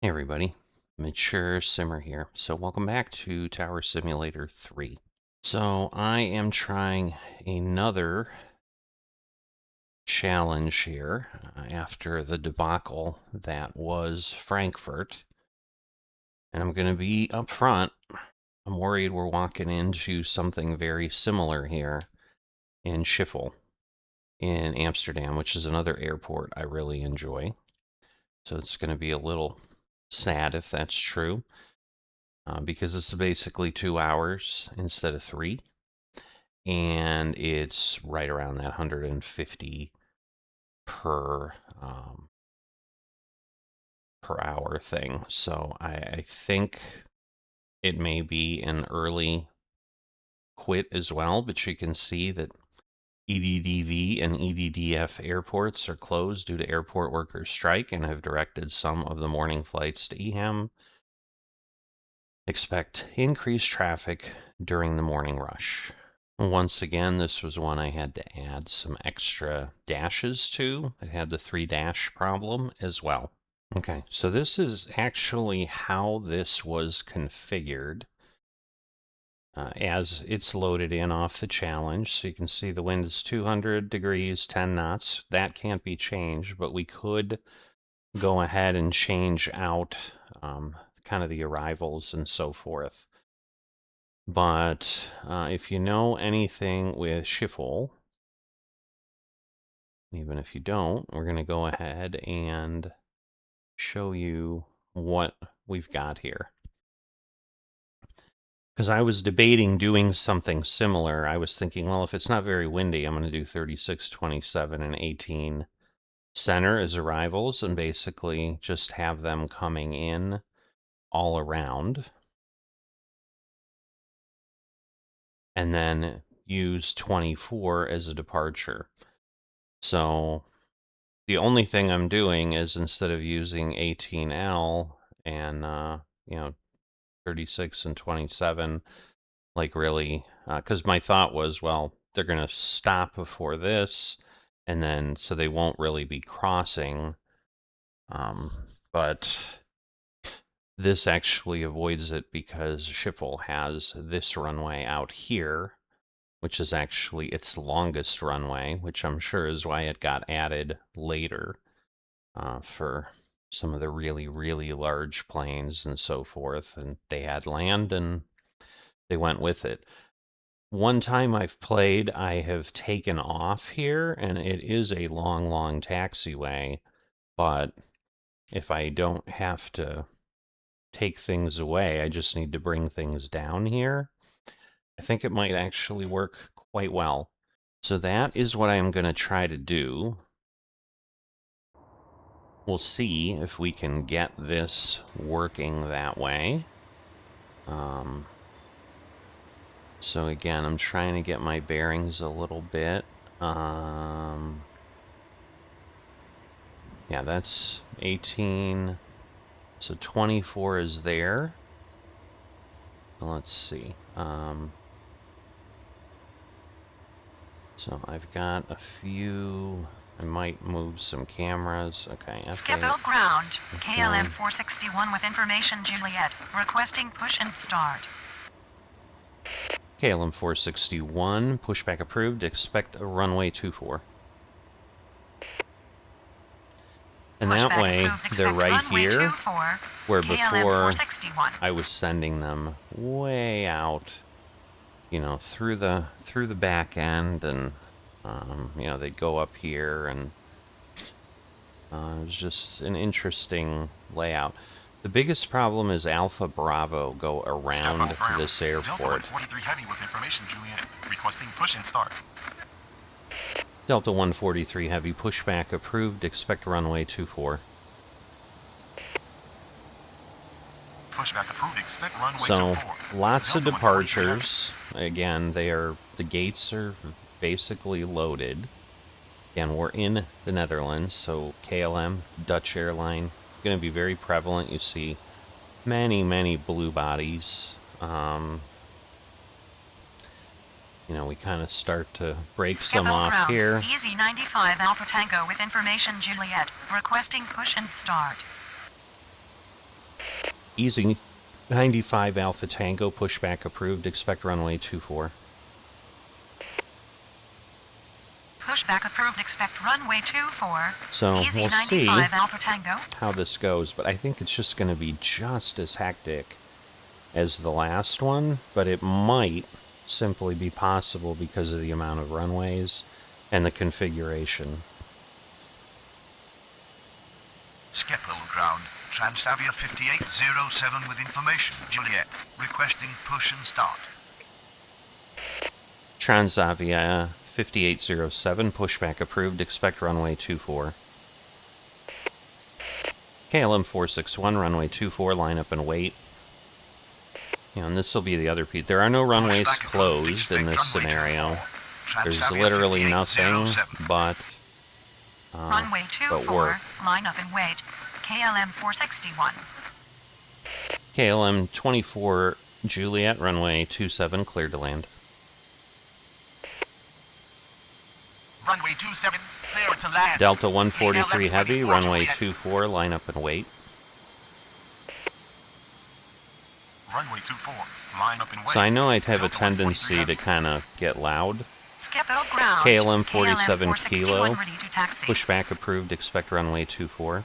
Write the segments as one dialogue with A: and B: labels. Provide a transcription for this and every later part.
A: Hey everybody, Mature Simmer here. So welcome back to Tower Simulator 3. So I am trying another challenge here after the debacle that was Frankfurt. And I'm going to be up front. I'm worried we're walking into something very similar here in Schiphol in Amsterdam, which is another airport I really enjoy. So it's going to be a little sad if that's true. Because it's basically 2 hours instead of 3, and it's right around that 150 per per hour thing. So I think it may be an early quit as well, but you can see that EDDV and EDDF airports are closed due to airport workers' strike and have directed some of the morning flights to EHAM. Expect increased traffic during the morning rush. Once again, this was one I had to add some extra dashes to. It had the 3 dash problem as well. Okay, so this is actually how this was configured as it's loaded in off the challenge. So you can see the wind is 200 degrees, 10 knots. That can't be changed, but we could go ahead and change out kind of the arrivals and so forth. But if you know anything with Schiphol, even if you don't, we're going to go ahead and show you what we've got here. Because I was debating doing something similar. I was thinking, well, if it's not very windy, I'm going to do 36, 27, and 18 center as arrivals and basically just have them coming in all around. And then use 24 as a departure. So the only thing I'm doing is instead of using 18L and, 36 and 27, like really, because my thought was, well, they're going to stop before this, and then so they won't really be crossing. But this actually avoids it because Schiphol has this runway out here, which is actually its longest runway, which I'm sure is why it got added later for some of the really, really large planes and so forth. And they had land and they went with it. One time I've played, I have taken off here, and it is a long, long taxiway. But if I don't have to take things away, I just need to bring things down here. I think it might actually work quite well. So that is what I am going to try to do. We'll see if we can get this working that way. So again, I'm trying to get my bearings a little bit. Yeah, that's 18. So 24 is there. Let's see. So I've got a few. I might move some cameras. Okay.
B: Skip out ground. KLM 461 with information Juliet. Requesting push and start.
A: KLM 461, pushback approved. Expect a runway 24. And
B: Pushback
A: that way,
B: approved.
A: they're right here,
B: 24,
A: where
B: KLM
A: before
B: 461.
A: I was sending them way out, through the back end, and they'd go up here, and it was just an interesting layout. The biggest problem is Alpha Bravo go around this airport.
C: Delta 143 Heavy with information, Juliet. Requesting push and start.
A: Delta 143 Heavy, pushback approved. Expect runway 24.
C: Pushback approved. Expect runway
A: 24.
C: So,
A: lots of departures. Again, the gates are basically loaded. Again, we're in the Netherlands, so KLM, Dutch airline, going to be very prevalent. You see many, many blue bodies. We kind of start to break some off
B: ground.
A: Here.
B: Easy 95 Alpha Tango with information Juliet. Requesting push and start.
A: Easy 95 Alpha Tango, pushback approved, expect runway 24.
B: Pushback approved, expect runway 24.
A: So
B: Easy
A: we'll
B: 95
A: see
B: Alpha Tango.
A: how this goes, but I think it's just going to be just as hectic as the last one, but it might simply be possible because of the amount of runways and the configuration.
D: Schiphol ground, Transavia 5807 with information, Juliet, requesting push and start.
A: Transavia 5807, pushback approved, expect runway 24. KLM 461, runway 24, line up and wait. And this will be the other piece. There are no runways closed in this scenario. There's literally nothing but
B: Runway 24,
A: work.
B: line up and wait. KLM 461.
A: KLM 24 Juliet, runway 27, cleared to land.
C: Runway 27, clear to land.
A: Delta 143 Heavy,
C: KLM
A: runway
C: Juliet.
A: 24, line up and wait.
C: Runway 24, line up and wait.
A: So I know I'd have a
C: Delta 143
A: tendency
C: Heavy.
A: to kind of get loud.
B: Schiphol ground.
A: KLM 47
B: KLM 461
A: Kilo,
B: ready to taxi.
A: pushback approved, expect runway 24.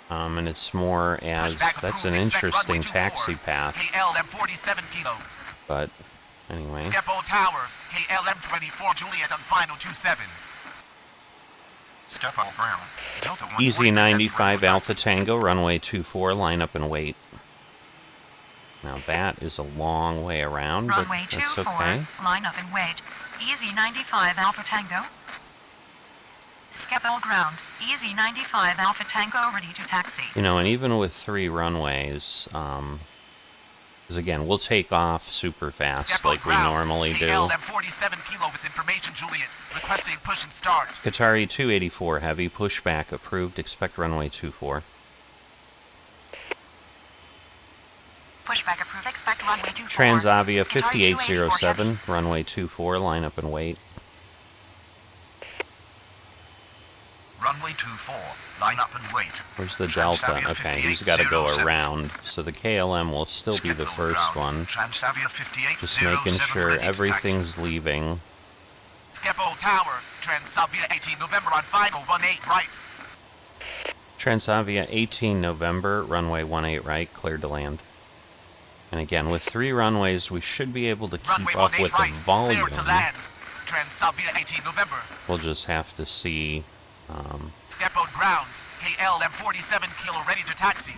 A: And it's more as,
C: Pushback
A: that's
C: approved,
A: an
C: expect
A: interesting
C: runway 24.
A: taxi path,
C: KLM 47 Kilo.
A: but anyway.
C: Schiphol Tower, KLM 24 Juliet on final 27. Schiphol ground, Delta 143
A: Easy
C: Heavy,
A: 95
C: ready for
A: Alpha
C: taxi.
A: Tango, runway 24, line up and wait. Now that is a long way around, but
B: Runway
A: that's
B: 24,
A: okay.
B: line up and wait. Easy 95 Alpha Tango. Schiphol ground. Easy 95 Alpha Tango ready to taxi.
A: You know, and even with 3 runways, because again, we'll take off super fast
C: Schiphol
A: like we
C: ground,
A: normally do.
C: KLM 47 Kilo with information Juliet, requesting push and start.
A: Qatari 284 Heavy, pushback approved, expect runway 24.
B: Pushback approved. Expect runway 24.
A: Transavia
B: Qatari 284
A: 5807, runway 24, line up and wait.
D: Runway 24, line up and wait.
A: Where's the Delta?
D: Transavia
A: Okay, he's got to go
D: 5807.
A: around, so the KLM will still be the
D: Schiphol
A: first
D: ground,
A: one.
D: Transavia 5807
A: Just making sure
D: ready to taxi.
A: everything's leaving.
C: Schiphol Tower, Transavia 18 November on final 18 right.
A: Transavia 18 November, runway 18 right, cleared to land. And again, with 3 runways, we should be able to
C: Runway
A: keep up
C: 18
A: with
C: right,
A: the volume.
C: clear to land. Transavia 18 November.
A: We'll just have to see.
C: Schiphol ground, KLM 47 Kilo ready to taxi.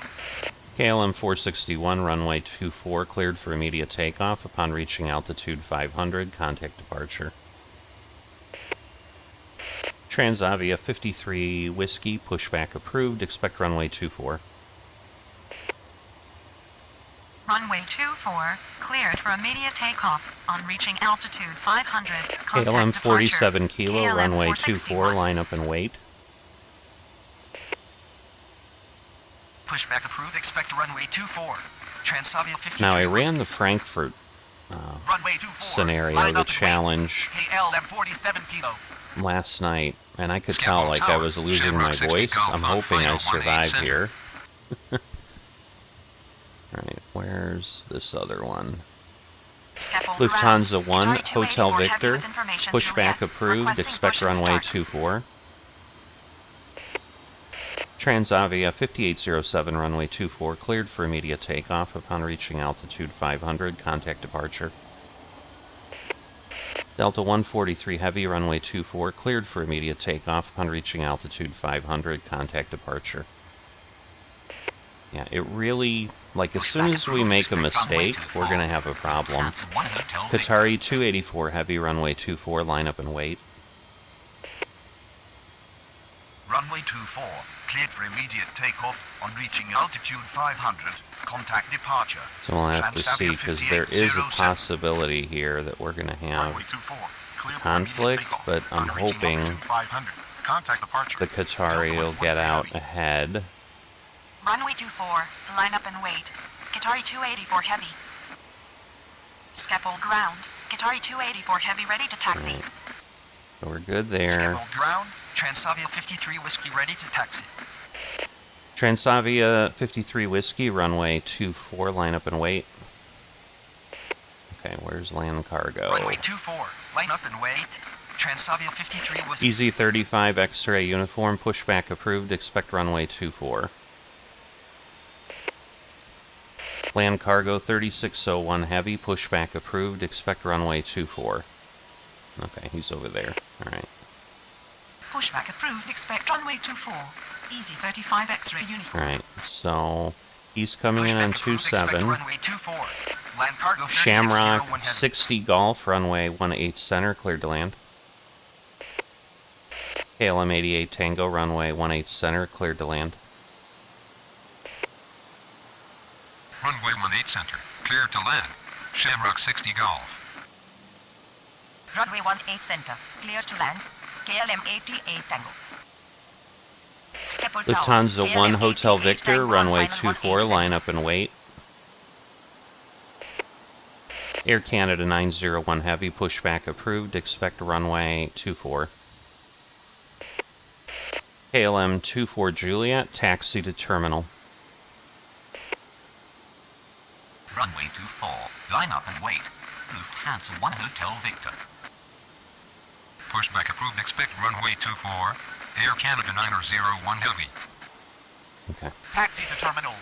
A: KLM 461, runway 24, cleared for immediate takeoff. Upon reaching altitude 500, contact departure. Transavia 53 Whiskey, pushback approved, expect runway 24.
B: Runway 24, cleared for immediate takeoff. On reaching altitude 500, contact
A: KLM
B: departure.
A: 47 Kilo,
B: KLM
A: runway 24,
B: 461.
A: line up and wait.
D: Pushback approved, expect runway 24. Transavia 53
A: Now, I ran
D: Whiskey.
A: the Frankfurt
C: Runway 24.
A: scenario,
C: line
A: the
C: up and wait.
A: challenge,
C: KLM 47 Kilo.
A: last night, and I could
D: Schiphol
A: tell like I
D: Tower,
A: was losing
D: Shamrock
A: my
D: 60
A: voice.
D: Golf
A: I'm
D: on
A: hoping I
D: final 18
A: survive
D: center.
A: here. Alright, where's this other one?
B: Schiphol
A: Lufthansa
B: ground.
A: 1,
B: Qatari 284
A: Hotel
B: heavy
A: Victor,
B: with information
A: pushback
B: Juliet,
A: approved,
B: requesting
A: expect
B: push and
A: runway
B: start.
A: 24. Transavia 5807, runway 24, cleared for immediate takeoff. Upon reaching altitude 500, contact departure. Delta 143 Heavy, runway 24, cleared for immediate takeoff. Upon reaching altitude 500, contact departure. Yeah, it really, like, as soon as we make a mistake, we're going to have a problem. Qatari 284 Heavy, runway 24, line up and wait.
D: Runway 24, cleared for immediate takeoff. On reaching altitude 500, contact departure.
A: So we'll have to see,
D: Transavia
A: because there is a
D: 5807.
A: possibility here that we're going to have
C: Runway 24. Clear for
A: conflict,
C: immediate takeoff.
A: but I'm
C: On reaching
A: hoping
C: altitude 500, contact departure.
A: the Qatari will get out
C: Heavy.
A: ahead.
B: Runway 24, line up and wait. Qatari 284 heavy. Schiphol ground. Qatari 284 heavy ready to taxi.
A: Right. So we're good there.
D: Schiphol ground, Transavia 53 Whiskey ready to taxi.
A: Transavia 53 Whiskey, runway 24, line up and wait. Okay, where's land cargo?
D: Runway 24, line up and wait. Transavia 53 was...
A: Easy 35 X-ray uniform, pushback approved, expect runway 24. Land cargo 3601 heavy, pushback approved, expect runway 24. Okay, he's over there. Alright.
B: Pushback approved, expect runway 24. Easy 35 X-ray uniform.
A: Alright, so he's coming in on
D: Pushback approved, expect
A: 27.
D: runway 24. Land cargo
A: Shamrock
D: 3601 heavy.
A: 60 Golf, runway 18 center, cleared to land. KLM 88 Tango, runway 18 center, cleared to land.
E: Runway 18 center, clear to land. Shamrock 60 Golf.
B: Runway 18 center, clear to land. KLM 88 Tango. Schiphol Tower,
A: Lufthansa
B: KLM
A: 1 Hotel
B: 88
A: Victor,
B: Tango,
A: runway
B: final
A: 24,
B: 18
A: line
B: center.
A: up and wait. Air Canada 901 Heavy, pushback approved, expect runway 24. KLM 24 Juliet, taxi to terminal.
C: Runway 24, line up and wait. Lufthansa 1 Hotel Victor.
E: Pushback approved, expect runway 24. Air Canada 901 heavy.
A: Okay.
C: Taxi to terminal.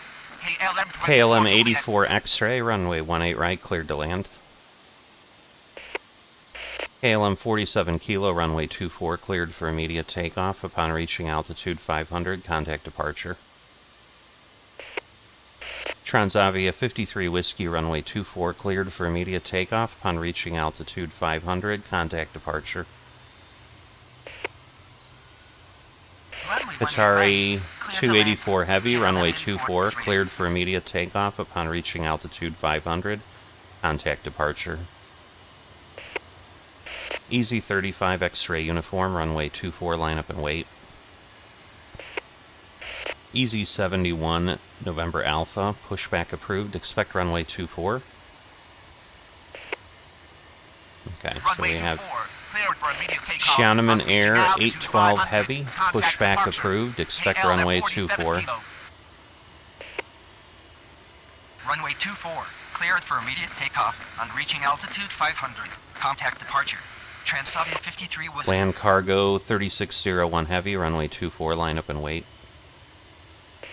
C: KLM 24
A: KLM
C: Juliet.
A: 84 X-ray, runway 18 right, cleared to land. KLM 47 Kilo, runway 24, cleared for immediate takeoff. Upon reaching altitude 500, contact departure. Transavia 53 Whiskey, runway 24, cleared for immediate takeoff. Upon reaching altitude 500, contact departure.
C: Runway 18
A: Qatari
C: right, clear to land.
A: 284 Heavy,
C: KLM
A: runway
C: 84
A: 24,
C: three.
A: cleared for immediate takeoff. Upon reaching altitude 500, contact departure. Easy 35 X-ray uniform, runway 24, line up and wait. Easy 71 November Alpha, pushback approved, expect runway 24. Okay, so
C: Runway
A: we have
C: 24, cleared for immediate takeoff.
A: Xiamen
C: On reaching
A: Air
C: altitude
A: 812
C: 500,
A: Heavy,
C: contact
A: pushback
C: departure.
A: approved, expect
C: KLM
A: runway
C: 47
A: 24.
C: Kilo.
D: Runway 24, cleared for immediate takeoff. On reaching altitude 500, contact departure. Transavia 53 was...
A: Land cargo 3601 Heavy, runway 24, line up and wait.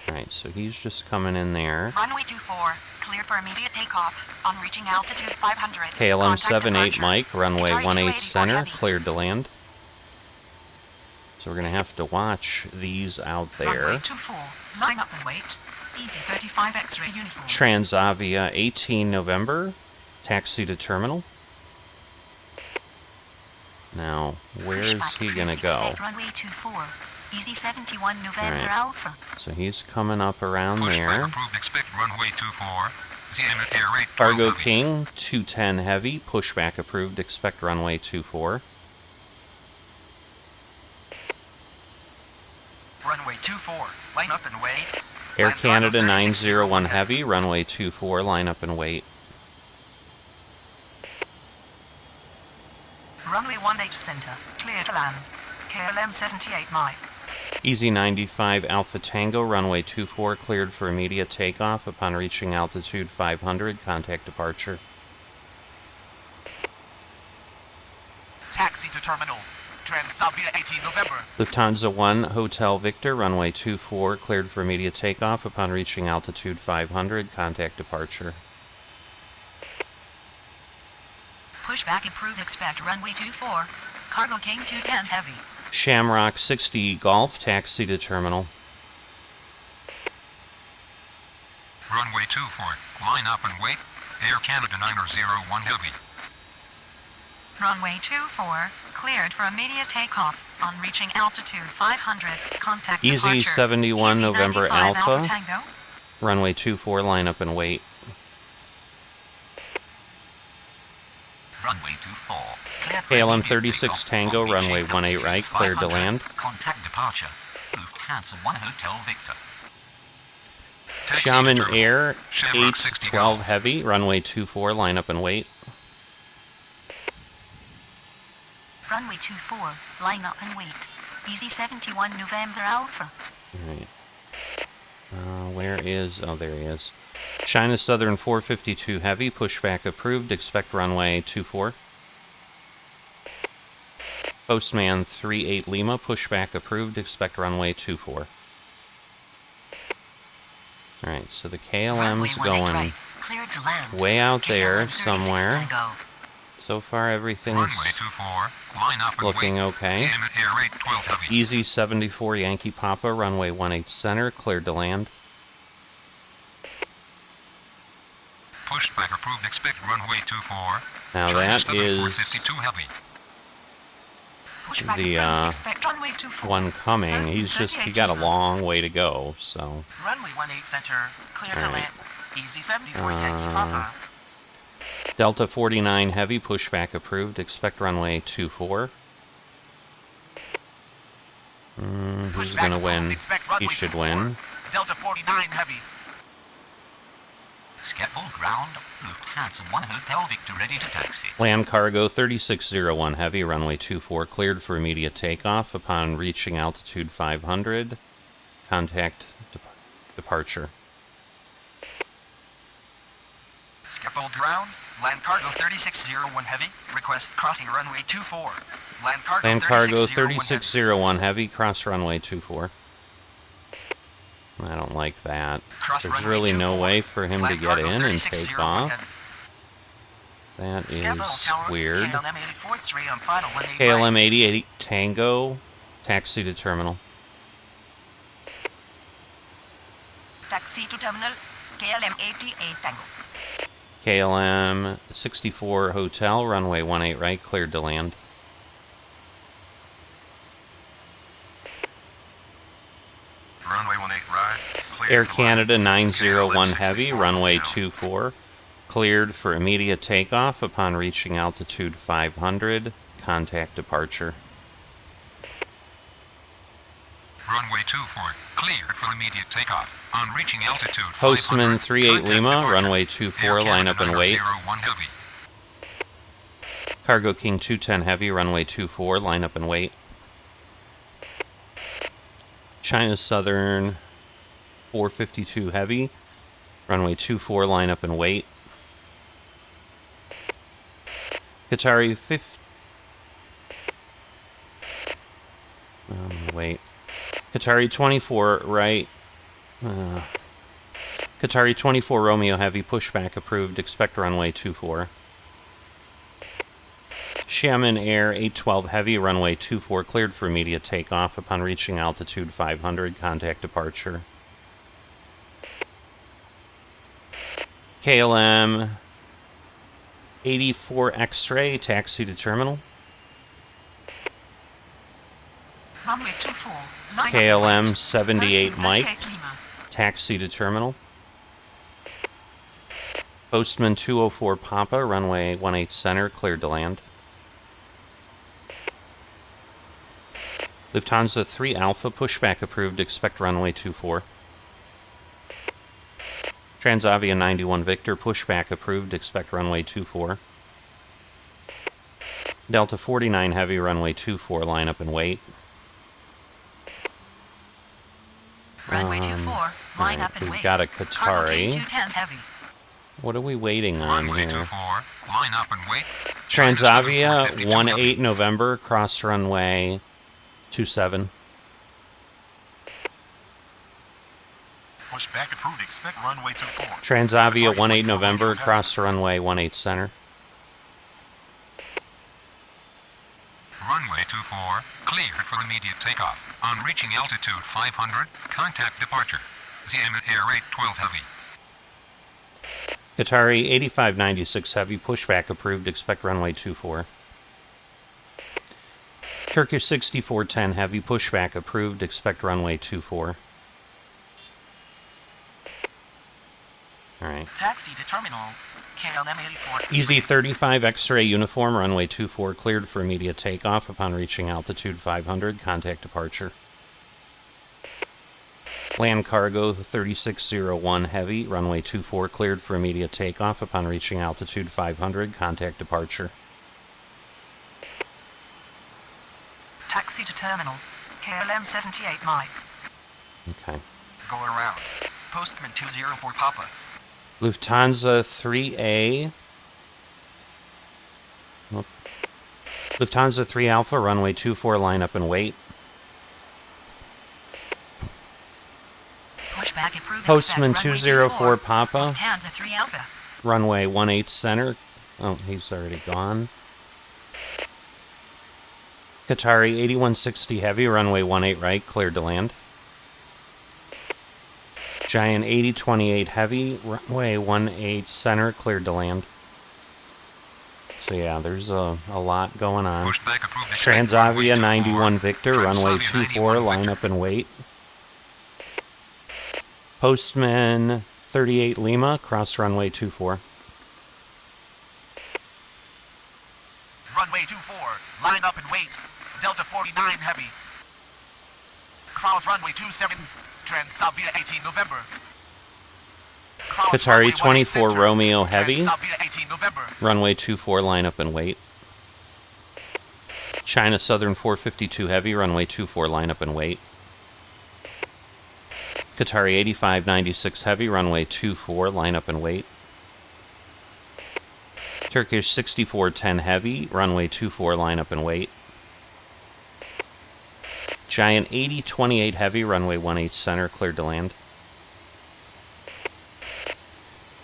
A: Alright, so he's just coming in there.
B: Runway 24, cleared for immediate takeoff. On reaching altitude 500.
A: KLM
B: contact
A: 78
B: departure.
A: Mike, runway
B: Qatari
A: 18
B: 284
A: center,
B: Heavy.
A: cleared to land. So we're going to have to watch these out
B: Runway
A: there.
B: 24, line up and wait. Easy 35 X-ray uniform.
A: Transavia 18 November, taxi to terminal. Now, where's
B: Pushback
A: he going to
B: approved,
A: go?
B: expect runway 24. Easy 71 November
A: Alright.
B: Alpha.
A: So he's coming up around
E: Pushback
A: there.
E: approved, expect runway 24. Zenit Air 812
A: Cargo
E: heavy.
A: King 210 Heavy, pushback approved, expect runway 24.
D: Runway 24, line up and wait.
A: Air
D: Land cargo
A: Canada
D: 3601
A: 901 Heavy, runway 24, line up and wait.
B: Runway 18 center, clear to land. KLM 78 Mike.
A: Easy 95 Alpha Tango, runway 24, cleared for immediate takeoff. Upon reaching altitude 500, contact departure.
C: Taxi to terminal. Transavia 18 November.
A: Lufthansa 1 Hotel Victor, runway 24, cleared for immediate takeoff. Upon reaching altitude 500, contact departure.
B: Pushback approved, expect runway 24. Cargo King 210 Heavy.
A: Shamrock 60 Golf, taxi to terminal.
E: Runway 24, line up and wait. Air Canada 901 heavy.
B: Runway 24, cleared for immediate takeoff. On reaching altitude 500, contact
A: Easy
B: departure.
A: 71
B: Easy
A: November
B: 95
A: Alpha.
B: Tango.
A: Runway 24, line up and wait.
C: Runway 24. Cleared for
A: KLM
C: immediate
A: 36
C: takeoff.
A: Tango,
C: On
A: runway
C: reaching
A: 18 right,
C: altitude
A: cleared to
C: 500,
A: land.
C: Contact departure. Lufthansa 1 Hotel Victor.
E: Taxi to
A: Xiamen
E: terminal.
A: Air
E: Shamrock 60
A: 812
E: Golf.
A: Heavy, runway 24, line up and wait.
B: Runway 24, line up and wait. Easy 71 November Alpha.
A: Alright. is... Oh, there he is. China Southern 452 Heavy, pushback approved, expect runway 24. Postman 38 Lima, pushback approved, expect runway 24. Alright, so the KLM's going
B: right. Cleared to land.
A: way out there
B: KLM 36
A: somewhere.
B: Tango.
A: So far, everything's
E: Runway 24, line up and
A: looking
E: wait.
A: okay.
E: Jam at air rate 12 heavy.
A: Easy 74 Yankee Papa, runway 18 center, cleared to land.
E: Pushback approved, expect runway 24.
A: Now
E: China
A: that
E: Southern
A: is
E: 452 heavy.
B: Pushback
A: the
B: approved. Expect runway 24.
A: one coming. He got a long way to go, so...
F: Runway 18 center, clear to
A: Alright.
F: land. Easy 74 Yankee Papa.
A: Delta 49 Heavy, pushback approved, expect runway 24. Who's
D: Pushback
A: gonna
D: approved,
A: win?
D: expect
A: He
D: runway
A: should
D: 24.
A: win.
D: Delta 49 Heavy.
C: Schiphol ground. Lufthansa 1 Hotel Victor ready to taxi.
A: Land cargo 3601 Heavy, runway 24, cleared for immediate takeoff upon reaching altitude 500. Contact departure.
F: Schiphol ground. Land cargo 3601 heavy. Request crossing runway 24. Land cargo
A: Land cargo
F: 3601
A: 3601 Heavy, cross runway 24. I don't like that.
F: Cross
A: There's
F: runway
A: really no
F: 24.
A: way for him to
F: Land
A: get
F: cargo
A: in and take
F: 3601
A: off.
F: heavy.
A: That
F: Schiphol
A: is
F: Tower,
A: weird.
F: KLM 84 on final 18
A: KLM
F: right.
A: 88 Tango, taxi to terminal.
B: Taxi to terminal. KLM 88 Tango.
A: KLM 64 Hotel, runway 18 right, cleared to land.
E: Runway 18 right. Clear
A: Air
E: to land.
A: Canada 901
E: KLM
A: Heavy,
E: 64
A: runway
E: Hotel.
A: 24, cleared for immediate takeoff upon reaching altitude 500. Contact departure.
E: Runway 24, cleared for immediate takeoff. On reaching altitude 500.
A: Postman 38
E: contact
A: Lima,
E: departure.
A: runway
E: Air
A: 24, line up
E: Canada
A: and wait.
E: 901 heavy.
A: Cargo King 210 Heavy, runway 24, line up and wait. China Southern 452 Heavy, runway 24, line up and wait. Qatari 50... wait. Qatari 24 right... Qatari 24 Romeo Heavy, pushback approved, expect runway 24. Xiamen Air 812 Heavy, runway 24, cleared for immediate takeoff upon reaching altitude 500, contact departure. KLM 84 X-Ray, taxi to terminal.
B: Runway 24. Line up and
A: KLM
B: wait.
A: 78
B: Postman
A: Mike,
B: 38 Lima.
A: taxi to terminal. Postman 204 Papa, runway 18 center, cleared to land. Lufthansa 3 Alpha, pushback approved, expect runway 24. Transavia 91 Victor, pushback approved, expect runway 24. Delta 49 Heavy, runway 24, line up and wait.
B: Runway 24. Line
A: Alright,
B: up and
A: we've
B: wait.
A: got a
B: Cargo
A: Qatari.
B: King 210 Heavy.
A: What are we waiting on
E: Runway
A: here?
E: 24, line up and wait. China Southern
A: Transavia
E: 452 heavy.
A: 18 November, cross runway 27.
D: Pushback approved. Expect runway 24.
A: Transavia
D: Departure
A: 18
D: 24
A: November,
D: Romeo Heavy.
A: cross runway 18 center.
E: Runway 24, cleared for immediate takeoff. On reaching altitude 500, contact departure. ZM at air rate 12 heavy.
A: Qatari 8596 Heavy, pushback approved, expect runway 24. Turkish 6410 Heavy, pushback approved, expect runway 24. Alright.
F: Taxi to terminal. KLM 84
A: Easy 35 X-ray uniform, runway 24, cleared for immediate takeoff upon reaching altitude 500, contact departure. Land cargo 3601 Heavy, runway 24, cleared for immediate takeoff upon reaching altitude 500, contact departure.
F: Taxi to terminal. KLM 78 Mike.
A: Okay.
F: Go around. Postman 204 Papa.
A: Lufthansa 3A. Lufthansa 3 Alpha, runway 24, line up and wait.
B: Pushback approved.
A: Postman
B: Expect runway
A: 204
B: 24.
A: Papa,
B: Lufthansa 3 Alpha.
A: runway 18 center. Oh, he's already gone. Qatari 8160 Heavy, runway 18 right, cleared to land. Giant 8028 Heavy, runway 18 center, cleared to land. So yeah, there's a lot going on.
E: Pushback approved. Expect runway
A: Transavia
E: 24.
A: 91 Victor, runway
E: Transavia
A: 24,
E: 91
A: line
E: Victor.
A: up and wait. Postman 38 Lima, cross runway 24.
D: Runway 24, line up and wait. Delta 49 Heavy. Cross runway 27, Transavia 18 November. Cross runway
A: Qatari
D: 18
A: 24
D: Center,
A: Romeo Heavy,
D: Transavia 18 November.
A: runway 24, line up and wait. China Southern 452 Heavy, runway 24, line up and wait. Qatari 8596 Heavy, runway 24, line up and wait. Turkish 6410 Heavy, runway 24, line up and wait. Giant 8028 Heavy, runway 18 center, cleared to land.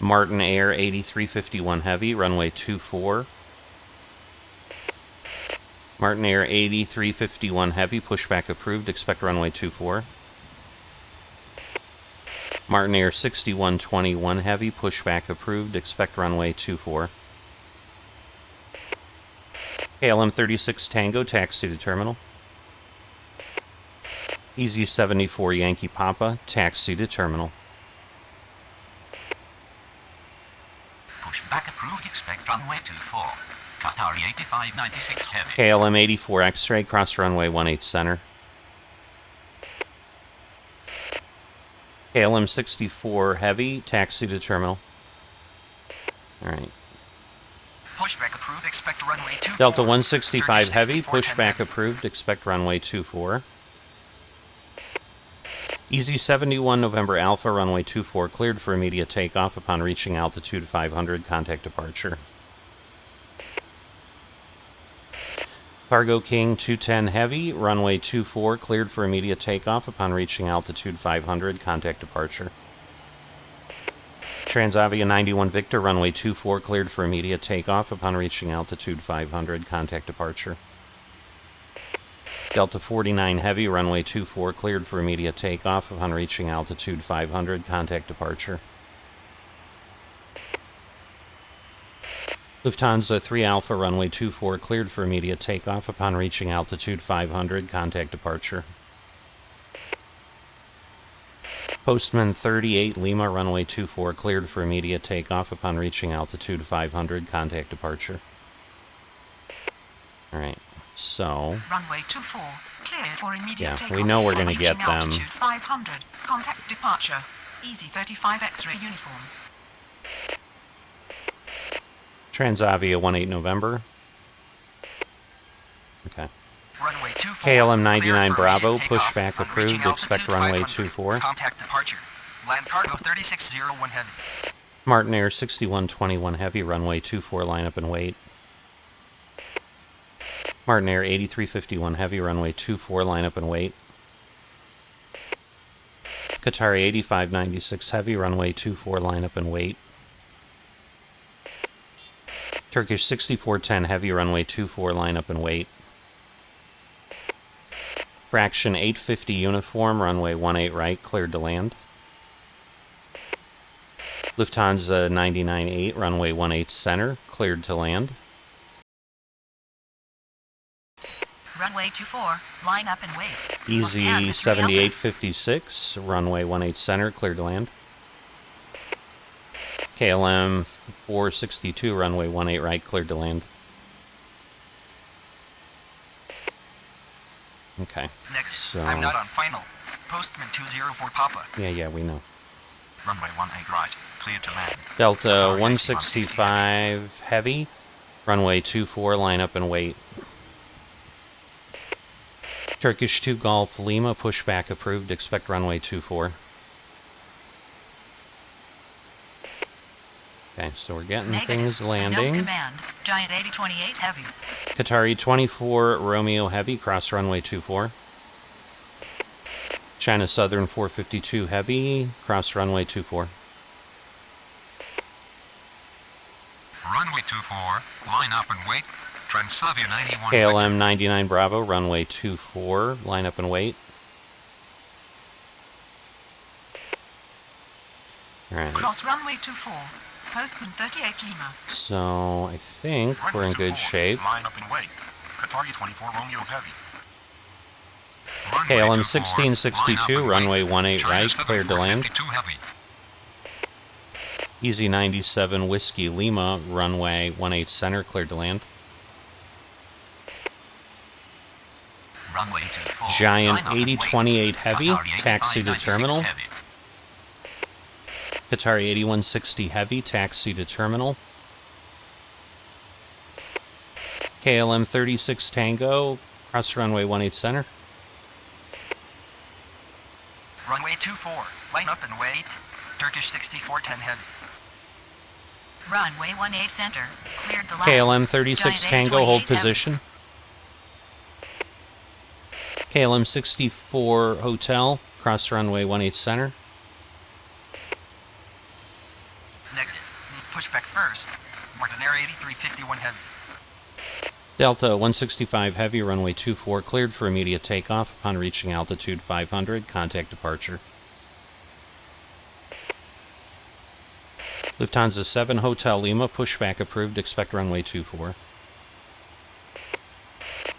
A: Martin Air 8351 Heavy, runway 24. Martin Air 8351 Heavy, pushback approved, expect runway 24. Martin Air 6121 Heavy, pushback approved, expect runway 24. KLM 36 Tango, taxi to terminal. Easy 74 Yankee Papa, taxi to terminal.
C: Pushback approved. Expect runway 24. Qatari 8596 Heavy.
A: KLM 84 X-ray, cross runway 18 center. KLM 64 Heavy, taxi to terminal. Alright.
F: Pushback approved. Expect runway 24.
A: Delta 165 Heavy,
F: 6410
A: pushback
F: Heavy.
A: approved, expect runway 24. Easy 71 November Alpha, runway 24, cleared for immediate takeoff upon reaching altitude 500, contact departure. Cargo King 210 Heavy, runway 24, cleared for immediate takeoff upon reaching altitude 500, contact departure. Transavia 91 Victor, runway 24, cleared for immediate takeoff upon reaching altitude 500, contact departure. Delta 49 Heavy, runway 24, cleared for immediate takeoff upon reaching altitude 500, contact departure. Lufthansa 3 Alpha, runway 24, cleared for immediate takeoff upon reaching altitude 500, contact departure. Postman 38 Lima, runway 24, cleared for immediate takeoff upon reaching altitude 500, contact departure. Alright, so...
B: Runway 24. Cleared for immediate
A: Yeah,
B: takeoff.
A: we know we're
B: on
A: gonna get
B: reaching
A: them.
B: altitude 500. Contact departure. Easy 35 X-ray uniform.
A: Transavia 18 November. Okay.
F: Runway 24.
A: KLM 99
F: Cleared for
A: Bravo,
F: immediate takeoff
A: pushback
F: on
A: approved,
F: reaching
A: expect
F: altitude
A: runway
F: 500.
A: 24.
F: Contact departure. Land cargo 3601 Heavy.
A: Martin Air 6121 Heavy, runway 24, line up and wait. Martin Air 8351 Heavy, runway 24, line up and wait. Qatari 8596 Heavy, runway 24, line up and wait. Turkish 6410 Heavy, runway 24, line up and wait. Fraction 850 Uniform, runway 18 right, cleared to land. Lufthansa 99-8, runway 18 center, cleared to land.
B: Runway 24. Line up and wait.
A: Easy
B: Lufthansa 3
A: 7856, runway 18 center, cleared to land. KLM 462, runway 18 right, cleared to land. Okay.
F: Negative.
A: So-
F: I'm not on final. Postman 204 Papa.
A: Yeah, we know.
C: Runway 18 right. Cleared to land.
A: Delta
C: Qatari
A: 165 Heavy, runway 24, line up and wait. Turkish 2 Golf Lima, pushback approved, expect runway 24. Okay, so we're getting
B: Negative.
A: things landing.
B: No command. Giant 8028 Heavy.
A: Qatari 24 Romeo Heavy, cross runway 24. China Southern 452 Heavy, cross runway 24.
E: Runway 24, line up and wait. Transavia 91
A: KLM 99 Bravo, runway 24, line up and wait. Alright,
B: Cross runway 24. Postman 38 Lima.
A: so I think we're in good shape.
D: Line up and wait. Qatari 24 Romeo Heavy.
A: KLM 1662, runway 18 right, cleared to land.
E: Heavy.
A: Easy 97 Whiskey Lima, runway 18 center, cleared to land.
C: Runway 24.
A: Giant
C: Line up and wait.
A: 8028 Heavy,
C: Qatari
A: taxi to
C: 8596
A: terminal.
C: Heavy.
A: Qatari 8160 Heavy, taxi to terminal. KLM 36 Tango, cross runway 18 center.
F: Runway 24, line up and wait. Turkish 6410 Heavy.
B: Runway 18 center. Cleared to land.
A: KLM 36
B: Giant
A: Tango, hold
B: 828 Heavy.
A: position. KLM 64 Hotel, cross runway 18 center.
F: Negative. Need pushback first. Martinera 8351 Heavy.
A: Delta 165 Heavy, runway 24, cleared for immediate takeoff. Upon reaching altitude 500, contact departure. Lufthansa 7 Hotel Lima, pushback approved, expect runway 24.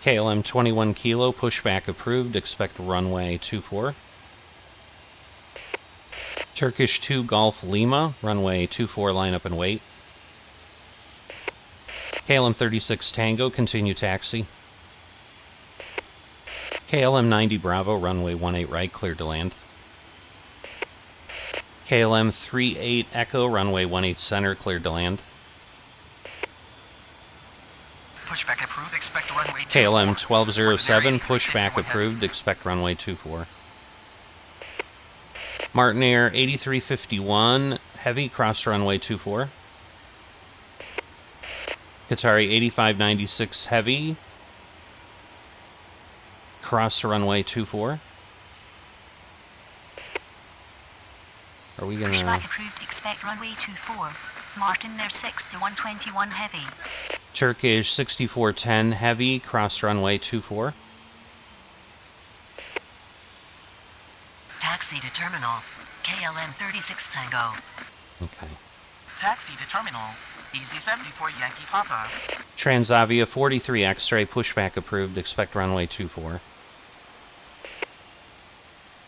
A: KLM 21 Kilo, pushback approved, expect runway 24. Turkish 2 Golf Lima, runway 24, line up and wait. KLM 36 Tango, continue taxi. KLM 90 Bravo, runway 18 right, cleared to land. KLM 38 Echo, runway 18 center, cleared to land.
F: Pushback approved, expect runway 24.
A: KLM 1207,
F: Martinera
A: pushback
F: 8351 Heavy.
A: approved, expect runway 24. Martinair 8351 Heavy, cross runway 24. Qatari 8596 Heavy, cross runway 24. Are we gonna...
B: Pushback approved. Expect runway 24. Martinair 6121 Heavy.
A: Turkish 6410 Heavy, cross runway 24.
B: Taxi to terminal. KLM 36 Tango.
A: Okay.
F: Taxi to terminal. Easy 74 Yankee Papa.
A: Transavia 43 X-ray, pushback approved, expect runway 24.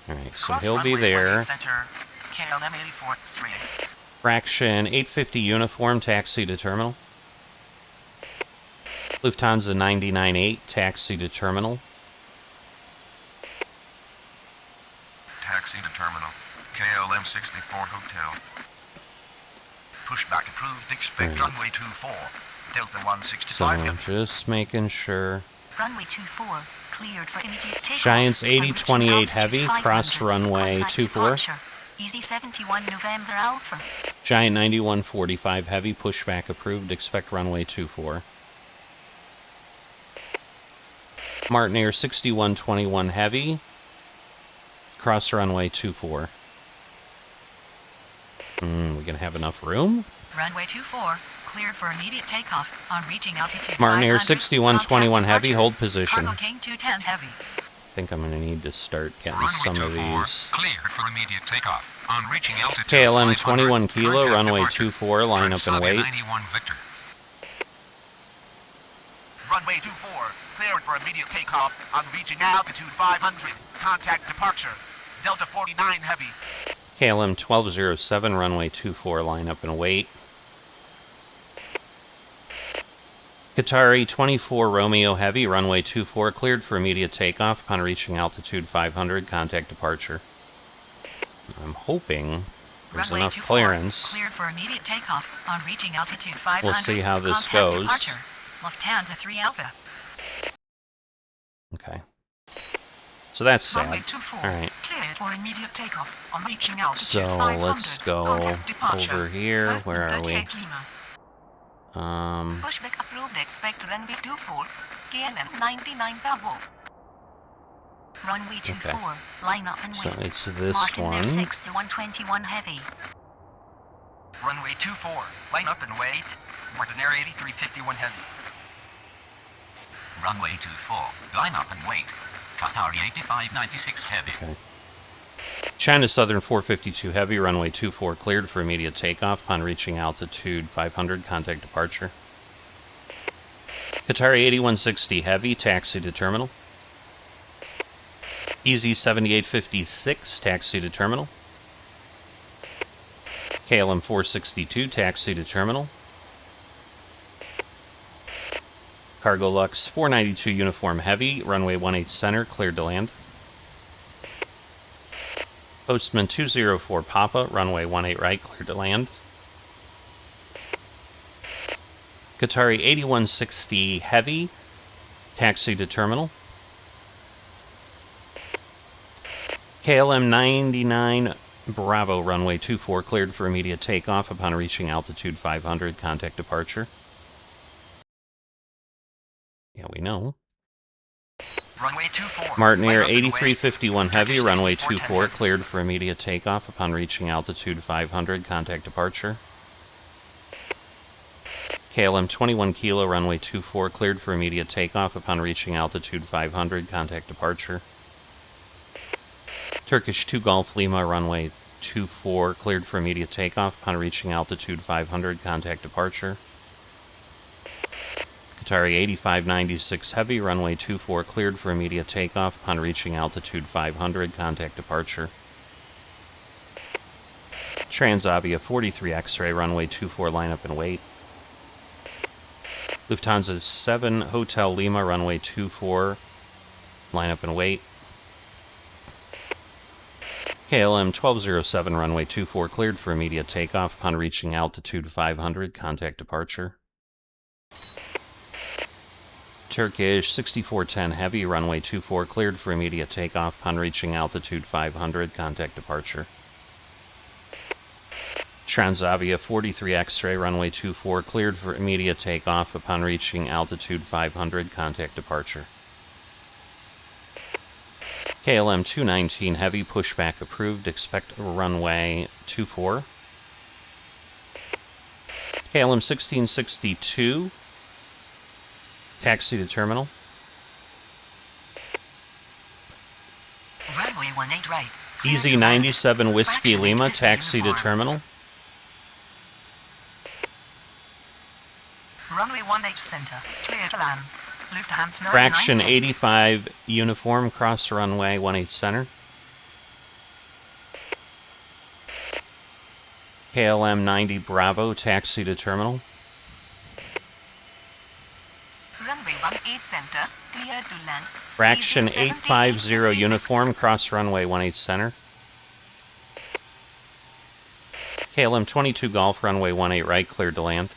A: Alright, so he'll be there.
F: Center. KLM 84-3.
A: Fraction 850 uniform, taxi to terminal. Lufthansa 99-8, taxi to terminal.
D: Taxi to terminal. KLM 64 Hotel. Pushback approved. Expect runway 24. Delta 165
A: So,
D: Heavy.
A: just making sure.
B: Runway 24. Cleared for immediate takeoff.
A: Giants
B: On reaching
A: 8028 Heavy,
B: altitude
A: cross
B: 500.
A: runway
B: Contact
A: 24.
B: departure. Easy 71 November Alpha.
A: Giant 9145 Heavy, pushback approved, expect runway 24. Martinair 6121 Heavy, cross runway 24. We gonna have enough room?
B: Runway 24. Cleared for immediate takeoff. On reaching altitude
A: Martinair
B: 500.
A: 6121
B: Contact
A: Heavy,
B: departure.
A: hold position.
B: Cargo King 210 Heavy.
A: I think I'm gonna need to start getting
E: Runway
A: some of
E: 24,
A: these.
E: cleared for immediate takeoff. On reaching altitude
A: KLM
E: 500,
A: 21 Kilo,
E: contact
A: runway
E: departure.
A: 24, line up and
E: Transavia
A: wait.
E: 91 Victor.
G: Runway 24, cleared for immediate takeoff on reaching altitude 500. Contact departure. Delta 49 Heavy.
A: KLM 1207, runway 24, line up and wait. Qatari 24 Romeo Heavy, runway 24, cleared for immediate takeoff. Upon reaching altitude 500, contact departure. I'm hoping there's
B: Runway
A: enough
B: 24,
A: clearance.
B: Cleared for immediate takeoff. On reaching altitude 500.
A: We'll see how this
B: Contact
A: goes.
B: Departure. Lufthansa 3 Alpha.
A: Okay. So that's
B: Runway
A: sad.
B: 24.
A: Alright.
B: Cleared for immediate takeoff on reaching altitude
A: So
B: 500.
A: let's go
B: Contact departure.
A: over here.
B: Postman
A: Where are we?
B: 38 Lima. Pushback approved. Expect runway 24. KLM 99 Bravo. Runway 24.
A: Okay.
B: Line up and
A: So
B: wait.
A: it's this
B: Martin Air
A: one.
B: 6 to 121 heavy.
F: Runway 24. Line up and wait. Martin Air 8351 heavy.
C: Runway 24. Line up and wait. Qatari 8596 heavy.
A: Okay. China Southern 452 Heavy, runway 24 cleared for immediate takeoff upon reaching altitude 500, contact departure. Qatari 8160 Heavy, taxi to terminal. Easy 7856, taxi to terminal. KLM 462, taxi to terminal. Cargo Lux 492 Uniform Heavy, runway 18 center, cleared to land. Postman 204 Papa, runway 18 right, cleared to land. Qatari 8160 Heavy, taxi to terminal. KLM 99 Bravo, runway 24, cleared for immediate takeoff upon reaching altitude 500, contact departure. Yeah, we know.
F: Runway 24.
A: Martin Air
F: Line up and wait.
A: 8351 Heavy,
F: Turkish
A: runway
F: 6410
A: 24,
F: heavy.
A: cleared for immediate takeoff upon reaching altitude 500, contact departure. KLM 21 Kilo, runway 24, cleared for immediate takeoff upon reaching altitude 500, contact departure. Turkish 2 Golf Lima, runway 24, cleared for immediate takeoff upon reaching altitude 500, contact departure. Qatari 8596 Heavy, runway 24, cleared for immediate takeoff upon reaching altitude 500, contact departure. Transavia 43 X-ray, runway 24, line up and wait. Lufthansa 7 Hotel Lima, runway 24, line up and wait. KLM 1207, runway 24, cleared for immediate takeoff upon reaching altitude 500, contact departure. Turkish 6410 Heavy, runway 24, cleared for immediate takeoff upon reaching altitude 500, contact departure. Transavia 43 X-ray, runway 24, cleared for immediate takeoff upon reaching altitude 500, contact departure. KLM 219 Heavy, pushback approved, expect runway 24. KLM 1662, taxi to terminal.
B: Runway 18 right. Clear
A: Easy
B: to land.
A: 97 Whiskey
B: Fraction
A: Lima,
B: 50
A: taxi to
B: uniform.
A: terminal.
B: Runway 18 center. Clear to land. Lufthansa
A: Fraction
B: 98.
A: 85 Uniform, cross runway 18 center. KLM 90 Bravo, taxi to terminal.
B: Runway 18 center. Clear to land.
A: Fraction
B: Easy
A: 850
B: 78,
A: Uniform, cross runway 18 center. KLM 22 Golf, runway 18 right, cleared to land.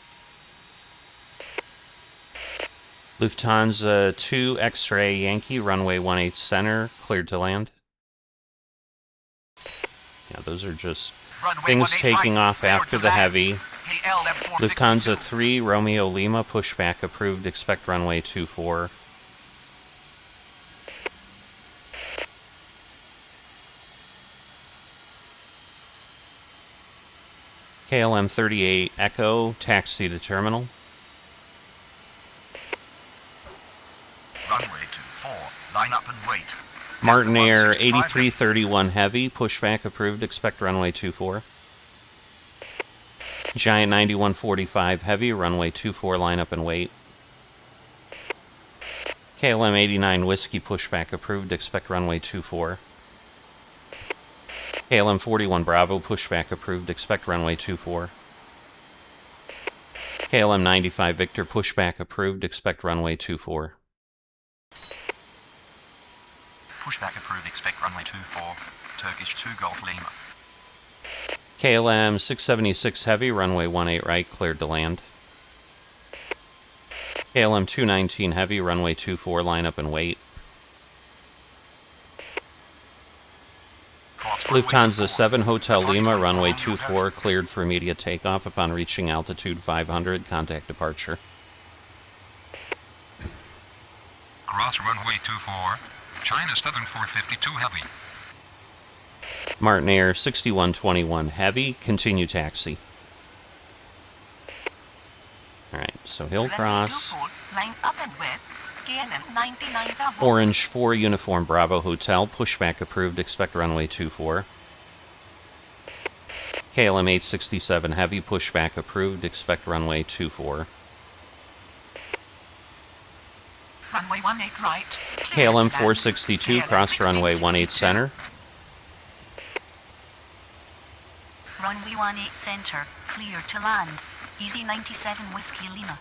A: Lufthansa 2 X-ray Yankee, runway 18 center, cleared to land. Yeah, those are just
G: Runway
A: things
G: 18
A: taking
G: right,
A: off
G: clear
A: after
G: to
A: the
G: land.
A: heavy.
G: KLM 462.
A: Lufthansa 3 Romeo Lima, pushback approved, expect runway 24. KLM 38 Echo, taxi to terminal.
D: Runway 24. Line up and wait.
A: Martin
D: Delta
A: Air
D: 165
A: 8331 Heavy, pushback approved, expect runway 24. Giant 9145 Heavy, runway 24, line up and wait. KLM 89 Whiskey, pushback approved, expect runway 24. KLM 41 Bravo, pushback approved, expect runway 24. KLM 95 Victor, pushback approved, expect runway 24.
F: Pushback approved. Expect runway 24. Turkish 2 Golf Lima.
A: KLM 676 Heavy, runway 18 right, cleared to land. KLM 219 Heavy, runway 24, line up and wait. Lufthansa 7 Hotel Lima, runway 24, cleared for immediate takeoff upon reaching altitude 500. Contact departure.
E: Cross runway 24, China Southern 452 heavy.
A: Martin Air 6121 heavy, continue taxi. Alright, so he'll cross.
B: Line up and with KLM 99 Bravo.
A: Orange 4 Uniform Bravo Hotel, pushback approved, expect runway 24. KLM 867 heavy, pushback approved, expect runway 24.
B: Runway 18 right.
A: KLM 462, cross runway 18 center.
B: Runway 18 center, clear to land. Easy 97 Whiskey Lima.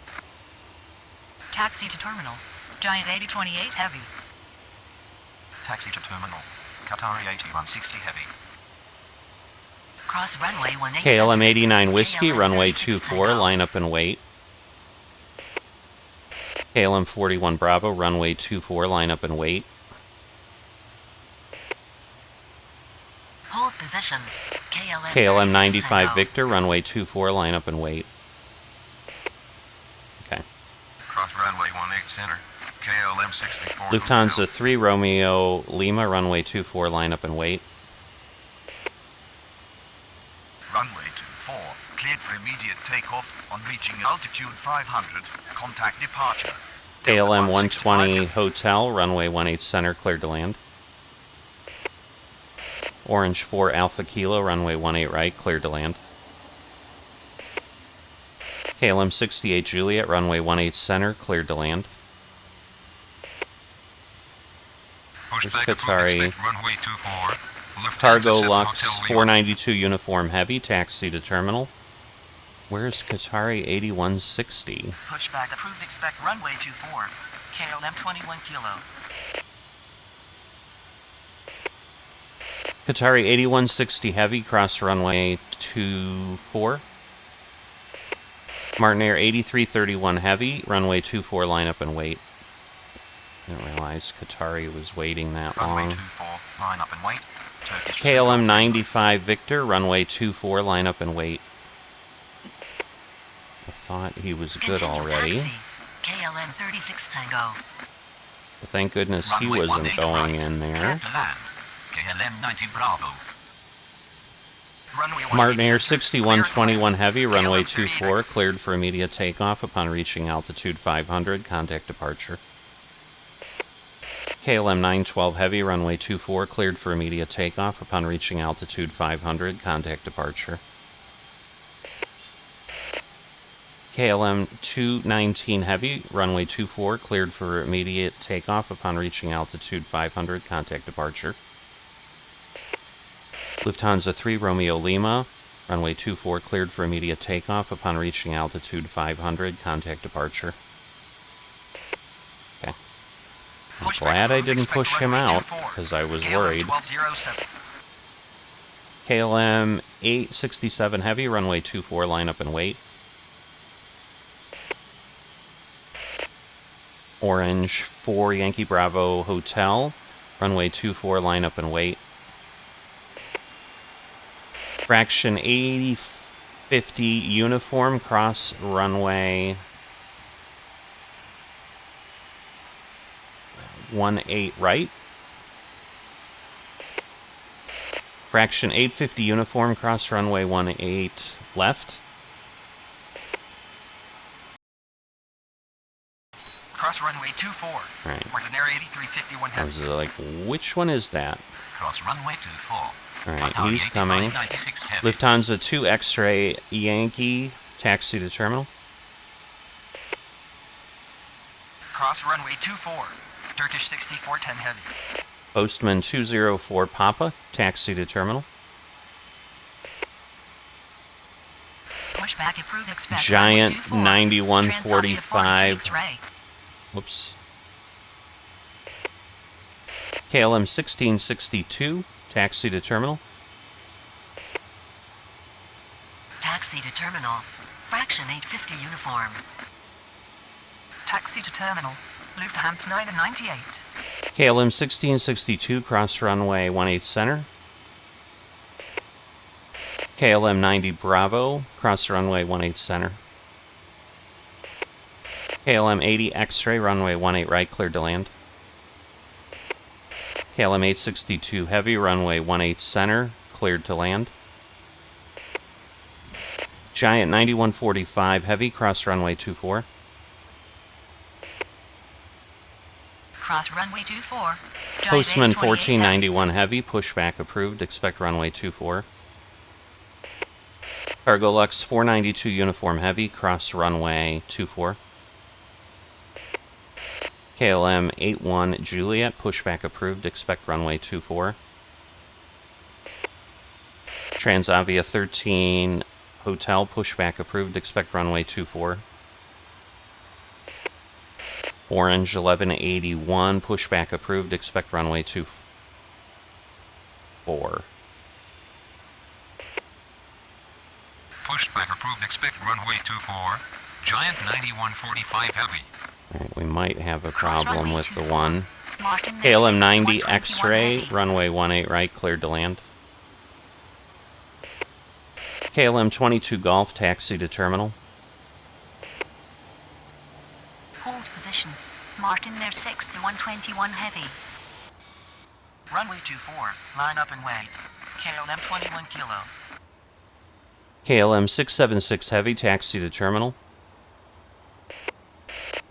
B: Taxi to terminal. Giant 8028 heavy.
F: Taxi to terminal. Qatari 8160 heavy.
B: Cross runway 18
A: KLM 89 Whiskey,
B: KLM
A: runway
B: 36
A: 24,
B: Tango.
A: line up and wait. KLM 41 Bravo, runway 24, line up and wait.
B: Hold position.
A: KLM
B: 36
A: 95
B: Tango.
A: Victor, runway 24, line up and wait. Okay.
F: Cross runway 18 center. KLM 64.
A: Lufthansa 3 Romeo Lima, runway 24, line up and wait.
D: Runway 24, cleared for immediate takeoff on reaching altitude 500. Contact departure.
A: KLM
D: Delta
A: 120 Hotel, runway 18 center, cleared to land. Orange 4 Alpha Kilo, runway 18 right, cleared to land. KLM 68 Juliet, runway 18 center, cleared to land.
E: Pushback
A: Qatari.
E: approved, expect runway 24. Lufthansa
A: Cargo
E: 7
A: Lux
E: Hotel Lima.
A: 492 Uniform Heavy, taxi to terminal. Where's Qatari 8160?
F: Pushback approved. Expect runway 24. KLM 21 kilo.
A: Qatari 8160 Heavy, cross runway 24. Martin Air 8331 Heavy, runway 24, line up and wait. Didn't realize Qatari was waiting that
F: Runway
A: long.
F: 24. Line up and wait. Turkish
A: KLM 95 Victor, runway 24, line up and wait. I thought he was good
B: Continue
A: already.
B: taxi. KLM 36 Tango.
A: But thank goodness he
C: Runway
A: wasn't
C: 18
A: going
C: right.
A: in
C: Clear
A: there.
C: to land. KLM 90 Bravo.
F: Runway 18
A: Martin Air
F: center.
A: 6121 Heavy, runway
F: KLM 38.
A: 24, cleared for immediate takeoff upon reaching altitude 500, contact departure. KLM 912 Heavy, runway 24, cleared for immediate takeoff upon reaching altitude 500, contact departure. KLM 219 Heavy, runway 24, cleared for immediate takeoff upon reaching altitude 500, contact departure. Lufthansa 3 Romeo Lima, runway 24, cleared for immediate takeoff upon reaching altitude 500, contact departure. Okay. I'm
F: Pushback
A: glad I
F: approved.
A: didn't
F: Expect
A: push him
F: runway
A: out,
F: 24.
A: because I was
F: KLM
A: worried.
F: 1207.
A: KLM 867 Heavy, runway 24, line up and wait. Orange 4 Yankee Bravo Hotel, runway 24, line up and wait. Fraction 8050 Uniform, cross runway 18 right. Fraction 850 Uniform, cross runway 18 left.
F: Cross runway 24.
A: Right.
F: Martin Air 8351
A: I
F: heavy.
A: was like, which one is that?
C: Cross runway 24.
A: Alright,
C: Qatari
A: he's coming.
C: 8596 heavy.
A: Lufthansa 2 X-Ray Yankee, taxi to terminal.
F: Cross runway 24. Turkish 6410 heavy.
A: Postman 204 Papa, taxi to terminal.
B: Pushback approved. Expect
A: Giant
B: runway 24.
A: 9145.
B: Transavia 42 X-ray.
A: Whoops. KLM 1662, taxi to terminal.
B: Taxi to terminal. Fraction 850 uniform. Taxi to terminal. Lufthansa 9 and 98.
A: KLM 1662, cross runway 18 center. KLM 90 Bravo, cross runway 18 center. KLM 80 X-ray, runway 18 right, cleared to land. KLM 862 Heavy, runway 18 center, cleared to land. Giant 9145 Heavy, cross runway 24.
B: Cross runway 24.
A: Postman 1491 Heavy, pushback approved, expect runway 24. Cargo Lux 492 Uniform Heavy, cross runway 24. KLM 81 Juliet, pushback approved, expect runway 24. Transavia 13 Hotel, pushback approved, expect runway 24. Orange 1181, pushback approved, expect runway 24.
E: Pushback approved, expect runway 24. Giant 9145 Heavy.
A: Alright, we might have a problem
B: runway
A: with the
B: 24.
A: one.
B: Martin
A: KLM 90
B: 6121
A: X-ray,
B: heavy.
A: runway 18 right, cleared to land. KLM 22 Golf, taxi to terminal.
B: Hold position. Martin Air 6121 heavy.
F: Runway 24, line up and wait. KLM 21 Kilo.
A: KLM 676 Heavy, taxi to terminal.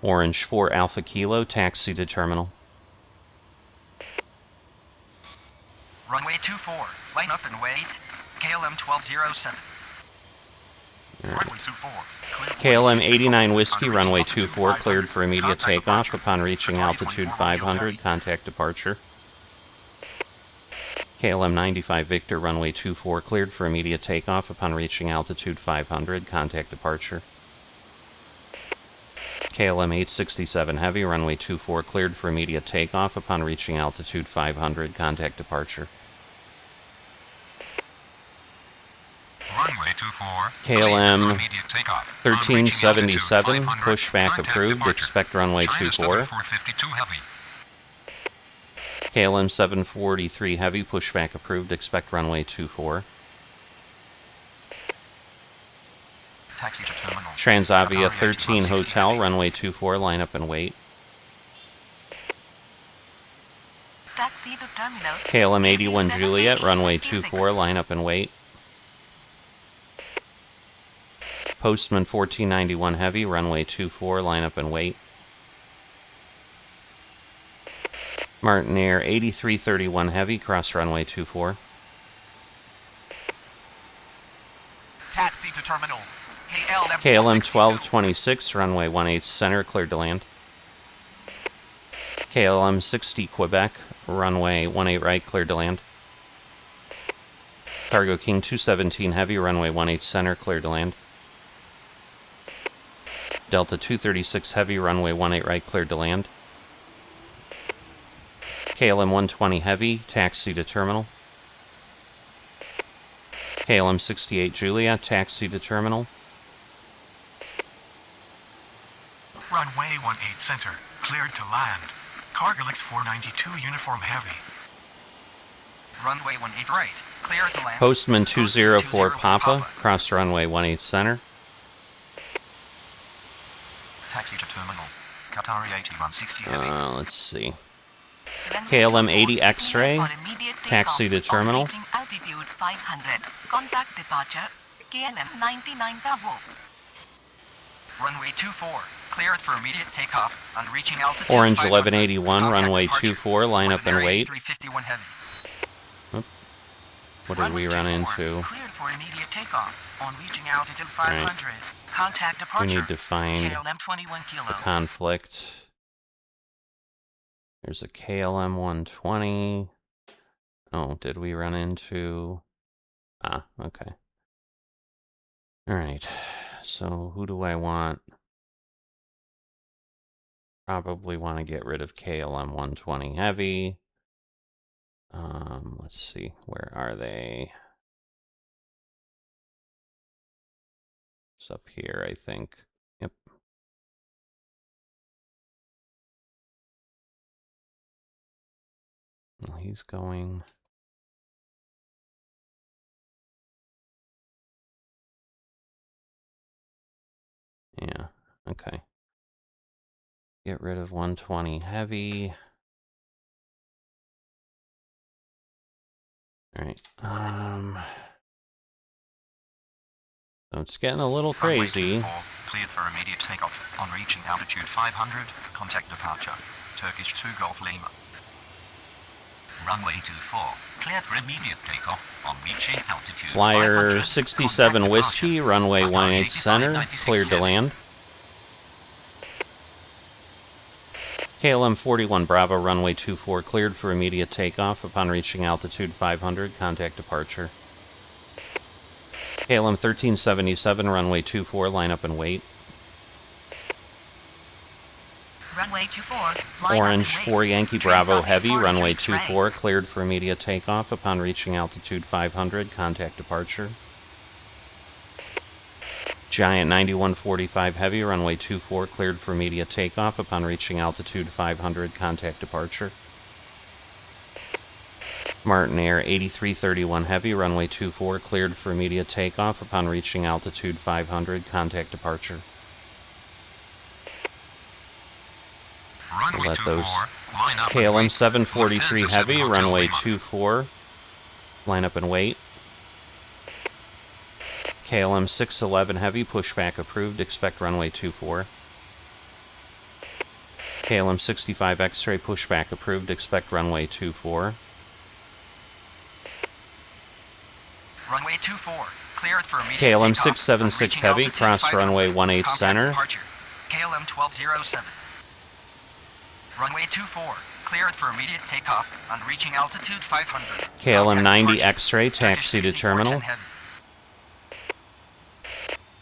A: Orange 4 Alpha Kilo, taxi to terminal.
F: Runway 24, line up and wait. KLM 1207.
G: Runway 24. Clear for
A: KLM
G: immediate
A: 89
G: takeoff.
A: Whiskey,
G: On
A: runway
G: reaching altitude
A: 24, cleared
G: 500.
A: for immediate
G: Contact
A: takeoff
G: departure.
A: upon reaching
G: Qatar
A: altitude
G: 24
A: 500, contact departure. KLM 95 Victor, runway 24, cleared for immediate takeoff upon reaching altitude 500, contact departure. KLM 867 Heavy, runway 24, cleared for immediate takeoff upon reaching altitude 500, contact departure.
E: Runway 24.
A: KLM
E: cleared for immediate takeoff. On reaching
A: 1377,
E: altitude 500,
A: pushback
E: contact
A: approved,
E: departure.
A: expect runway
E: China
A: 24.
E: 7452 Heavy.
A: KLM 743 Heavy, pushback approved, expect runway 24.
F: Taxi to terminal.
A: Transavia
F: Qatar
A: 13
F: 8160
A: Hotel,
F: Heavy.
A: runway 24, line up and wait.
B: Taxi to terminal.
A: KLM 81
B: EC7
A: Juliet, runway
B: 56.
A: 24, line up and wait. Postman 1491 Heavy, runway 24, line up and wait. Martin Air 8331 Heavy, cross runway 24.
G: Taxi to terminal. KLM
A: KLM
G: 462.
A: 1226, runway 18 center, cleared to land. KLM 60 Quebec, runway 18 right, cleared to land. Cargo King 217 Heavy, runway 18 center, cleared to land. Delta 236 Heavy, runway 18 right, cleared to land. KLM 120 Heavy, taxi to terminal. KLM 68 Juliet, taxi to terminal.
G: Runway 18 center. Cleared to land. Cargolix 492 Uniform Heavy.
F: Runway 18 right, clear to land.
A: Postman 204
F: 204
A: Papa, cross runway 18 center.
F: Taxi to terminal. Qatari 8160 Heavy.
A: Let's see.
B: Runway
A: KLM
B: 24,
A: 80 X-ray,
B: clear for immediate
A: taxi
B: takeoff
A: to terminal.
B: on reaching altitude 500. Contact departure. KLM 99 Bravo.
F: Runway 24, cleared for immediate takeoff on reaching altitude
A: Orange
F: 500.
A: 1181,
F: Contact
A: runway
F: departure.
A: 24, line up and
F: Ordinary
A: wait.
F: 351 Heavy.
A: What did we run into?
F: Cleared for immediate takeoff on reaching altitude 500. Contact
A: We
F: departure.
A: need to find
F: KLM 21 Kilo.
A: the conflict. There's a KLM 120. Oh, did we run into... Ah, okay. Alright, so who do I want? Probably want to get rid of KLM 120 Heavy. Let's see, where are they? It's up here, I think. Yep. Well, he's going... Okay. Get rid of 120 heavy. All right. So it's getting a little
F: Runway
A: crazy.
F: 24, cleared for immediate takeoff. On reaching altitude 500, contact departure. Turkish 2 Golf Lima.
C: Runway 24, cleared for immediate takeoff on reaching altitude
A: Flyer
C: 500.
A: 67
C: Contact
A: Whiskey,
C: departure.
A: runway
C: Qatar
A: 18 center,
C: 8596
A: cleared to
C: heavy.
A: land. KLM 41 Bravo, runway 24, cleared for immediate takeoff upon reaching altitude 500, contact departure. KLM 1377, runway 24, line up and wait.
B: Runway 24, line
A: Orange
B: up and
A: 4
B: wait.
A: Yankee Bravo
B: Transavia
A: Heavy,
B: 43
A: runway
B: Trey.
A: 24, cleared for immediate takeoff upon reaching altitude 500, contact departure. Giant 9145 Heavy, runway 24, cleared for immediate takeoff upon reaching altitude 500, contact departure. Martin Air 8331 Heavy, runway 24, cleared for immediate takeoff upon reaching altitude 500, contact departure.
E: Runway
A: Let
E: 24,
A: those
E: line up and
A: KLM
E: wait.
A: 743
E: Lufthansa
A: Heavy,
E: 7 Hotel
A: runway
E: Lima.
A: 24, line up and wait. KLM 611 Heavy, pushback approved, expect runway 24. KLM 65 X-ray, pushback approved, expect runway 24.
F: Runway 24, cleared for immediate
A: KLM
F: takeoff.
A: 676
F: On reaching
A: Heavy,
F: altitude
A: cross
F: 500,
A: runway 18
F: contact
A: center.
F: departure. KLM 1207. Runway 24, cleared for immediate takeoff. On reaching altitude 500.
A: KLM
F: contact
A: 90
F: departure.
A: X-ray,
F: Turkish
A: taxi to
F: 6410
A: terminal.
F: Heavy.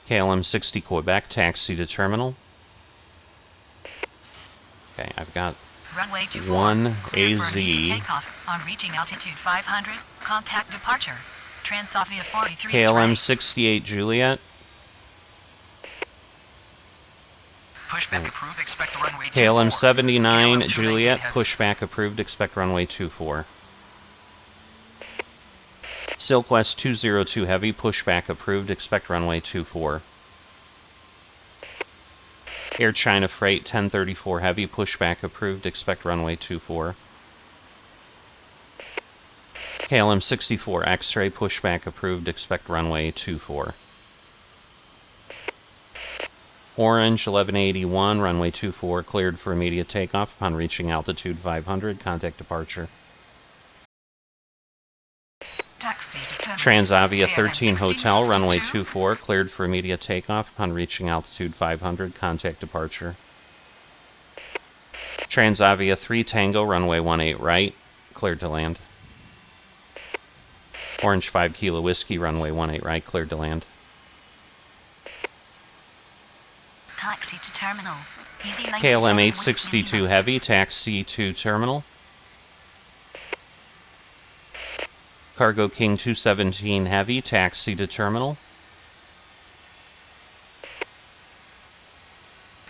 A: KLM 60 Quebec, taxi to terminal. Okay, I've got
B: Runway 24,
A: one
B: cleared for immediate
A: AZ.
B: takeoff. On reaching altitude 500, contact departure. Transavia 43
A: KLM
B: Trey.
A: 68 Juliet.
F: Pushback approved, expect runway 24.
A: KLM 79
F: KLM 219
A: Juliet,
F: Heavy.
A: pushback approved, expect runway 24. Silkwest 202 Heavy, pushback approved, expect runway 24. Air China Freight 1034 Heavy, pushback approved, expect runway 24. KLM 64 X-ray, pushback approved, expect runway 24. Orange 1181, runway 24, cleared for immediate takeoff upon reaching altitude 500, contact departure.
B: Taxi to terminal.
A: Transavia
B: KLM
A: 13 Hotel, runway
B: 1662.
A: 24, cleared for immediate takeoff upon reaching altitude 500, contact departure. Transavia 3 Tango, runway 18 right, cleared to land. Orange 5 Kilo Whiskey, runway 18 right, cleared to land.
B: Taxi to terminal. Easy 97
A: KLM
B: Whiskey
A: 862
B: Lima.
A: Heavy, taxi to terminal. Cargo King 217 Heavy, taxi to terminal.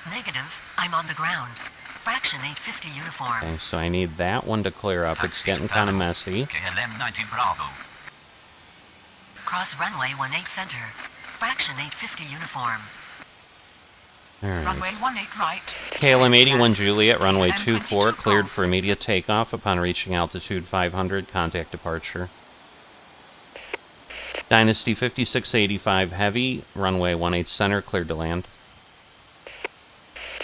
B: Negative. I'm on the ground. Fraction 850 uniform.
A: Okay, so I need that one to clear up. It's
C: Taxi to
A: getting kind of
C: terminal.
A: messy.
C: KLM 90 Bravo.
B: Cross runway 18 center. Fraction 850 uniform.
A: Alright.
B: Runway 18 right.
A: KLM 81 Juliet, runway
B: KLM
A: 24,
B: 22
A: cleared
B: Golf.
A: for immediate takeoff upon reaching altitude 500, contact departure. Dynasty 5685 Heavy, runway 18 center, cleared to land.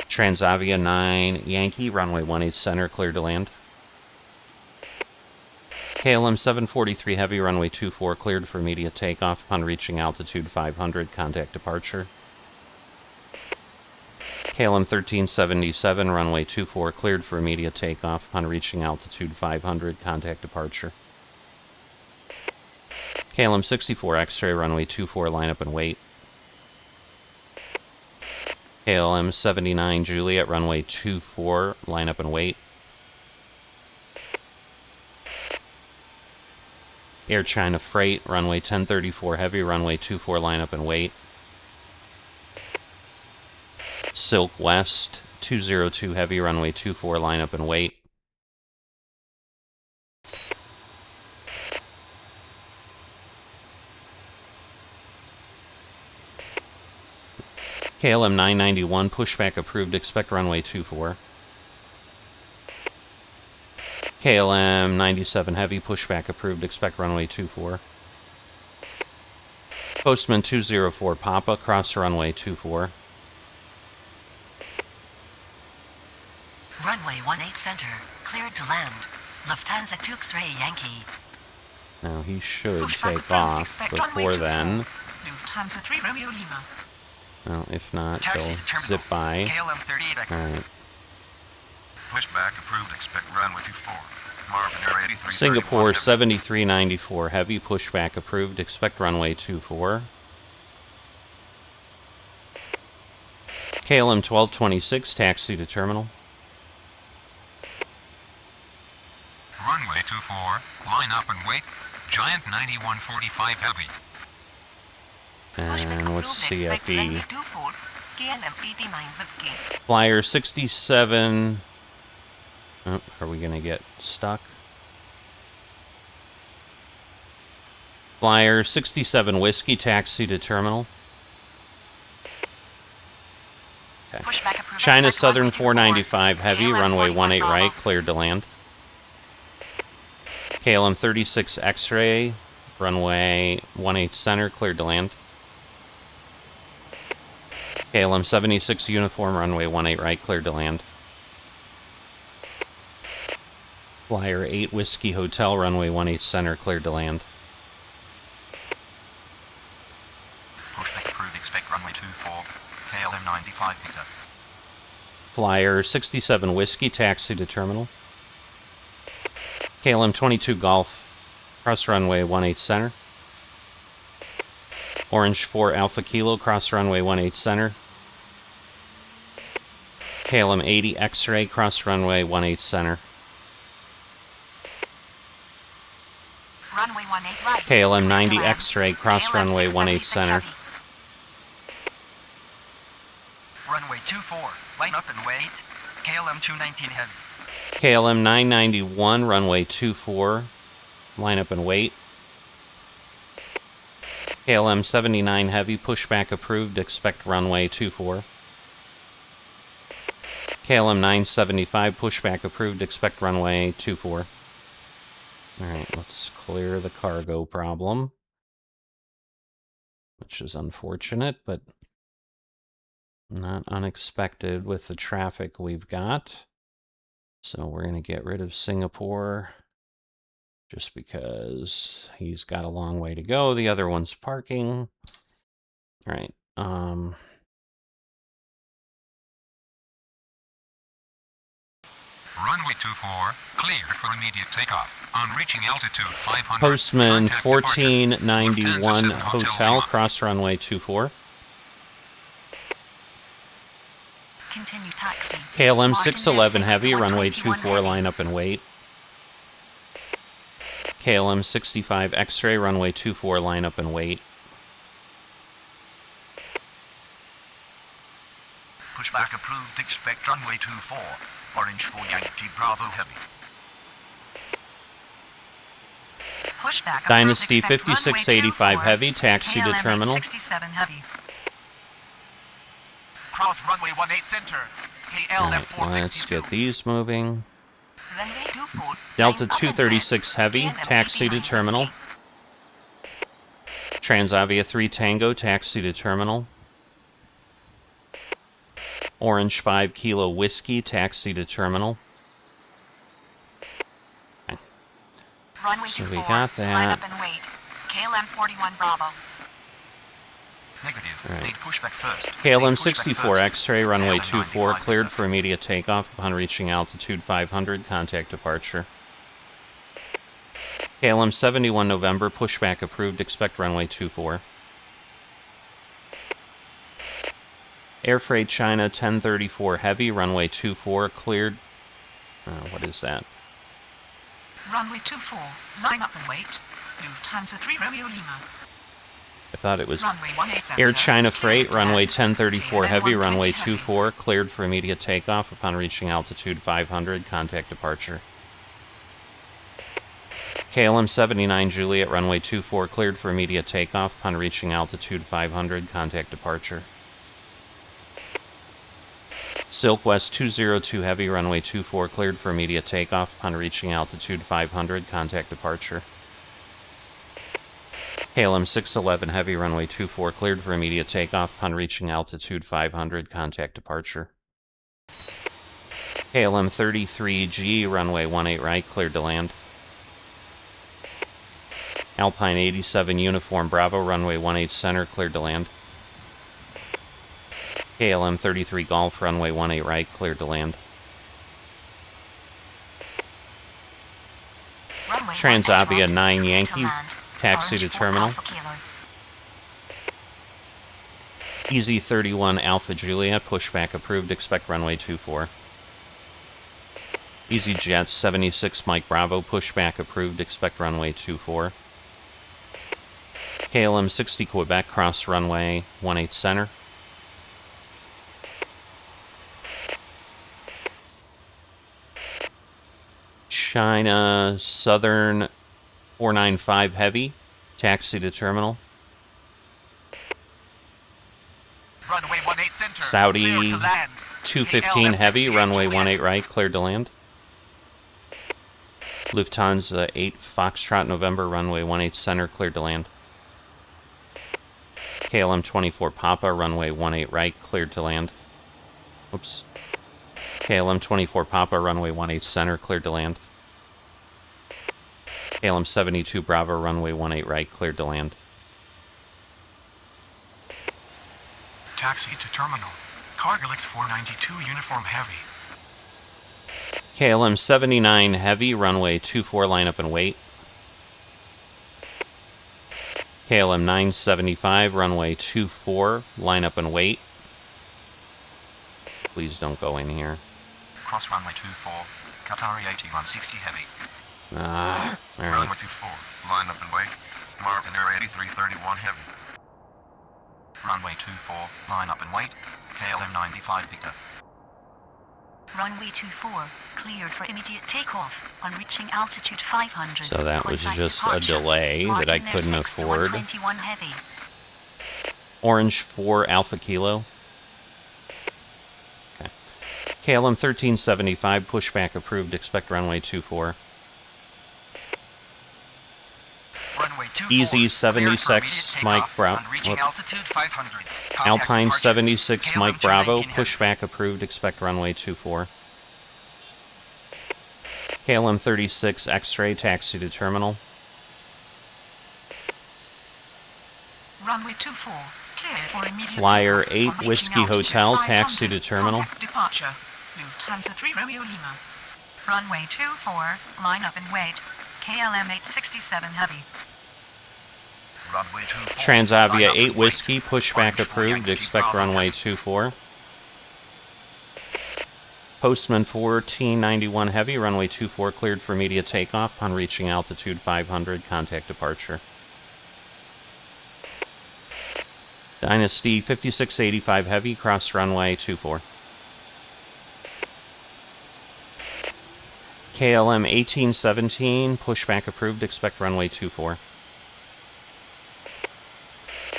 A: Transavia 9 Yankee, runway 18 center, cleared to land. KLM 743 Heavy, runway 24, cleared for immediate takeoff upon reaching altitude 500, contact departure. KLM 1377, runway 24, cleared for immediate takeoff upon reaching altitude 500, contact departure. KLM 64 X-ray, runway 24, line up and wait. KLM 79 Juliet, runway 24, line up and wait. Air China Freight, runway 1034 Heavy, runway 24, line up and wait. Silk West 202 Heavy, runway 24, line up and wait. KLM 991, pushback approved, expect runway 24. KLM 97 heavy, pushback approved, expect runway 24. Postman 204 Papa, cross runway 24.
B: Runway 18 center, cleared to land. Lufthansa 2 X-ray Yankee.
A: Now he should
B: Pushback
A: take
B: approved,
A: off
B: expect runway
A: before
B: 24.
A: then.
B: Lufthansa 3 Romeo Lima.
A: Well, if not,
F: Taxi
A: they'll
F: to terminal.
A: zip by.
F: KLM 38.
A: Alright.
D: Pushback approved. Expect runway 24. Marvin Air 83.
A: Singapore 7394 heavy, pushback approved, expect runway 24. KLM 1226, taxi to terminal.
E: Runway 24, line up and wait. Giant 9145 heavy.
A: And what's CFE?
B: 24, KLM 89 Whiskey.
A: Flyer 67. Oh, are we going to get stuck? Flyer 67 Whiskey, taxi to terminal. Okay.
B: Pushback approved,
A: China
B: expect
A: Southern
B: runway
A: 495 heavy,
B: KLM
A: runway
B: 41
A: 18
B: Bravo.
A: right, cleared to land. KLM 36 X-ray, runway 18 center, cleared to land. KLM 76 uniform, runway 18 right, cleared to land. Flyer 8 Whiskey Hotel, runway 18 center, cleared to land.
F: Pushback approved. Expect runway 24. KLM 95 Victor.
A: Flyer 67 Whiskey, taxi to terminal. KLM 22 Golf, cross runway 18 center. Orange 4 Alpha Kilo, cross runway 18 center. KLM 80 X-ray, cross runway 18 center.
B: Runway 18 right.
A: KLM
B: cleared
A: 90
B: to land.
A: X-ray, cross
B: KLM
A: runway 18
B: 676
A: center.
B: heavy.
F: Runway 24. Line up and wait. KLM 219 heavy.
A: KLM 991, runway 24, line up and wait. KLM 79 heavy, pushback approved, expect runway 24. KLM 975, pushback approved, expect runway 24. Alright, let's clear the cargo problem. Which is unfortunate, but not unexpected with the traffic we've got. So we're going to get rid of Singapore just because he's got a long way to go. The other one's parking. All right.
E: Runway 24, cleared for immediate takeoff. On reaching altitude 500.
A: Postman
E: contact departure.
A: 1491
E: Lufthansa 7
A: Hotel,
E: Lima.
A: cross runway 24.
B: Continue taxi.
A: KLM
B: Martin
A: 611
B: Air
A: heavy, runway
B: 6121
A: 24,
B: heavy.
A: line up and wait. KLM 65 X-ray, runway 24, line up and wait.
D: Pushback approved. Expect runway 24. Orange 4 Yankee Bravo heavy.
B: Pushback approved,
A: Dynasty
B: expect runway
A: 5685
B: 24.
A: heavy, taxi to
B: KLM
A: terminal.
B: 67 heavy.
G: Cross runway 18 center. KLM
A: Alright, let's
G: 462.
A: get these moving.
B: Runway 24.
A: Delta
B: line up and
A: 236
B: land.
A: heavy,
B: KLM
A: taxi to
B: 89
A: terminal.
B: Whiskey.
A: Transavia 3 Tango, taxi to terminal. Orange 5 Kilo Whiskey, taxi to terminal.
B: Runway
A: So
B: 24.
A: we got
B: Line
A: that.
B: up and wait. KLM 41 Bravo.
F: Negative.
A: All right.
F: Need pushback first.
A: KLM
F: Need pushback
A: 64
F: first.
A: X-ray, runway
F: KLM
A: 24,
F: 95
A: cleared
F: Victor.
A: for immediate takeoff upon reaching altitude 500, contact departure. KLM 71 November, pushback approved, expect runway 24. Air Freight China 1034 heavy, runway 24, cleared. What is that?
B: Runway 24. Line up and wait. Lufthansa 3 Romeo Lima.
A: I thought it was
B: Runway 18 center.
A: Air China
B: cleared
A: Freight,
B: to
A: runway
B: land.
A: 1034
B: KLM
A: heavy,
B: 120
A: runway
B: heavy.
A: 24, cleared for immediate takeoff upon reaching altitude 500, contact departure. KLM 79 Juliet, runway 24, cleared for immediate takeoff upon reaching altitude 500, contact departure. Silk West 202 Heavy, runway 24, cleared for immediate takeoff. Upon reaching altitude 500, contact departure. KLM 611 Heavy, runway 24, cleared for immediate takeoff. Upon reaching altitude 500, contact departure. KLM 33G, runway 18 right, cleared to land. Alpine 87 Uniform Bravo, runway 18 center, cleared to land. KLM 33 Golf, runway 18 right, cleared to land.
B: Runway
A: Transavia
B: 18
A: 9
B: clear to
A: Yankee,
B: land.
A: taxi
B: Orange
A: to
B: 4
A: terminal.
B: Alpha Kilo.
A: Easy 31 Alpha Juliet, pushback approved, expect runway 24. EasyJet 76 Mike Bravo, pushback approved, expect runway 24. KLM 60 Quebec, cross runway 18 center. China Southern 495 Heavy, taxi to terminal.
G: Runway 18 center.
A: Saudi
G: Clear to land.
A: 215 Heavy,
G: KLM
A: runway
G: 68
A: 18 right, cleared to land. Lufthansa 8 Foxtrot November, runway 18 center, cleared to land. KLM 24 Papa, runway 18 right, cleared to land. Oops. KLM 24 Papa, runway 18 center, cleared to land. KLM 72 Bravo, runway 18 right, cleared to land.
E: Taxi to terminal. Cargolix 492 Uniform Heavy.
A: KLM 79 Heavy, runway 24, line up and wait. KLM 975, runway 24, line up and wait. Please don't go in here.
C: Cross runway 24, Qatari 8160 Heavy.
A: Alright.
C: Runway 24, line up and wait. Martin Air 8331 Heavy. Runway 24, line up and wait. KLM 95 Victor.
B: Runway 24 cleared for immediate takeoff on reaching altitude 500.
A: So that was
B: Contact
A: just
B: departure.
A: a delay that I
B: Martin Air
A: couldn't
B: 6 to
A: afford.
B: 121 Heavy.
A: Orange 4 Alpha Kilo. Okay. KLM 1375, pushback approved, expect runway 24.
F: Runway 24.
A: Easy
F: Cleared for
A: 76
F: immediate
A: Mike
F: takeoff
A: Bravo.
F: on reaching altitude 500. Contact
A: Alpine
F: departure.
A: 76
F: KLM
A: Mike Bravo,
F: 219 Heavy.
A: pushback approved, expect runway 24. KLM 36 X-ray, taxi to terminal.
B: Runway 24 cleared for immediate
A: Flyer
B: takeoff
A: 8
B: on reaching
A: Whiskey
B: altitude
A: Hotel,
B: 500.
A: taxi to terminal.
B: Contact departure. Lufthansa 3 Romeo Lima. Runway 24, line up and wait. KLM 867 Heavy.
D: Runway 24.
A: Transavia
D: Line up
A: 8
D: and
A: Whiskey,
D: wait.
A: pushback
D: Orange 4
A: approved,
D: Yankee
A: expect
D: Bravo
A: runway
D: Heavy.
A: 24. Postman 1491 Heavy, runway 24, cleared for immediate takeoff. On reaching altitude 500, contact departure. Dynasty 5685 Heavy, cross runway 24. KLM 1817, pushback approved, expect runway 24.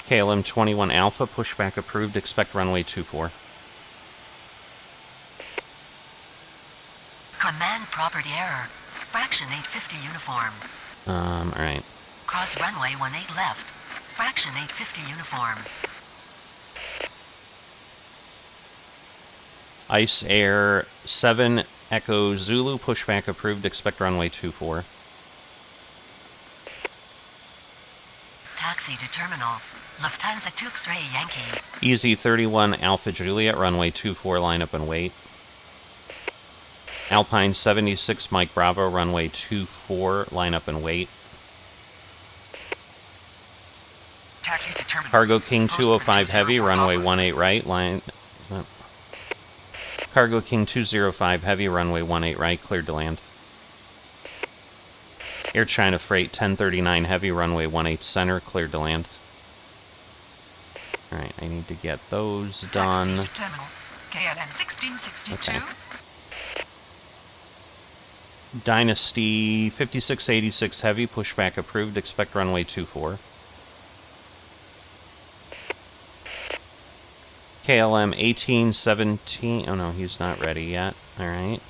A: KLM 21 Alpha, pushback approved, expect runway 24.
B: Command property error. Fraction 850 uniform.
A: Alright.
B: Cross runway 18 left. Fraction 850 uniform.
A: Ice Air 7 Echo Zulu, pushback approved, expect runway 24.
B: Taxi to terminal. Lufthansa 2 X-ray Yankee.
A: Easy 31 Alpha Juliet, runway 24, line up and wait. Alpine 76 Mike Bravo, runway 24, line up and wait.
F: Taxi to terminal.
A: Cargo King
F: Postman
A: 205 Heavy,
F: 204
A: runway
F: Papa.
A: 18 right, line... Cargo King 205 Heavy, runway 18 right, cleared to land. Air China Freight 1039 Heavy, runway 18 center, cleared to land. Alright, I need to get those done.
B: Taxi to terminal. KLM 1662.
A: Okay. Dynasty 5686 Heavy, pushback approved, expect runway 24. KLM 1817. Oh no, he's not ready yet. All right.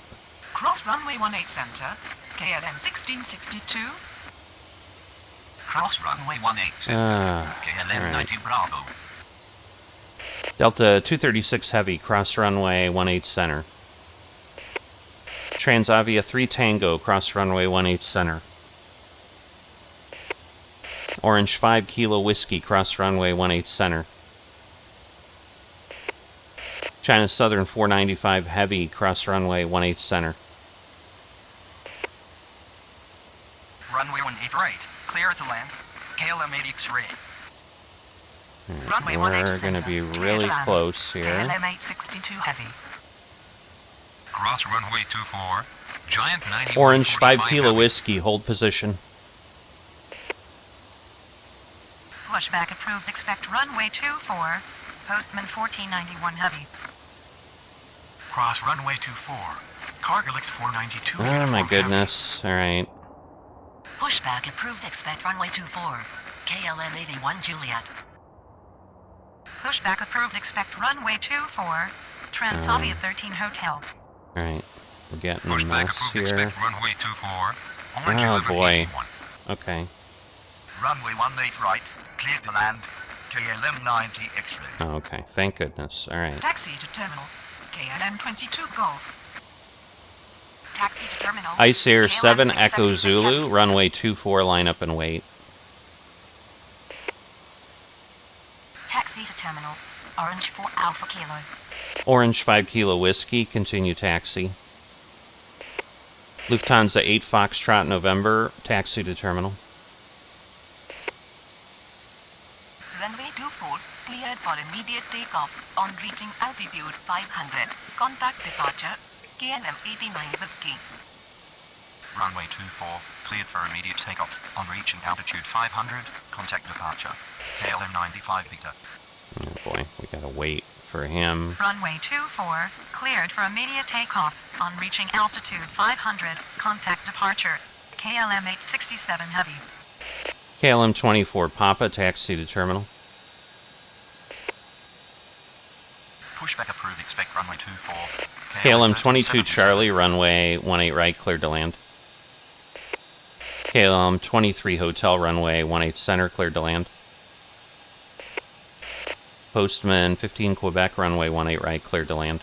F: Cross runway 18 center, KLM 1662. Cross runway 18 center, KLM
A: right.
F: 90 Bravo.
A: Delta 236 Heavy, cross runway 18 center. Transavia 3 Tango, cross runway 18 center. Orange 5 Kilo Whiskey, cross runway 18 center. China Southern 495 Heavy, cross runway 18 center.
F: Runway 18 right, clear to land, KLM 80 X-ray. Runway 18
A: We're
F: center,
A: going to be
F: clear
A: really
F: to land,
A: close here.
F: KLM 862 Heavy.
E: Cross runway 24. Giant 91.
A: Orange 5 Kilo
E: Heavy.
A: Whiskey, hold position.
B: Pushback approved. Expect runway 24. Postman 1491 Heavy.
F: Cross runway 24, Cargolix 492.
A: Oh my goodness. All right.
B: Pushback approved. Expect runway 24. KLM 81 Juliet. Pushback approved. Expect runway 24. Transavia 13 Hotel.
A: All right. We're getting a
E: Pushback
A: mess
E: approved.
A: here.
E: Expect runway 24. Orange
A: Oh
E: 11
A: boy.
E: 81.
A: Okay.
D: Runway 18 right, clear to land. KLM 90 X-ray.
A: Oh, okay. Thank goodness. All right.
F: Taxi to terminal, KLM 22 Golf.
B: Taxi to terminal.
A: Ice Air
B: KLM
A: 7 Echo
B: 676
A: Zulu,
B: Heavy.
A: runway 24, line up and wait.
B: Taxi to terminal. Orange 4 Alpha Kilo.
A: Orange 5 Kilo Whiskey, continue taxi. Lufthansa 8 Foxtrot November, taxi to terminal.
B: Runway 24, cleared for immediate takeoff on reaching altitude 500. Contact departure, KLM 89 Whiskey.
C: Runway 24, cleared for immediate takeoff. On reaching altitude 500, contact departure. KLM 95 Victor.
A: Oh boy, we gotta wait for him.
B: Runway 24, cleared for immediate takeoff on reaching altitude 500. Contact departure, KLM 867 Heavy.
A: KLM 24 Papa, taxi to terminal.
C: Pushback approved. Expect runway 24.
A: KLM 22
C: 1377.
A: Charlie, runway 18 right, cleared to land. KLM 23 Hotel, runway 18 center, cleared to land. Postman 15 Quebec, runway 18 right, cleared to land.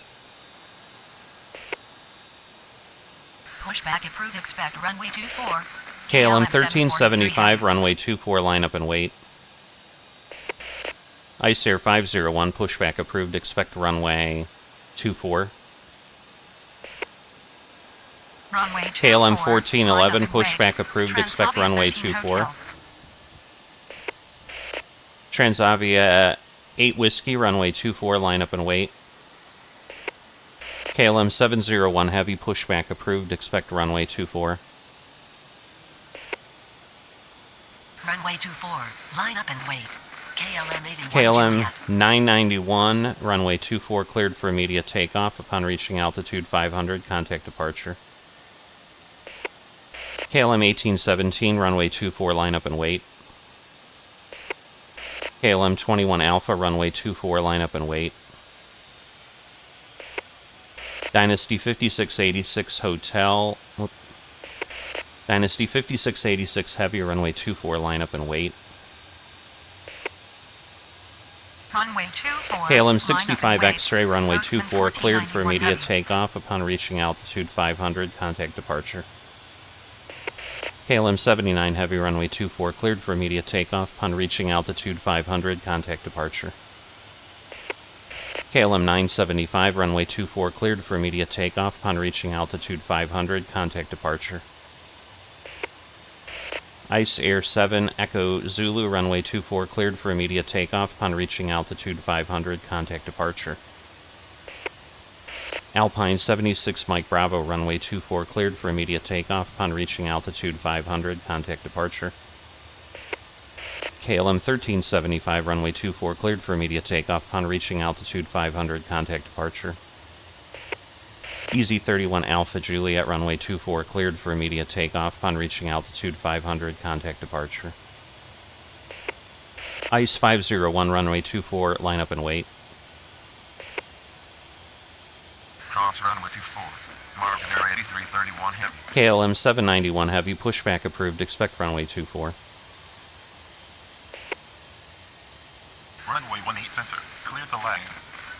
B: Pushback approved. Expect runway 24.
A: KLM
B: 743
A: 1375,
B: Heavy.
A: runway 24, line up and wait. Ice Air 501, pushback approved, expect runway 24.
B: Runway 24.
A: KLM 1411,
B: line up and wait.
A: pushback approved, expect
B: Transavia
A: runway
B: 13
A: 24.
B: Hotel.
A: Transavia 8 Whiskey, runway 24, line up and wait. KLM 701 Heavy, pushback approved, expect runway 24.
B: Runway 24, line up and wait. KLM 81
A: KLM
B: Juliet.
A: 991, runway 24, cleared for immediate takeoff. Upon reaching altitude 500, contact departure. KLM 1817, runway 24, line up and wait. KLM 21 Alpha, runway 24, line up and wait. Dynasty 5686 Hotel. Dynasty 5686 Heavy, runway 24, line up and wait.
B: Runway 24.
A: KLM 65
B: line up and wait.
A: X-ray, runway
B: Postman
A: 24, cleared for
B: 1491
A: immediate
B: Heavy.
A: takeoff. Upon reaching altitude 500, contact departure. KLM 79 Heavy, runway 24, cleared for immediate takeoff. Upon reaching altitude 500, contact departure. KLM 975, runway 24, cleared for immediate takeoff. Upon reaching altitude 500, contact departure. Ice Air 7 Echo Zulu, runway 24, cleared for immediate takeoff. Upon reaching altitude 500, contact departure. Alpine 76 Mike Bravo, runway 24, cleared for immediate takeoff. Upon reaching altitude 500, contact departure. KLM 1375, runway 24, cleared for immediate takeoff. Upon reaching altitude 500, contact departure. Easy 31 Alpha Juliet, runway 24, cleared for immediate takeoff. Upon reaching altitude 500, contact departure. Ice 501, runway 24, line up and wait.
C: cross runway 24. Marked in area 8331 heavy.
A: KLM 791 heavy, pushback approved, expect runway 24.
C: Runway 18 center, clear to land.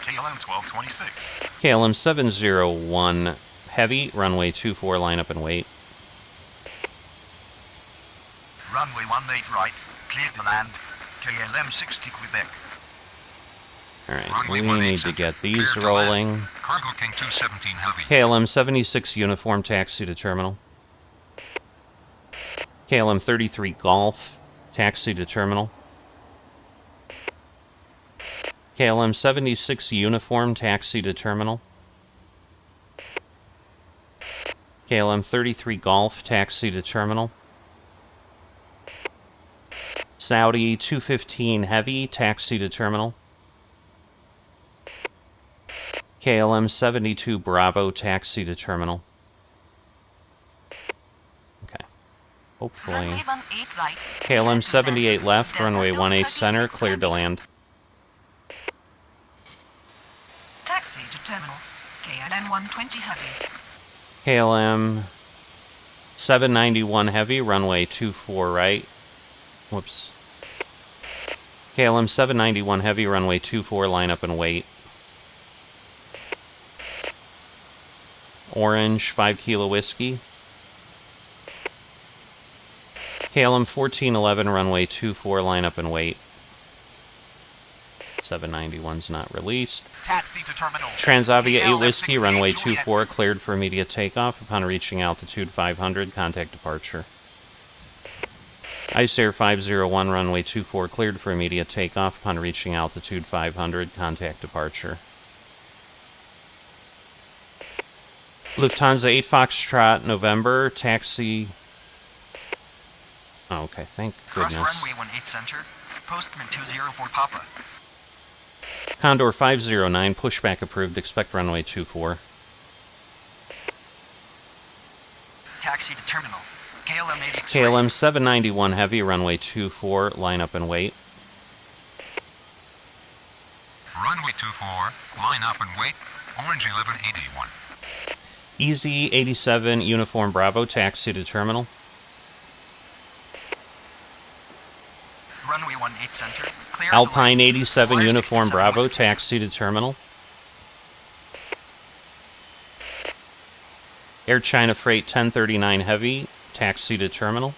C: KLM 1226.
A: KLM 701 heavy, runway 24, line up and wait.
D: Runway 18 right, clear to land. KLM 60 Quebec.
A: Alright,
E: Runway
A: we
E: 18
A: need to
E: center,
A: get these
E: clear to land.
A: rolling.
E: Cargo King 217 heavy.
A: KLM 76 uniform, taxi to terminal. KLM 33 Golf, taxi to terminal. KLM 76 uniform, taxi to terminal. KLM 33 Golf, taxi to terminal. Saudi 215 heavy, taxi to terminal. KLM 72 Bravo, taxi to terminal. Okay. Hopefully.
B: Runway 18 right.
A: KLM 78 left,
B: Delta
A: runway 18 center,
B: 36
A: cleared to
B: heavy.
A: land.
B: Taxi to terminal. KLM 120 heavy.
A: KLM 791 heavy, runway 24 right. Whoops. KLM 791 heavy, runway 24, line up and wait. Orange, 5 kilo whiskey. KLM 1411, runway 24, line up and wait. 791's not released.
G: Taxi to terminal.
A: Transavia 8
G: KLM
A: whiskey,
G: 68
A: runway
G: Juliet.
A: 24, cleared for immediate takeoff. Upon reaching altitude 500, contact departure. Ice Air 501, runway 24, cleared for immediate takeoff. Upon reaching altitude 500, contact departure. Lufthansa 8 Foxtrot, November, taxi... Oh, okay, thank
F: Cross
A: goodness.
F: runway 18 center, postman 204 Papa.
A: Condor 509, pushback approved, expect runway 24.
F: Taxi to terminal. KLM 86
A: KLM 791 heavy, runway 24, line up and wait.
E: Runway 24, line up and wait. Orange 1181.
A: Easy 87 Uniform Bravo, taxi to terminal.
F: Runway 18 center, clear to
A: Alpine
F: land.
A: 87
F: Flyer
A: Uniform
F: 67
A: Bravo,
F: Whiskey.
A: taxi to terminal. Air China Freight 1039 heavy, taxi to terminal.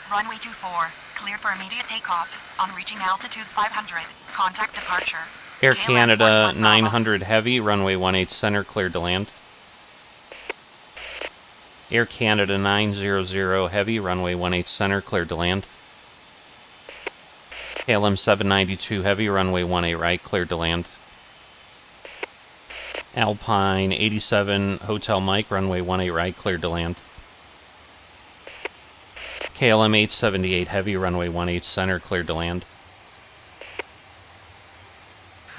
B: Runway 24, clear for immediate takeoff. On reaching altitude 500, contact departure.
A: Air
B: KLM
A: Canada
B: 41 Bravo.
A: 900 heavy, runway 18 center, cleared to land. Air Canada 900 heavy, runway 18 center, cleared to land. KLM 792 heavy, runway 18 right, cleared to land. Alpine 87 Hotel Mike, runway 18 right, cleared to land. KLM 878 heavy, runway 18 center, cleared to land.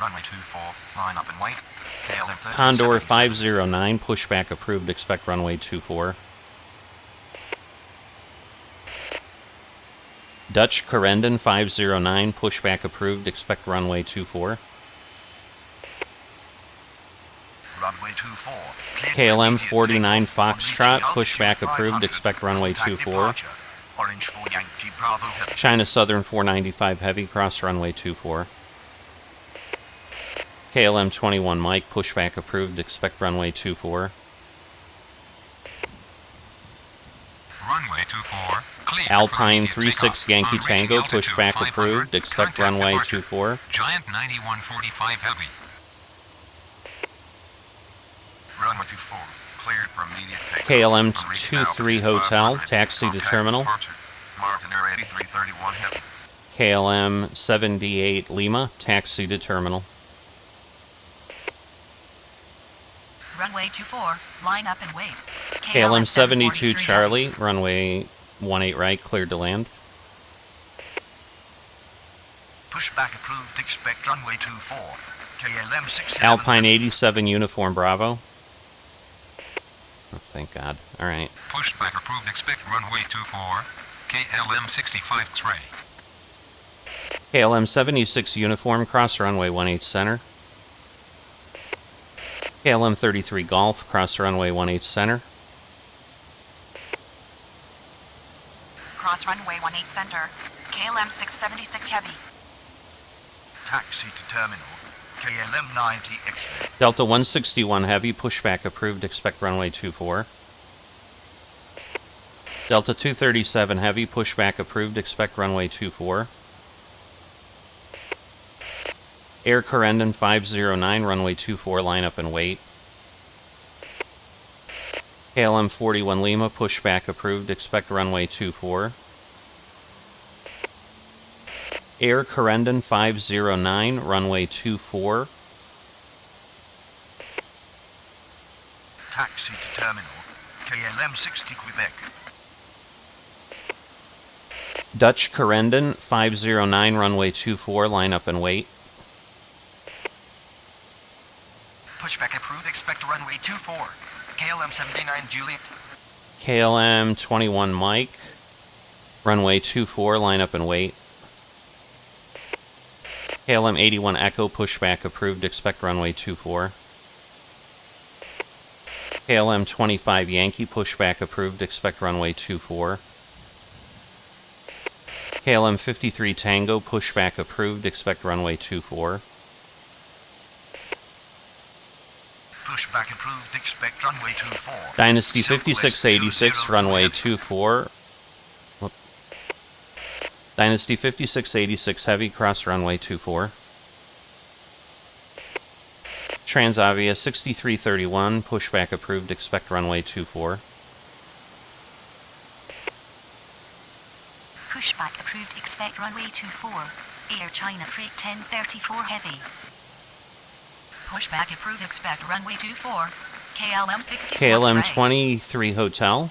C: Runway 24, line up and wait. KLM 30.
A: Condor 509, pushback approved, expect runway 24. Dutch Corendon 509, pushback approved, expect runway 24.
D: Runway 24.
A: KLM 49 Foxtrot, pushback approved, expect runway 24.
D: Orange 4 Yankee Bravo heavy.
A: China Southern 495 heavy, cross runway 24. KLM 21 Mike, pushback approved, expect runway 24.
E: Runway 24, clear.
A: Alpine
E: for immediate
A: 36
E: takeoff.
A: Yankee
E: On reaching
A: Tango,
E: altitude
A: pushback
E: 500,
A: approved, expect
E: contact
A: runway
E: departure.
A: 24.
E: Giant 9145 heavy.
C: Runway 24, cleared for immediate takeoff.
A: KLM
C: On reaching
A: 23
C: altitude
A: Hotel,
C: 500,
A: taxi to
C: contact
A: terminal.
C: departure. Marked in area 8331 heavy.
A: KLM 78 Lima, taxi to terminal.
B: Runway 24, line up and wait.
A: KLM 72
B: 743
A: Charlie, runway 18 right, cleared to land.
D: Pushback approved, expect runway 24. KLM 67.
A: Alpine 87 Uniform Bravo. Oh, thank God. Alright.
E: Pushback approved, expect runway 24. KLM 65 X-ray.
A: KLM 76 uniform, cross runway 18 center. KLM 33 Golf, cross runway 18 center.
B: Cross runway 18 center. KLM 676 heavy.
D: Taxi to terminal. KLM 90 exit.
A: Delta 161 heavy, pushback approved, expect runway 24. Delta 237 heavy, pushback approved, expect runway 24. Air Corendon 509, runway 24, line up and wait. KLM 41 Lima, pushback approved, expect runway 24. Air Corendon 509, runway 24.
D: Taxi to terminal. KLM 60 Quebec.
A: Dutch Corendon 509, runway 24, line up and wait.
F: Pushback approved. Expect runway 24. KLM 79 Juliet.
A: KLM 21 Mike, runway 24, line up and wait. KLM 81 Echo, pushback approved, expect runway 24. KLM 25 Yankee, pushback approved, expect runway 24. KLM 53 Tango, pushback approved, expect runway 24.
D: Pushback approved. Expect runway 24.
A: Dynasty
D: Southwest
A: 5686,
D: 202
A: runway
D: heavy.
A: 24. Whoop. Dynasty 5686 Heavy, cross runway 24. Transavia 6331, pushback approved, expect runway 24.
B: Pushback approved, expect runway 24. Air China Freight 1034 heavy. Pushback approved, expect runway 24. KLM 64
A: KLM
B: Trey.
A: 23 Hotel.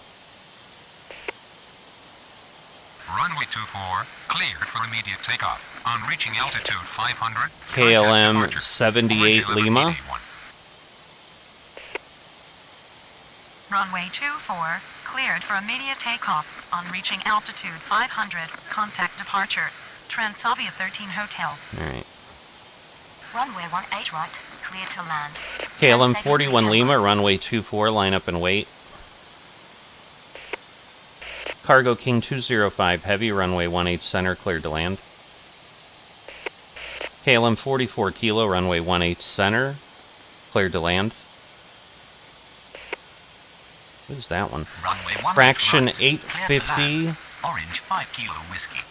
E: Runway 24, cleared for immediate takeoff. On reaching altitude 500,
A: KLM
E: contact departure.
A: 78
E: Orange
A: Lima.
E: 1181.
B: Runway 24, cleared for immediate takeoff. On reaching altitude 500, contact departure. Transavia 13 Hotel.
A: Alright.
B: Runway 18 right, clear to land.
A: KLM
B: 10 seconds
A: 41
B: to
A: Lima,
B: demo.
A: runway 24, line up and wait. Cargo King 205 Heavy, runway 18 center, cleared to land. KLM 44 Kilo, runway 18 center, cleared to land. What is that one?
F: Runway 18
A: Fraction
F: right. Clear to
A: 850.
F: land. Orange 5 kilo whiskey.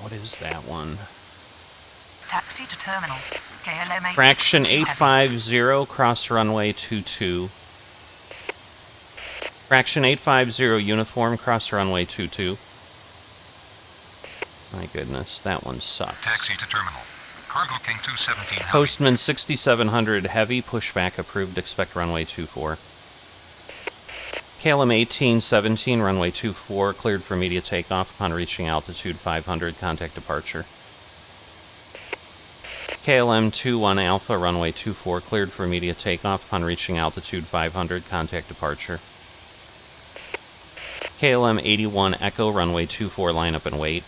A: What is that one?
B: Taxi to terminal. KLM
A: Fraction
B: 862 heavy.
A: 850, cross runway 22. Fraction 850 uniform, cross runway 22. My goodness, that one sucks.
E: Taxi to terminal. Cargo King 217 heavy.
A: Postman 6700 Heavy, pushback approved, expect runway 24. KLM 1817, runway 24, cleared for immediate takeoff upon reaching altitude 500, contact departure. KLM 21 Alpha, runway 24, cleared for immediate takeoff upon reaching altitude 500, contact departure. KLM 81 Echo, runway 24, line up and wait.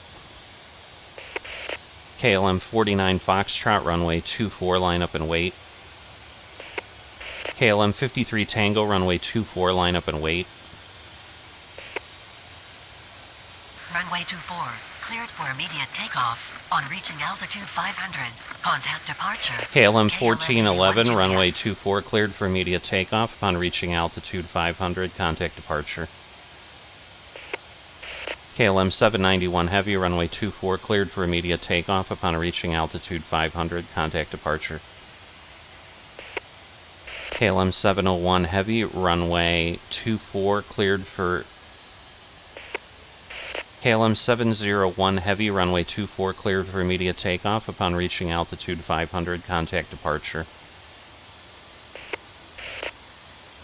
A: KLM 49 Foxtrot, runway 24, line up and wait. KLM 53 Tango, runway 24, line up and wait.
B: Runway 24, cleared for immediate takeoff. On reaching altitude 500, contact departure.
A: KLM 1411,
B: KLM
A: runway 24, cleared for immediate takeoff upon reaching altitude 500, contact departure. KLM 791 Heavy, runway 24, cleared for immediate takeoff upon reaching altitude 500, contact departure. KLM 701 Heavy, runway 24, cleared for... KLM 701 Heavy, runway 24, cleared for immediate takeoff upon reaching altitude 500, contact departure.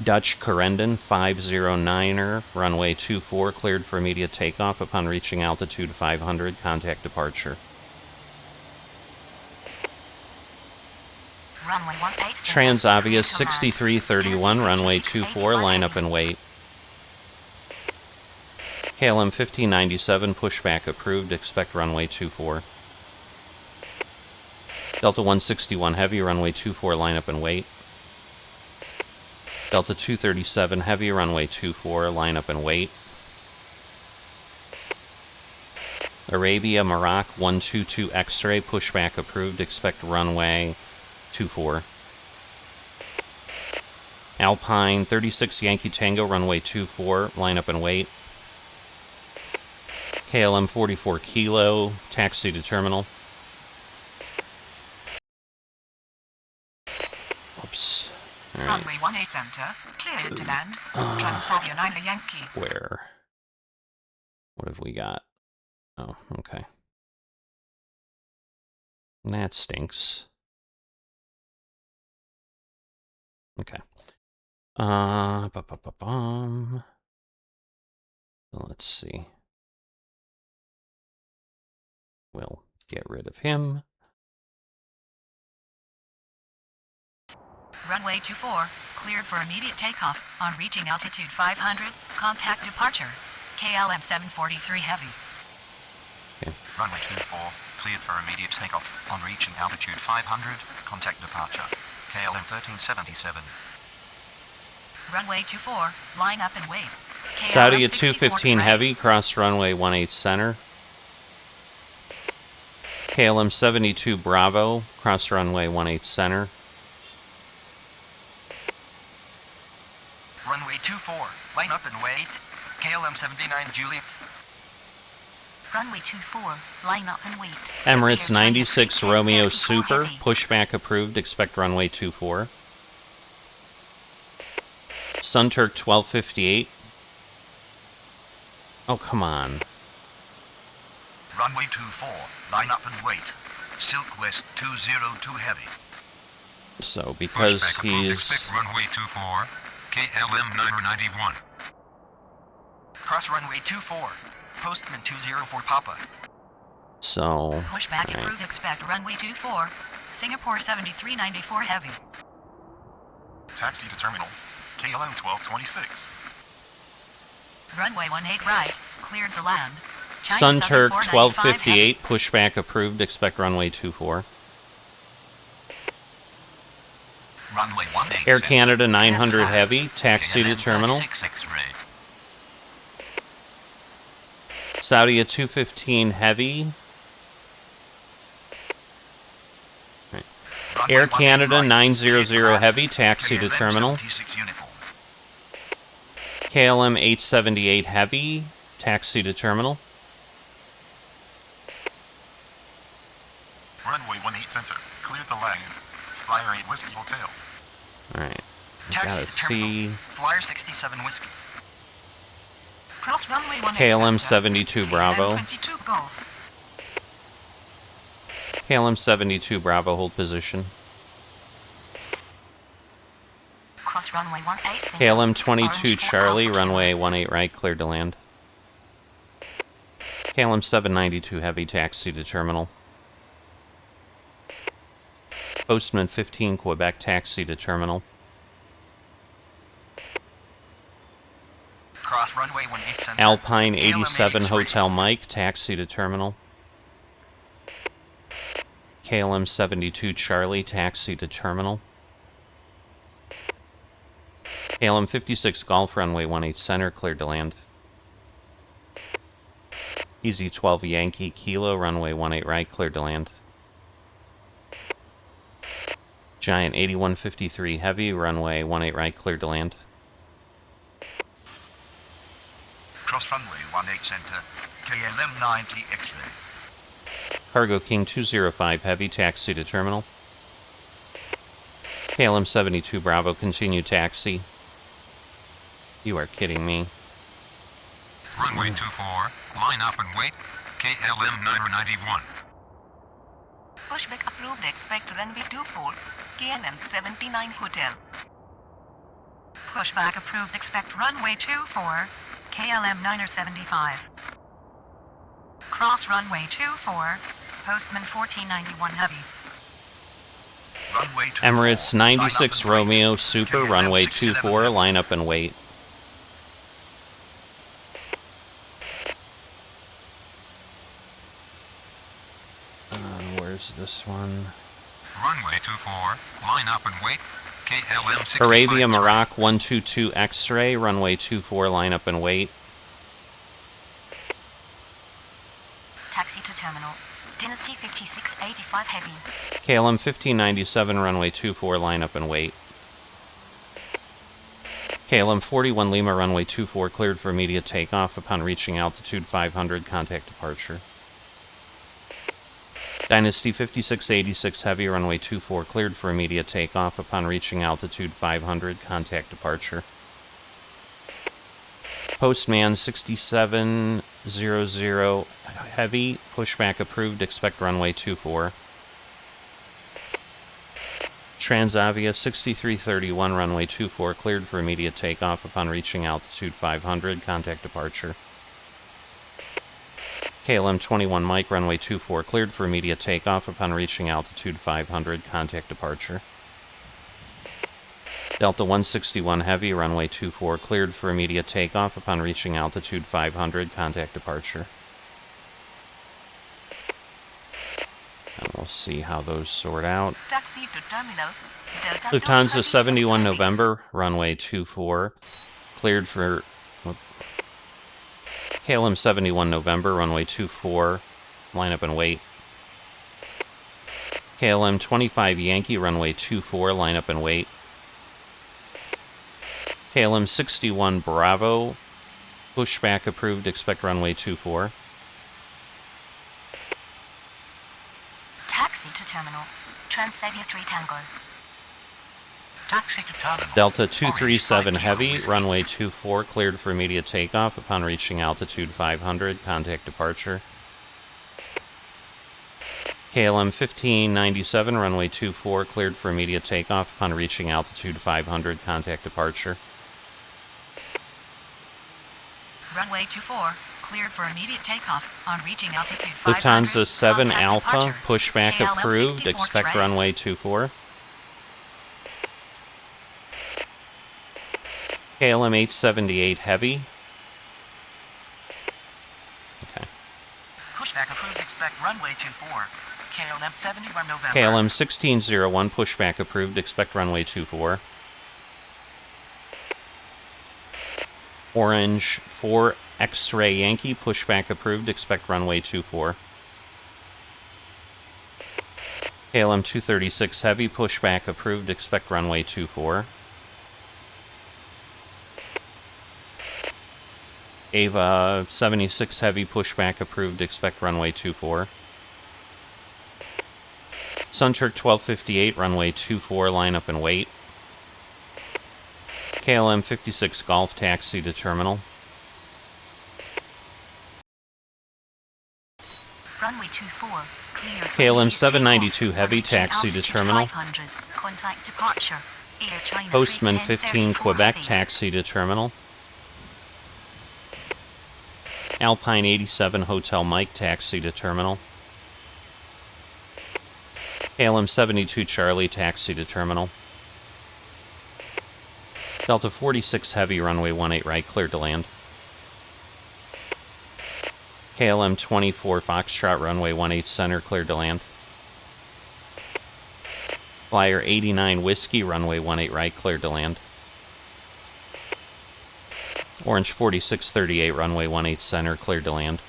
A: Dutch Corendon 509er, runway 24, cleared for immediate takeoff upon reaching altitude 500, contact departure.
B: Runway 18
A: Transavia 6331, runway 24, line up and wait. KLM 1597, pushback approved, expect runway 24. Delta 161 Heavy, runway 24, line up and wait. Delta 237 Heavy, runway 24, line up and wait. Arabia Maroc 122 X-ray, pushback approved, expect runway 24. Alpine 36 Yankee Tango, runway 24, line up and wait. KLM 44 Kilo, taxi to terminal. Oops. All right.
B: Runway 18 center, clear to land. Transavia 9 Yankee.
A: Where? What have we got? Oh, okay. That stinks. Okay. Let's see. We'll get rid of him.
B: Runway 24, cleared for immediate takeoff. On reaching altitude 500, contact departure. KLM 743 Heavy.
C: Runway 24, cleared for immediate takeoff. On reaching altitude 500, contact departure. KLM 1377.
B: Runway 24, line up and wait.
A: Saudi
B: KLM
A: at 215
B: trade.
A: Heavy, cross runway 18 center. KLM 72 Bravo, cross runway 18 center.
F: Runway 24, line up and wait. KLM 79 Juliet.
B: Runway 24, line up and wait.
A: Emirates
B: Clear
A: 96
B: traffic,
A: Romeo
B: 1034
A: Super,
B: Heavy.
A: pushback approved, expect runway 24. Sunturk 1258. Oh, come on.
D: Runway 24, line up and wait. Silk West 202 Heavy.
A: So, because
E: Pushback approved,
A: he's...
E: expect runway 24, KLM 991.
F: Cross runway 24. Postman 204 Papa.
A: So...
B: Pushback
A: alright.
B: approved, expect runway 24. Singapore 7394 Heavy.
G: Taxi to terminal. KLM 1226.
B: Runway 18 right, cleared to land. China
A: Sunturk
B: 7495 Heavy.
A: 1258, pushback approved, expect runway 24.
D: Runway 18.
A: Air Canada 900 Heavy, taxi to terminal.
D: X-ray.
A: Saudi at 215 Heavy. Right. Air Canada 900 Heavy, taxi to terminal. KLM 878 Heavy, taxi to terminal.
G: Runway 18 center, clear to land. Flyer 8 Whiskey Hotel.
A: Alright.
F: Taxi
A: Gotta
F: to terminal.
A: see.
F: Flyer 67 Whiskey.
B: Cross runway 18
A: KLM
B: center.
A: 72 Bravo.
B: 22 Golf.
A: KLM 72 Bravo, hold position.
B: Cross runway 18 center.
A: KLM 22
B: Orange 4
A: Charlie,
B: Alpha
A: runway 18 right, cleared to land. KLM 792 Heavy, taxi to terminal. Postman 15 Quebec, taxi to terminal.
F: Cross runway 18 center.
A: Alpine
F: KLM
A: 87
F: 86
A: Hotel Mike, taxi to terminal. KLM 72 Charlie, taxi to terminal. KLM 56 Golf, runway 18 center, cleared to land. Easy 12 Yankee Kilo, runway 18 right, cleared to land. Giant 8153 Heavy, runway 18 right, cleared to land.
D: Cross runway 18 center. KLM 90 X-ray.
A: Cargo King 205 Heavy, taxi to terminal. KLM 72 Bravo, continue taxi. You are kidding me.
E: Runway 24, line up and wait, KLM 991.
B: Pushback approved, expect runway 24. KLM 79 Hotel. Pushback approved, expect runway 24. KLM 975. Cross runway 24. Postman 1491 Heavy.
D: Runway 24,
A: Emirates
D: line up
A: 96
D: and wait.
A: Romeo Super,
D: KLM
A: runway
D: 611
A: 24, line up and wait. Where's this one?
E: Runway 24, line up and wait. KLM 65.
A: Arabia Maroc 122 X-ray, runway 24, line up and wait.
B: Taxi to terminal. Dynasty 5685 heavy.
A: KLM 1597, runway 24, line up and wait. KLM 41 Lima, runway 24, cleared for immediate takeoff. Upon reaching altitude 500, contact departure. Dynasty 5686 Heavy, runway 24, cleared for immediate takeoff. Upon reaching altitude 500, contact departure. Postman 6700 Heavy, pushback approved, expect runway 24. Transavia 6331, runway 24, cleared for immediate takeoff. Upon reaching altitude 500, contact departure. KLM 21 Mike, runway 24, cleared for immediate takeoff. Upon reaching altitude 500, contact departure. Delta 161 Heavy, runway 24, cleared for immediate takeoff. Upon reaching altitude 500, contact departure. And we'll see how those sort out.
B: Taxi to terminal. Delta
A: Lufthansa 71
B: heavy.
A: November, runway 24, cleared for... KLM 71 November, runway 24, line up and wait. KLM 25 Yankee, runway 24, line up and wait. KLM 61 Bravo, pushback approved, expect runway 24.
B: Taxi to terminal. Transavia 3 Tango.
G: Taxi to terminal.
A: Delta 237 Heavy, runway 24, cleared for immediate takeoff. Upon reaching altitude 500, contact departure. KLM 1597, runway 24, cleared for immediate takeoff. Upon reaching altitude 500, contact departure.
B: Runway 24, cleared for immediate takeoff. On reaching altitude 500.
A: Lufthansa 7
B: contact
A: Alpha,
B: departure.
A: pushback
B: KLM
A: approved,
B: 64
A: expect
B: X-ray.
A: runway 24. KLM 878 Heavy. Okay.
F: Pushback approved, expect runway 24. KLM 71 November.
A: KLM 1601, pushback approved, expect runway 24. Orange 4 X-ray Yankee, pushback approved, expect runway 24. KLM 236 Heavy, pushback approved, expect runway 24. Ava 76 Heavy, pushback approved, expect runway 24. Sunturk 1258, runway 24, line up and wait. KLM 56 Golf, taxi to terminal.
B: Runway 24, cleared. for
A: KLM
B: immediate
A: 792
B: takeoff.
A: Heavy,
B: On reaching
A: taxi to
B: altitude
A: terminal.
B: 500, contact departure. Air China
A: Postman
B: Freight
A: 15
B: 1034
A: Quebec,
B: heavy.
A: taxi to terminal. Alpine 87 Hotel Mike, taxi to terminal. KLM 72 Charlie, taxi to terminal. Delta 46 Heavy, runway 18 right, cleared to land. KLM 24 Foxtrot, runway 18 center, cleared to land. Flyer 89 Whiskey, runway 18 right, cleared to land. Orange 4638, runway 18 center, cleared to land.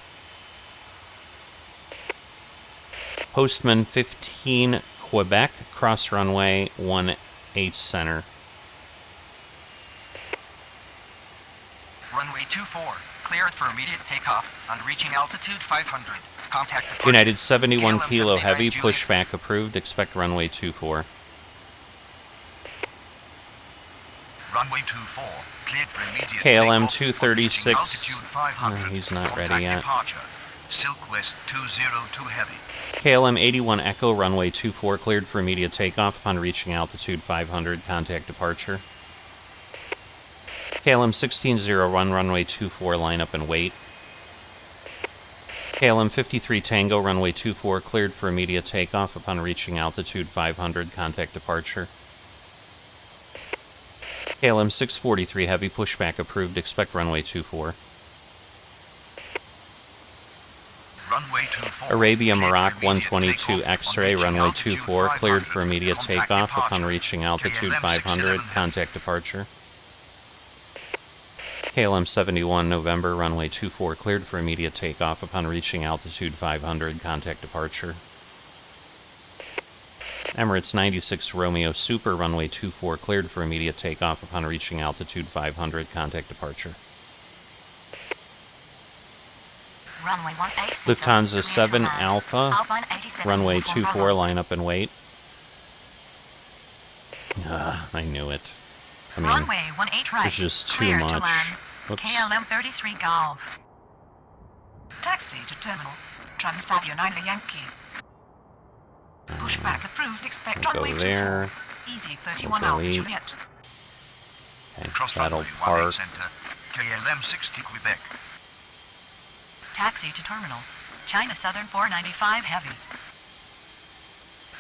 A: Postman 15 Quebec, cross runway 18 center.
F: Runway 24, cleared for immediate takeoff. On reaching altitude 500, contact departure.
A: United 71
F: KLM
A: Kilo
F: 79
A: Heavy,
F: Juliet.
A: pushback approved, expect runway 24.
D: Runway 24, cleared for immediate
A: KLM
D: takeoff.
A: 236.
D: Reaching altitude 500.
A: No, he's not
D: Contact
A: ready yet.
D: Departure. Silk West 202 Heavy.
A: KLM 81 Echo, runway 24, cleared for immediate takeoff. Upon reaching altitude 500, contact departure. KLM 1601, runway 24, line up and wait. KLM 53 Tango, runway 24, cleared for immediate takeoff. Upon reaching altitude 500, contact departure. KLM 643 Heavy, pushback approved, expect runway 24.
D: runway 24.
A: Arabia
D: Cleared for
A: Maroc
D: immediate
A: 122
D: takeoff
A: X-ray,
D: on reaching
A: runway
D: altitude
A: 24, cleared
D: 500.
A: for immediate
D: Contact
A: takeoff upon
D: departure.
A: reaching altitude
D: KLM
A: 500,
D: 67
A: contact departure. KLM 71 November, runway 24, cleared for immediate takeoff upon reaching altitude 500, contact departure. Emirates 96 Romeo Super, runway 24, cleared for immediate takeoff upon reaching altitude 500, contact departure.
B: Runway 18 center,
A: Lufthansa
B: clear to
A: 7
B: land.
A: Alpha,
B: Alpine 87
A: runway
B: uniform
A: 24,
B: Bravo.
A: line up and wait. I knew it. I mean,
B: Runway 18 right.
A: there's just too
B: Clear
A: much.
B: to land.
A: Oops.
B: KLM 33 Golf. Taxi to terminal. Transavia 9 Yankee. Pushback approved. Expect
A: We'll
B: runway
A: go
B: 24.
A: there.
B: Easy 31
A: We'll
B: Alpha
A: delete.
B: Juliet.
A: Okay,
D: Cross
A: that'll
D: runway 18
A: park.
D: center. KLM 60 Quebec.
B: Taxi to terminal. China Southern 495 Heavy.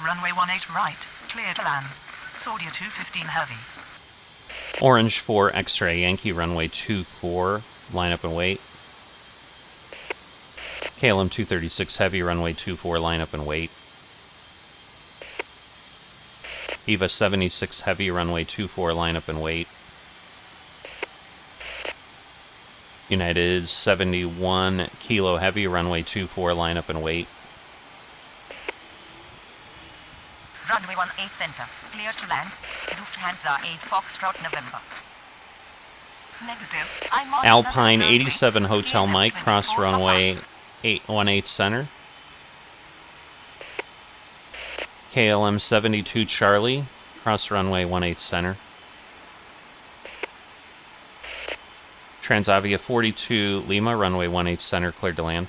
B: Runway 18 right. Clear to land. Saudia 215 Heavy.
A: Orange 4 X-ray Yankee, runway 24, line up and wait. KLM 236 Heavy, runway 24, line up and wait. EVA 76 Heavy, runway 24, line up and wait. United 71 Kilo Heavy, runway 24, line up and wait.
B: Runway 18 center. Clear to land. Lufthansa 8 Foxtrot November. Negative. I'm on
A: Alpine
B: another runway.
A: 87 Hotel
B: KLM
A: Mike, cross
B: 24
A: runway 18 center. KLM 72 Charlie, cross runway 18 center. Transavia 42 Lima, runway 18 center, cleared to land.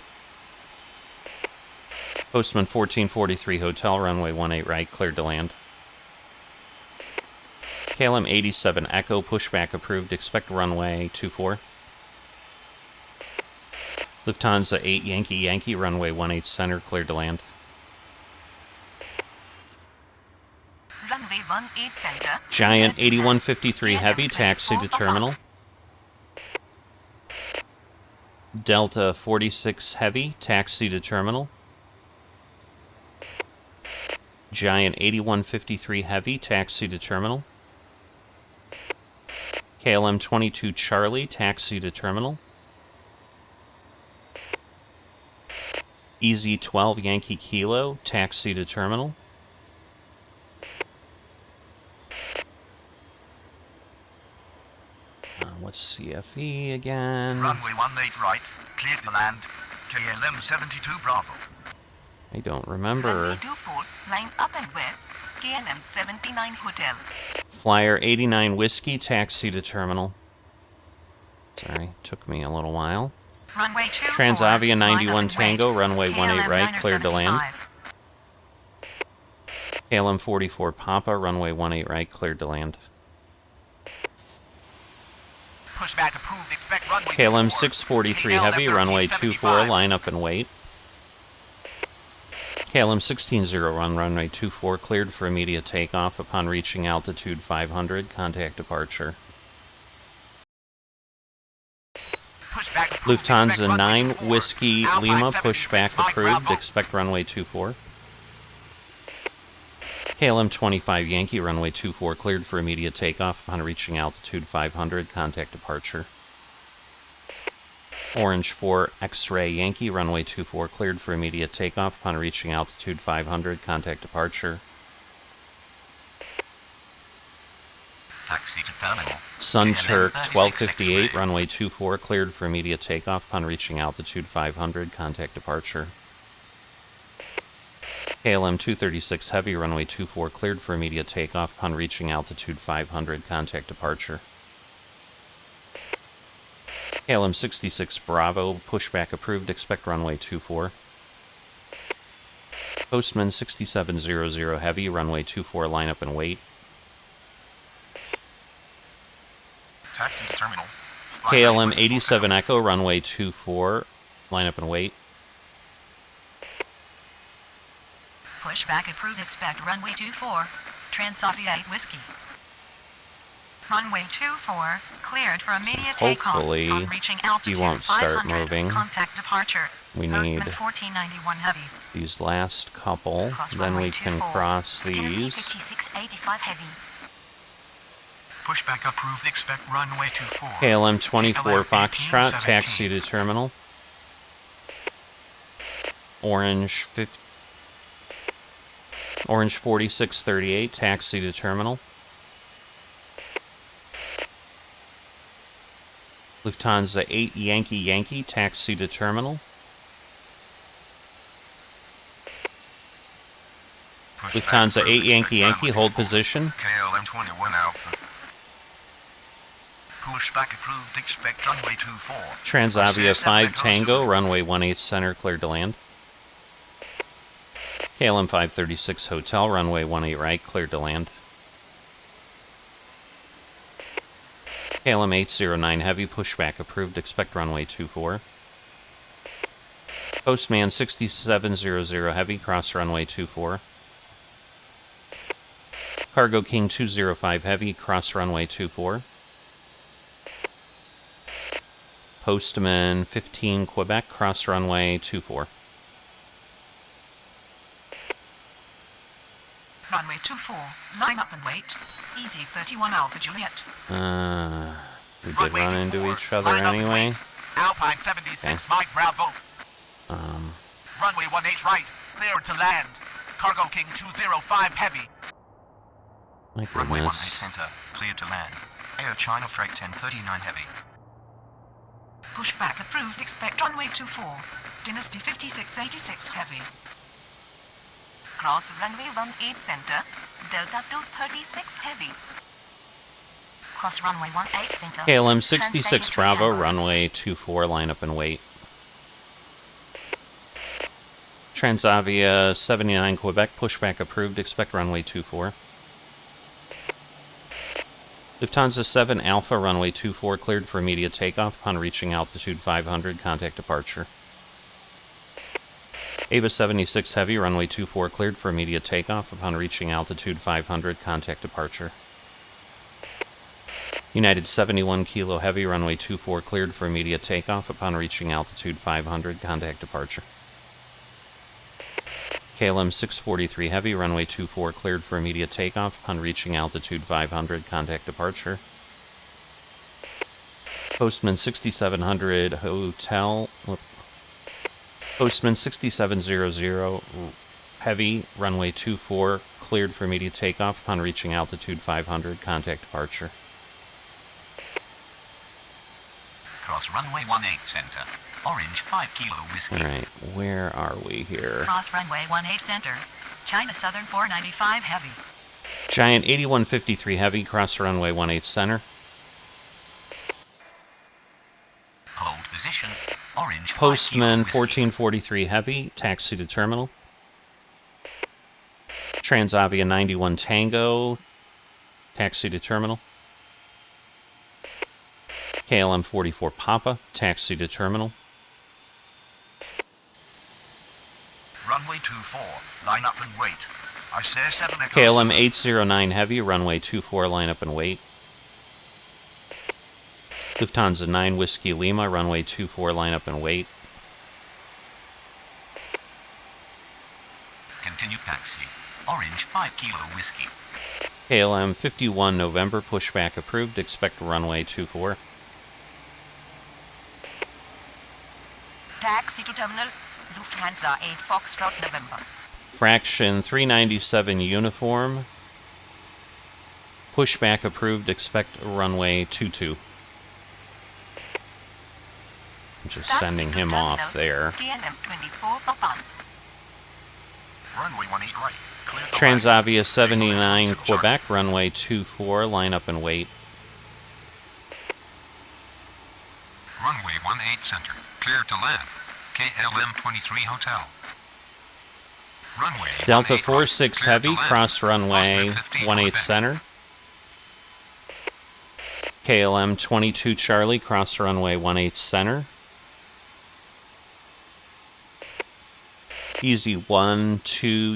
A: Postman 1443 Hotel, runway 18 right, cleared to land. KLM 87 Echo, pushback approved, expect runway 24. Lufthansa 8 Yankee Yankee, runway 18 center, cleared to land.
B: Runway 18 center.
A: Giant
B: Clear to land.
A: 8153 Heavy, taxi to terminal. Delta 46 Heavy, taxi to terminal. Giant 8153 Heavy, taxi to terminal. KLM 22 Charlie, taxi to terminal. EZ 12 Yankee Kilo, taxi to terminal. What's CFE again?
D: Runway 18 right. Cleared to land. KLM 72 Bravo.
A: I don't
B: Runway
A: remember.
B: 24. Line up and wait. KLM 79 Hotel.
A: Flyer 89 Whiskey, taxi to terminal. Sorry, took me a little while.
B: Runway 24.
A: Transavia
B: line up
A: 91
B: and
A: Tango,
B: wait.
A: runway 18
B: KLM
A: right, cleared to land.
B: 975.
A: KLM 44 Papa, runway 18 right, cleared to land.
G: Pushback approved. Expect runway
A: KLM
G: 24.
A: 643
G: KLM
A: Heavy, runway 24,
G: 1375.
A: line up and wait. KLM 160 runway 24, cleared for immediate takeoff upon reaching altitude 500, contact departure.
G: Pushback approved. Expect
A: Lufthansa
G: runway
A: 9
G: 24.
A: Whiskey
G: Alpine
A: Lima,
G: 76
A: pushback
G: Mike
A: approved,
G: Bravo.
A: expect runway 24. KLM 25 Yankee, runway 24, cleared for immediate takeoff upon reaching altitude 500, contact departure. Orange 4 X-ray Yankee, runway 24, cleared for immediate takeoff upon reaching altitude 500, contact departure.
C: Taxi to terminal.
A: Sun
C: KLM
A: Turk
C: 36
A: 1258,
C: X-ray.
A: runway 24, cleared for immediate takeoff upon reaching altitude 500, contact departure. KLM 236 Heavy, runway 24, cleared for immediate takeoff upon reaching altitude 500, contact departure. KLM 66 Bravo, pushback approved, expect runway 24. Postman 6700 Heavy, runway 24, line up and wait.
C: Taxi to terminal.
A: KLM 87 Echo, runway 24, line up and wait.
B: Pushback approved. Expect runway 24. Transavia 8 Whiskey. Runway 24 cleared for immediate takeoff
A: Hopefully,
B: on reaching altitude
A: won't start
B: 500.
A: moving.
B: Contact departure.
A: We
B: Postman
A: need
B: 1491 heavy.
A: these last couple.
B: Cross
A: Then
B: runway
A: we can
B: 24.
A: cross
B: Tennessee
A: these.
B: 5685 heavy.
F: Pushback approved. Expect runway 24.
A: KLM 24 Foxtrot,
F: 1817.
A: taxi to terminal. Orange 4638, taxi to terminal. Lufthansa 8 Yankee Yankee, taxi to terminal. Lufthansa 8 Yankee Yankee, hold position.
C: KLM 21 Alpha.
D: Pushback approved. Expect runway 24.
A: Transavia
D: Assess
A: 5
D: Echo
A: Tango,
D: Zulu.
A: runway 18 center, cleared to land. KLM 536 Hotel, runway 18 right, cleared to land. KLM 809 Heavy, pushback approved, expect runway 24. Postman 6700 Heavy, cross runway 24. Cargo King 205 Heavy, cross runway 24. Postman 15 Quebec, cross runway 24.
H: Runway 24, line up and wait. Easy 31 Alpha Juliet.
A: We did
G: Runway
A: run
G: 24,
A: into each other
G: line up and
A: anyway.
G: wait. Alpine 76 Mike Bravo. Runway 18 right, clear to land. Cargo King 205 heavy.
A: My
C: Runway 18
A: goodness.
C: center, clear to land. Air China Freight 1039 heavy.
H: Pushback approved. Expect runway 24. Dynasty 5686 heavy.
B: Cross runway 18 center. Delta 236 heavy. Cross runway 18 center.
A: KLM 66
B: Transavia
A: Bravo,
B: Tango.
A: runway 24, line up and wait. Transavia 79 Quebec, pushback approved, expect runway 24. Lufthansa 7 Alpha, runway 24, cleared for immediate takeoff upon reaching altitude 500, contact departure. Ava 76 Heavy, runway 24, cleared for immediate takeoff upon reaching altitude 500, contact departure. United 71 Kilo Heavy, runway 24, cleared for immediate takeoff upon reaching altitude 500, contact departure. KLM 643 Heavy, runway 24, cleared for immediate takeoff upon reaching altitude 500, contact departure. Postman 6700 Hotel, Postman 6700 Heavy, runway 24, cleared for immediate takeoff upon reaching altitude 500, contact departure.
F: Cross runway 18 center. Orange 5 Kilo Whiskey.
A: Alright, where are we here?
B: Cross runway 18 center. China Southern 495 heavy.
A: Giant 8153 Heavy, cross runway 18 center.
F: Hold position. Orange 5
A: Postman
F: Kilo Whiskey.
A: 1443 Heavy, taxi to terminal. Transavia 91 Tango, taxi to terminal. KLM 44 Papa, taxi to terminal.
D: Runway 24. Line up and wait. I say 7 Echo
A: KLM
D: Zulu.
A: 809 Heavy, runway 24, line up and wait. Lufthansa 9 Whiskey Lima, runway 24, line up and wait.
F: Continue taxi. Orange 5 Kilo Whiskey.
A: KLM 51 November, pushback approved, expect runway 24.
B: Taxi to terminal. Lufthansa 8 Foxtrot November.
A: Fraction 397 Uniform, pushback approved, expect runway 22. I'm just
B: Taxi
A: sending
B: to
A: him
B: terminal.
A: off there.
B: KLM 24 Papa.
C: Runway 18 right, clear to
A: Transavia 79 Quebec, runway 24, line up and wait.
E: Runway 18 center, clear to land. KLM 23 Hotel. Runway
A: Delta
E: 18
A: 46
E: clear to
A: Heavy,
E: land.
A: cross runway
E: Postman 15
A: 18
E: Quebec.
A: center. KLM 22 Charlie, cross runway 18 center. Easy 12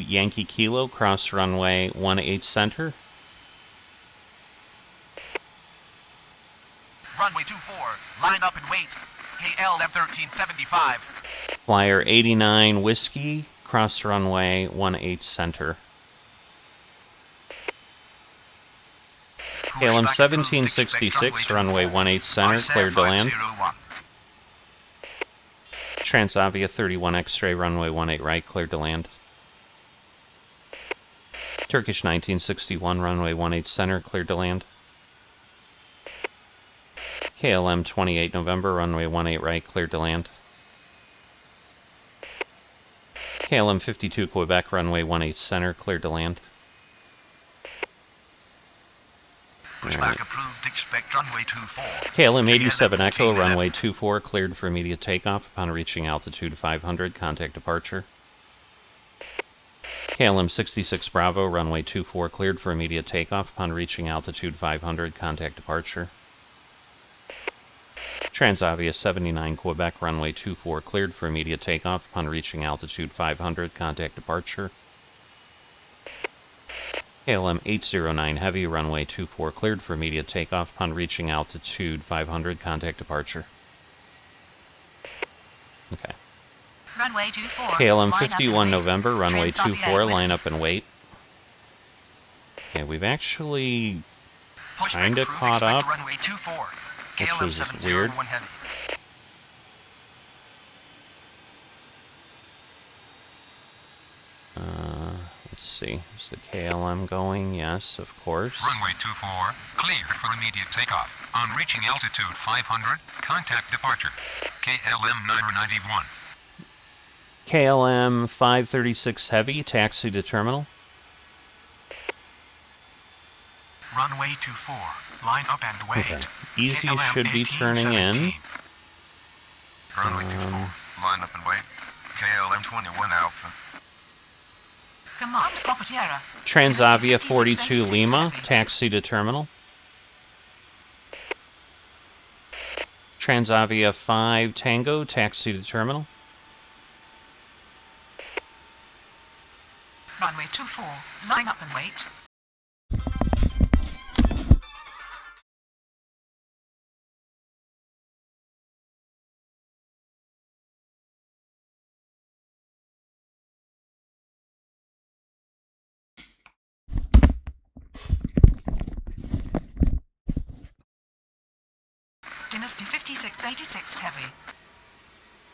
A: Yankee Kilo, cross runway 18 center.
G: Runway 24, line up and wait. KLM 1375.
A: Flyer 89 Whiskey, cross runway 18 center. KLM 1766, runway 18 center, cleared to land. Transavia 31 X-ray, runway 18 right, cleared to land. Turkish 1961, runway 18 center, cleared to land. KLM 28 November, runway 18 right, cleared to land. KLM 52 Quebec, runway 18 center, cleared to land.
D: Pushback approved, expect runway 24.
A: KLM 87 Echo, runway 24, cleared for immediate takeoff upon reaching altitude 500, contact departure. KLM 66 Bravo, runway 24, cleared for immediate takeoff upon reaching altitude 500, contact departure. Transavia 79 Quebec, runway 24, cleared for immediate takeoff upon reaching altitude 500, contact departure. KLM 809 Heavy, runway 24, cleared for immediate takeoff upon reaching altitude 500, contact departure. Okay.
B: Runway 24.
A: KLM 51 November, runway 24, line up and wait. Okay, we've actually kind of caught up,
F: runway 24.
A: which
F: KLM
A: was
F: 701
A: weird.
F: Heavy.
A: Let's see, is the KLM going? Yes, of course.
E: Runway 24, cleared for immediate takeoff. On reaching altitude 500, contact departure. KLM 991.
A: KLM 536 Heavy, taxi to terminal.
G: Runway 24. Line up and wait.
A: Okay. Easy
G: KLM
A: should be turning in.
G: 1817.
C: Runway 24. Line up and wait. KLM 21 Alpha.
H: Command property error.
A: Transavia
H: Dynasty
A: 42
H: 56
A: Lima,
H: heavy.
A: taxi to terminal. Transavia 5 Tango, taxi to terminal.
H: Runway 24. Line up and wait. Dynasty 5686 Heavy.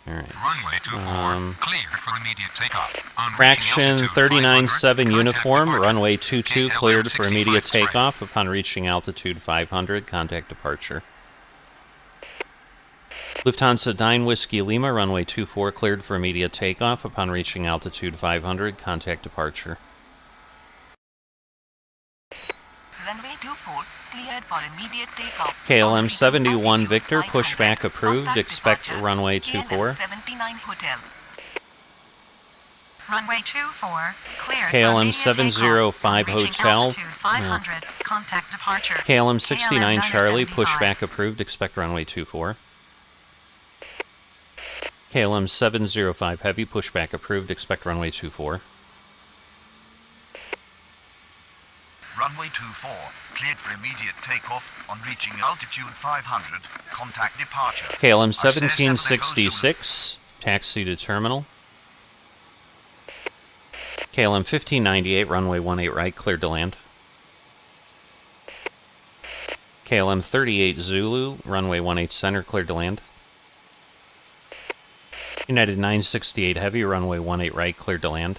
A: Alright.
E: Runway 24, cleared for immediate takeoff. On reaching
A: Fraction
E: altitude
A: 39-7
E: 500,
A: uniform,
E: contact
A: runway
E: departure.
A: 22
E: KLM
A: cleared for
E: 65
A: immediate
E: strike.
A: takeoff upon reaching altitude 500, contact departure. Lufthansa 9 Whiskey Lima, runway 24 cleared for immediate takeoff upon reaching altitude 500, contact departure.
B: Runway 24. Cleared for immediate takeoff.
A: KLM 71
B: Altitude
A: Victor,
B: 500.
A: pushback approved,
B: Contact
A: expect
B: departure.
A: runway
B: KLM
A: 24.
B: 79 Hotel.
H: Runway 24. Cleared
A: KLM
H: for immediate
A: 705
H: takeoff. Reaching
A: Hotel.
H: altitude 500. Contact departure.
A: KLM 69 Charlie,
H: 975.
A: pushback approved, expect runway 24. KLM 705 Heavy, pushback approved, expect runway 24.
D: Runway 24, cleared for immediate takeoff on reaching altitude 500. Contact departure.
A: KLM
D: Access
A: 1766, taxi to terminal. KLM 1598, runway 18 right, cleared to land. KLM 38 Zulu, runway 18 center, cleared to land. United 968 Heavy, runway 18 right, cleared to land.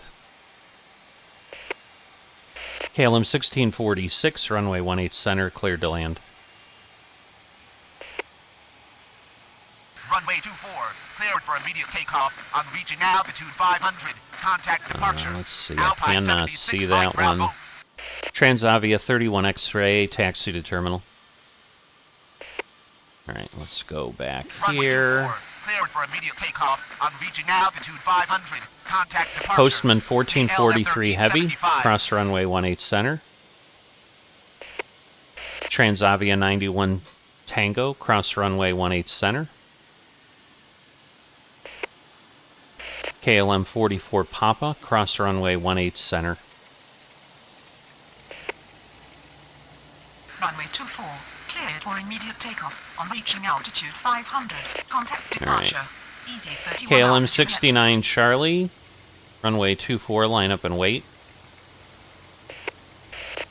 A: KLM 1646, runway 18 center, cleared to land.
G: Runway 24. Cleared for immediate takeoff. On reaching altitude 500. Contact departure.
A: Let's see, I
G: Alpine
A: cannot
G: 76
A: see
G: Mike
A: that
G: Bravo.
A: one. Transavia 31 X-ray, taxi to terminal. Alright, let's go back
G: Runway
A: here.
G: 24. Cleared for immediate takeoff. On reaching altitude 500. Contact departure.
A: Postman 1443 Heavy,
G: 1375.
A: cross runway 18 center. Transavia 91 Tango, cross runway 18 center. KLM 44 Papa, cross runway 18 center.
H: Runway 24. Cleared for immediate takeoff. On reaching altitude 500. Contact departure. Easy 31
A: KLM
H: Alpha Juliet.
A: 69 Charlie, runway 24, line up and wait.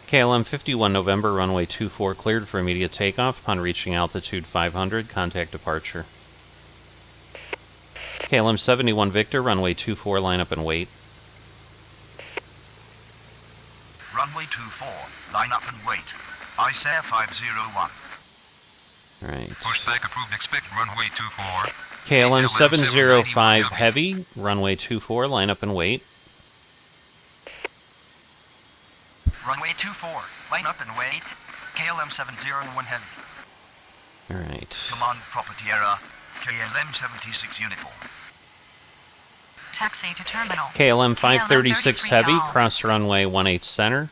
A: KLM 51 November, runway 24, cleared for immediate takeoff. Upon reaching altitude 500, contact departure. KLM 71 Victor, runway 24, line up and wait.
D: Runway 24, line up and wait. ISAIR 501.
A: Alright.
E: Pushback approved. Expect runway 24.
A: KLM 705
E: 791
A: Heavy, runway 24, line up and wait.
F: Runway 24, line up and wait. KLM 701 Heavy.
A: Alright.
D: Command property error. KLM 76 uniform.
H: Taxi to terminal.
A: KLM 536
H: KLM
A: Heavy,
H: Golf.
A: cross runway 18 center.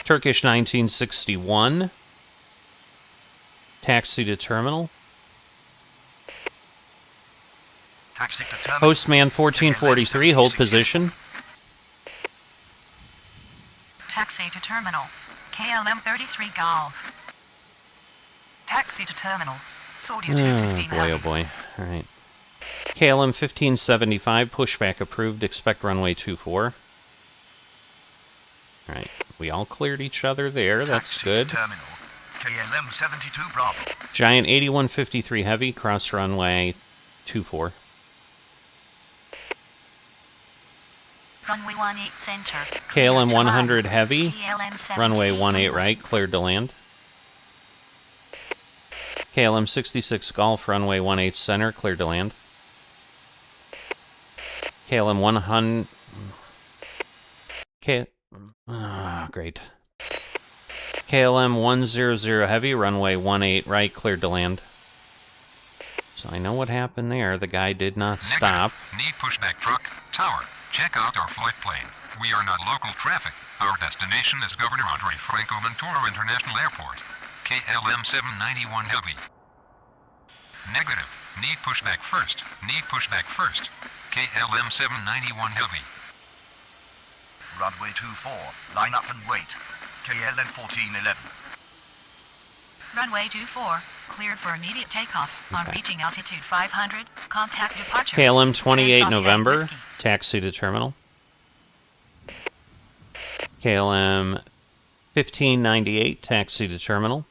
A: Turkish 1961. Taxi to terminal.
D: Taxi to terminal.
A: Postman 1443, hold position.
H: Taxi to terminal. KLM 33 Golf. Taxi to terminal. Saudia
A: Oh
H: 215
A: boy,
H: Heavy.
A: oh boy. Alright. KLM 1575, pushback approved, expect runway 24. Alright, we all cleared each other there, that's
D: Taxi
A: good.
D: to terminal. KLM 72 Bravo.
A: Giant 8153 Heavy, cross runway 24.
B: Runway 18 center.
A: KLM
B: Clear to
A: 100
B: land.
A: Heavy,
B: KLM 78
A: runway 18
B: Lima.
A: right, cleared to land. KLM 66 Golf, runway 18 center, cleared to land. KLM 100... great. KLM 100 Heavy, runway 18 right, cleared to land. So I know what happened there. The guy did not stop.
E: Need pushback truck. Tower. Check out our flight plane. We are not local traffic. Our destination is Governor Andre Franco Ventura International Airport. KLM 791 Heavy. Negative. Need pushback first. Need pushback first. KLM 791 Heavy.
D: Runway 24, line up and wait. KLM 1411.
H: Runway 24, cleared for immediate takeoff. On
A: Okay.
H: reaching altitude 500, contact departure.
A: KLM 28
H: Transavia
A: November,
H: Whiskey.
A: taxi to terminal. KLM 1598, taxi to terminal.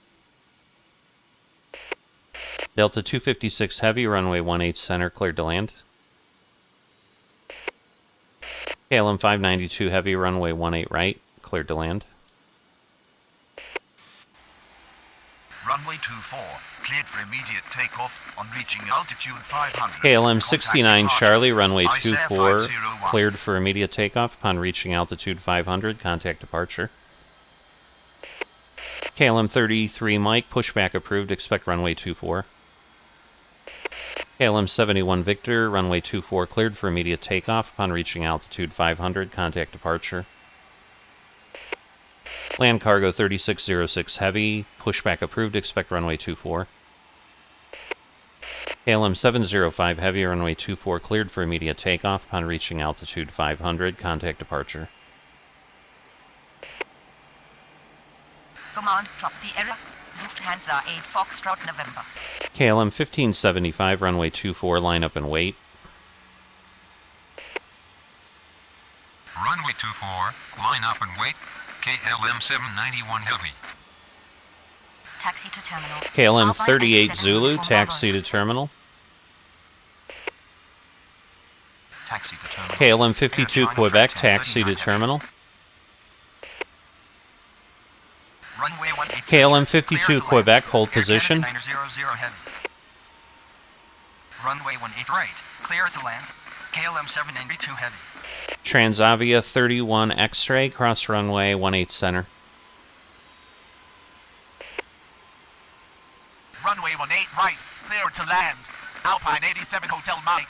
A: Delta 256 Heavy, runway 18 center, cleared to land. KLM 592 Heavy, runway 18 right, cleared to land.
D: Runway 24, cleared for immediate takeoff on reaching altitude 500.
A: KLM 69
D: Contact
A: Charlie,
D: departure.
A: runway
D: ISAIR
A: 24,
D: 501.
A: cleared for immediate takeoff upon reaching altitude 500, contact departure. KLM 33 Mike, pushback approved, expect runway 24. KLM 71 Victor, runway 24, cleared for immediate takeoff upon reaching altitude 500, contact departure. Land cargo 3606 Heavy, pushback approved, expect runway 24. KLM 705 Heavy, runway 24, cleared for immediate takeoff upon reaching altitude 500, contact departure.
H: Command, drop the error. Lufthansa 8 Foxtrot November.
A: KLM 1575, runway 24, line up and wait.
E: Runway 24. Line up and wait. KLM 791 Heavy.
B: Taxi to terminal.
A: KLM
B: Alpine
A: 38
B: 87
A: Zulu,
B: uniform
A: taxi
B: Bravo.
A: to terminal.
C: Taxi to terminal.
A: KLM 52
C: Air China
A: Quebec,
C: Flight
A: taxi to
C: 1039
A: terminal.
F: Runway 18
A: KLM
F: center.
A: 52
F: Clear to
A: Quebec,
F: land.
A: hold
F: Air
A: position.
F: Canada 900 Heavy. Runway 18 right. Clear to land. KLM 792 Heavy.
A: Transavia 31 X-ray, cross runway 18 center.
G: Runway 18 right, clear to land. Alpine 87 Hotel Mike.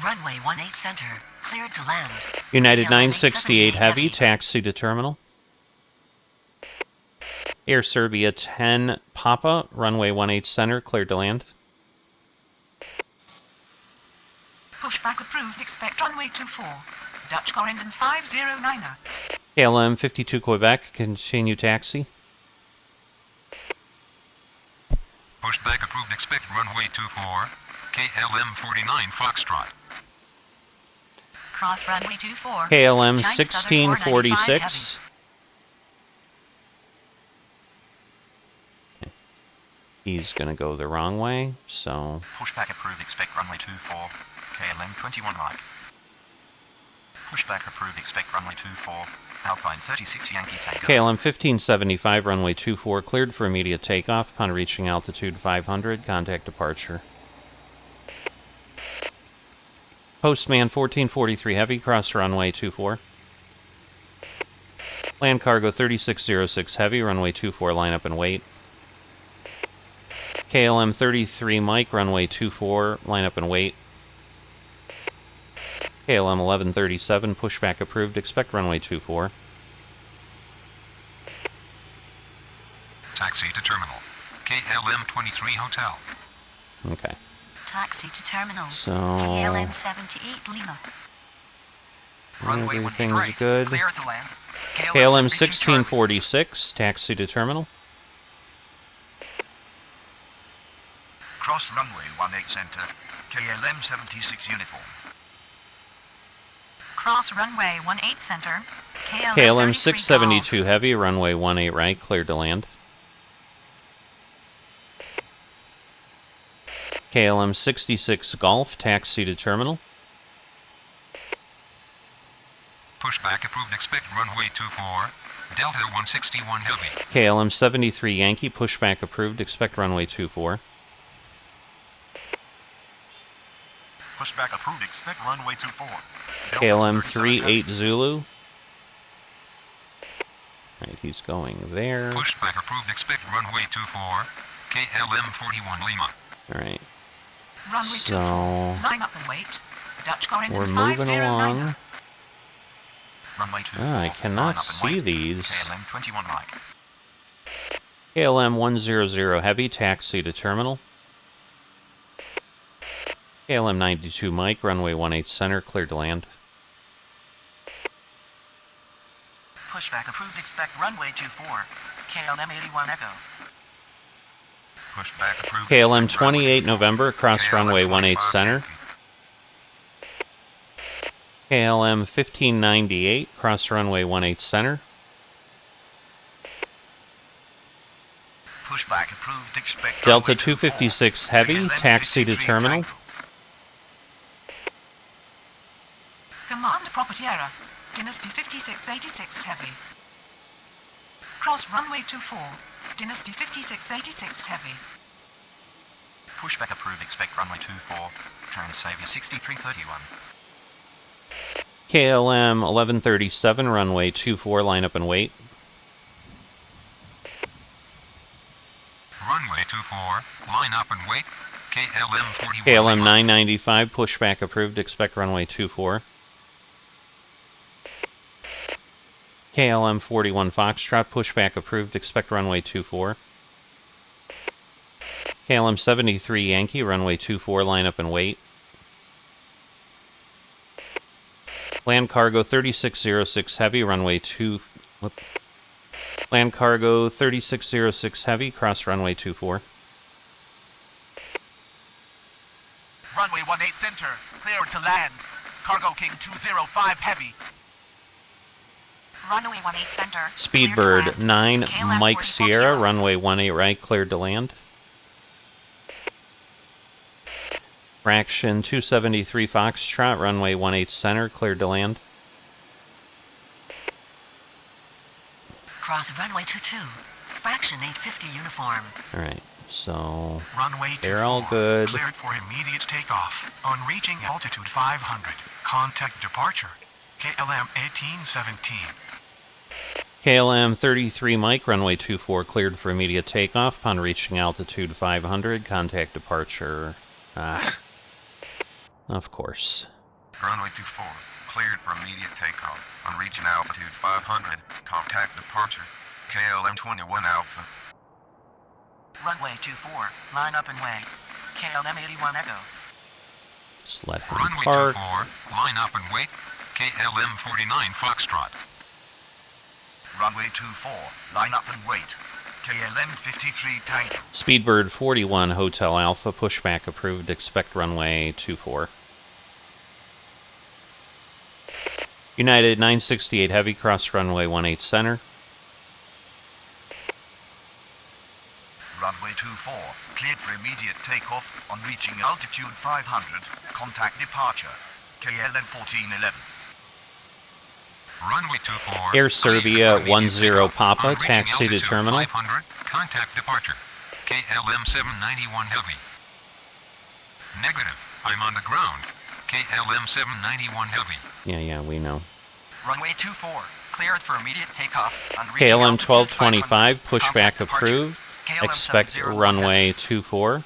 B: Runway 18 center. Cleared to land.
A: United
B: KLM
A: 968 Heavy,
B: Heavy.
A: taxi to terminal. Air Serbia 10 Papa, runway 18 center, cleared to land.
H: Pushback approved, expect runway 24. Dutch Corendon 509er.
A: KLM 52 Quebec, continue taxi.
E: Pushback approved. Expect runway 24, KLM 49 Foxtrot.
B: Cross runway 24.
A: KLM
B: China Southern 495 heavy.
A: 1646. He's going to go the wrong way, so...
C: Pushback approved, expect runway 24, KLM 21 right. Pushback approved, expect runway 24, Alpine 36 Yankee Tango.
A: KLM 1575, runway 24, cleared for immediate takeoff. Upon reaching altitude 500, contact departure. Postman 1443 Heavy, cross runway 24. Land cargo 3606 Heavy, runway 24, line up and wait. KLM 33 Mike, runway 24, line up and wait. KLM 1137, pushback approved, expect runway 24.
E: Taxi to terminal. KLM 23 Hotel.
A: Okay.
B: Taxi to terminal.
A: So...
B: KLM 78 Lima.
F: Runway 18
A: everything's
F: right.
A: good.
F: Clear to land.
A: KLM
F: 72 Charlie.
A: 1646, taxi to terminal.
D: Cross runway 18 center. KLM 76 uniform.
H: Cross runway 18 center.
A: KLM
H: 33
A: 672 Heavy, runway 18 right, cleared to land. KLM 66 Golf, taxi to terminal.
E: Pushback approved, expect runway 24, Delta 161 Heavy.
A: KLM 73 Yankee, pushback approved, expect runway 24.
G: Pushback approved, expect runway 24. Delta
A: KLM
G: 237 heavy.
A: 38 Zulu. Alright, he's going there.
E: Pushback approved, expect runway 24, KLM 41 Lima.
A: Alright,
H: Runway
A: so
H: 24. Line up and wait. Dutch Corridor
A: we're moving
H: 509.
A: along.
C: Runway 24.
A: Ah, I cannot
C: line up and
A: see
C: wait.
A: these.
C: KLM 21 right.
A: KLM 100 Heavy, taxi to terminal. KLM 92 Mike, runway 18 center, cleared to land.
F: Pushback approved, expect runway 24. KLM 81 Echo.
C: Pushback approved.
A: KLM
C: expect runway
A: 28
C: 24.
A: November, cross
C: KLM
A: runway 18
C: 25
A: center.
C: Yankee.
A: KLM 1598, cross runway 18 center.
D: Pushback approved, expect
A: Delta
D: runway 24.
A: 256 Heavy,
D: KLM
A: taxi to
D: 53
A: terminal.
D: Tango.
H: Command property error. Dynasty 5686 Heavy. Cross runway 24. Dynasty 5686 Heavy.
C: Pushback approved, expect runway 24, Transavia 6331.
A: KLM 1137, runway 24, line up and wait.
E: Runway 24, line up and wait, KLM 41
A: KLM
E: Lima.
A: 995, pushback approved, expect runway 24. KLM 41 Foxtrot, pushback approved, expect runway 24. KLM 73 Yankee, runway 24, line up and wait. Land cargo 3606 Heavy, runway 2... Land cargo 3606 Heavy, cross runway 24.
G: Runway 18 center, clear to land. Cargo King 205 heavy.
B: Runway 18 center.
A: Speedbird 9
B: KLM
A: Mike
B: 44
A: Sierra,
B: Kilo.
A: runway 18 right, cleared to land. Fraction 273 Foxtrot, runway 18 center, cleared to land.
B: Cross runway 22. Fraction 850 uniform.
A: Alright, so
G: Runway 24.
A: they're all good.
G: Cleared for immediate takeoff. On reaching altitude 500, contact departure. KLM 1817.
A: KLM 33 Mike, runway 24, cleared for immediate takeoff. Upon reaching altitude 500, contact departure. Of course.
C: Runway 24, cleared for immediate takeoff. On reaching altitude 500, contact departure. KLM 21 Alpha.
F: Runway 24. Line up and wait. KLM 81 Echo.
A: Just let him
E: Runway
A: park.
E: 24, line up and wait, KLM 49 Foxtrot.
D: Runway 24. Line up and wait. KLM 53 Tango.
A: Speedbird 41 Hotel Alpha, pushback approved, expect runway 24. United 968 Heavy, cross runway 18 center.
D: Runway 24, cleared for immediate takeoff on reaching altitude 500. Contact departure. KLM 1411.
E: Runway 24.
A: Air Serbia 10 Papa,
E: On reaching
A: taxi to
E: altitude
A: terminal.
E: 500, contact departure. KLM 791 Heavy. Negative. I'm on the ground. KLM 791 Heavy.
A: Yeah, we know.
F: Runway 24, cleared for immediate takeoff on reaching
A: KLM
F: altitude
A: 1225,
F: 500.
A: pushback
F: Contact departure.
A: approved,
F: KLM
A: expect
F: 701
A: runway 24.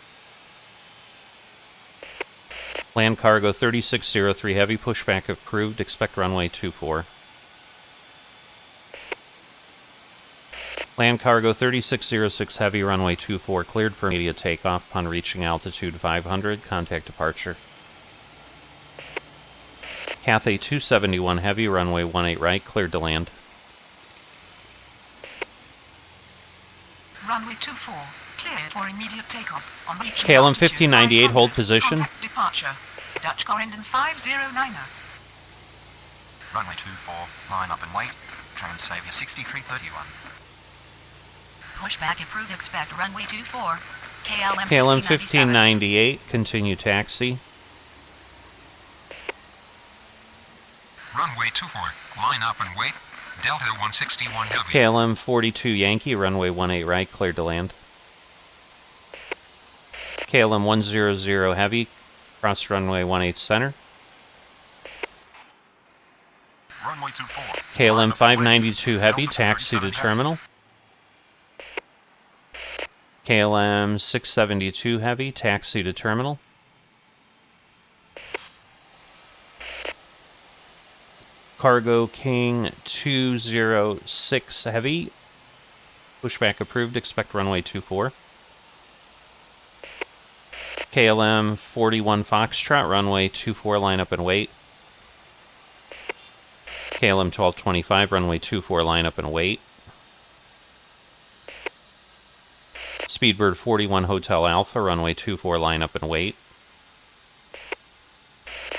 A: Land cargo 3603 Heavy, pushback approved, expect runway 24. Land cargo 3606 Heavy, runway 24, cleared for immediate takeoff upon reaching altitude 500, contact departure. Cathay 271 Heavy, runway 18 right, cleared to land.
H: Runway 24, cleared for immediate takeoff on reaching
A: KLM
H: altitude
A: 1598,
H: 500.
A: hold position.
H: Contact departure. Dutch Corendon 509er.
C: Runway 24, line up and wait. Transavia 6331.
B: Pushback approved, expect runway 24. KLM
A: KLM
B: 1597.
A: 1598, continue taxi.
E: Runway 24. Line up and wait. Delta 161 Heavy.
A: KLM 42 Yankee, runway 18 right, cleared to land. KLM 100 Heavy, cross runway 18 center.
C: Runway 24.
A: KLM 592 Heavy, taxi to terminal. KLM 672 Heavy, taxi to terminal. Cargo King 206 Heavy, pushback approved, expect runway 24. KLM 41 Foxtrot, runway 24, line up and wait. KLM 1225, runway 24, line up and wait. Speedbird 41 Hotel Alpha, runway 24, line up and wait.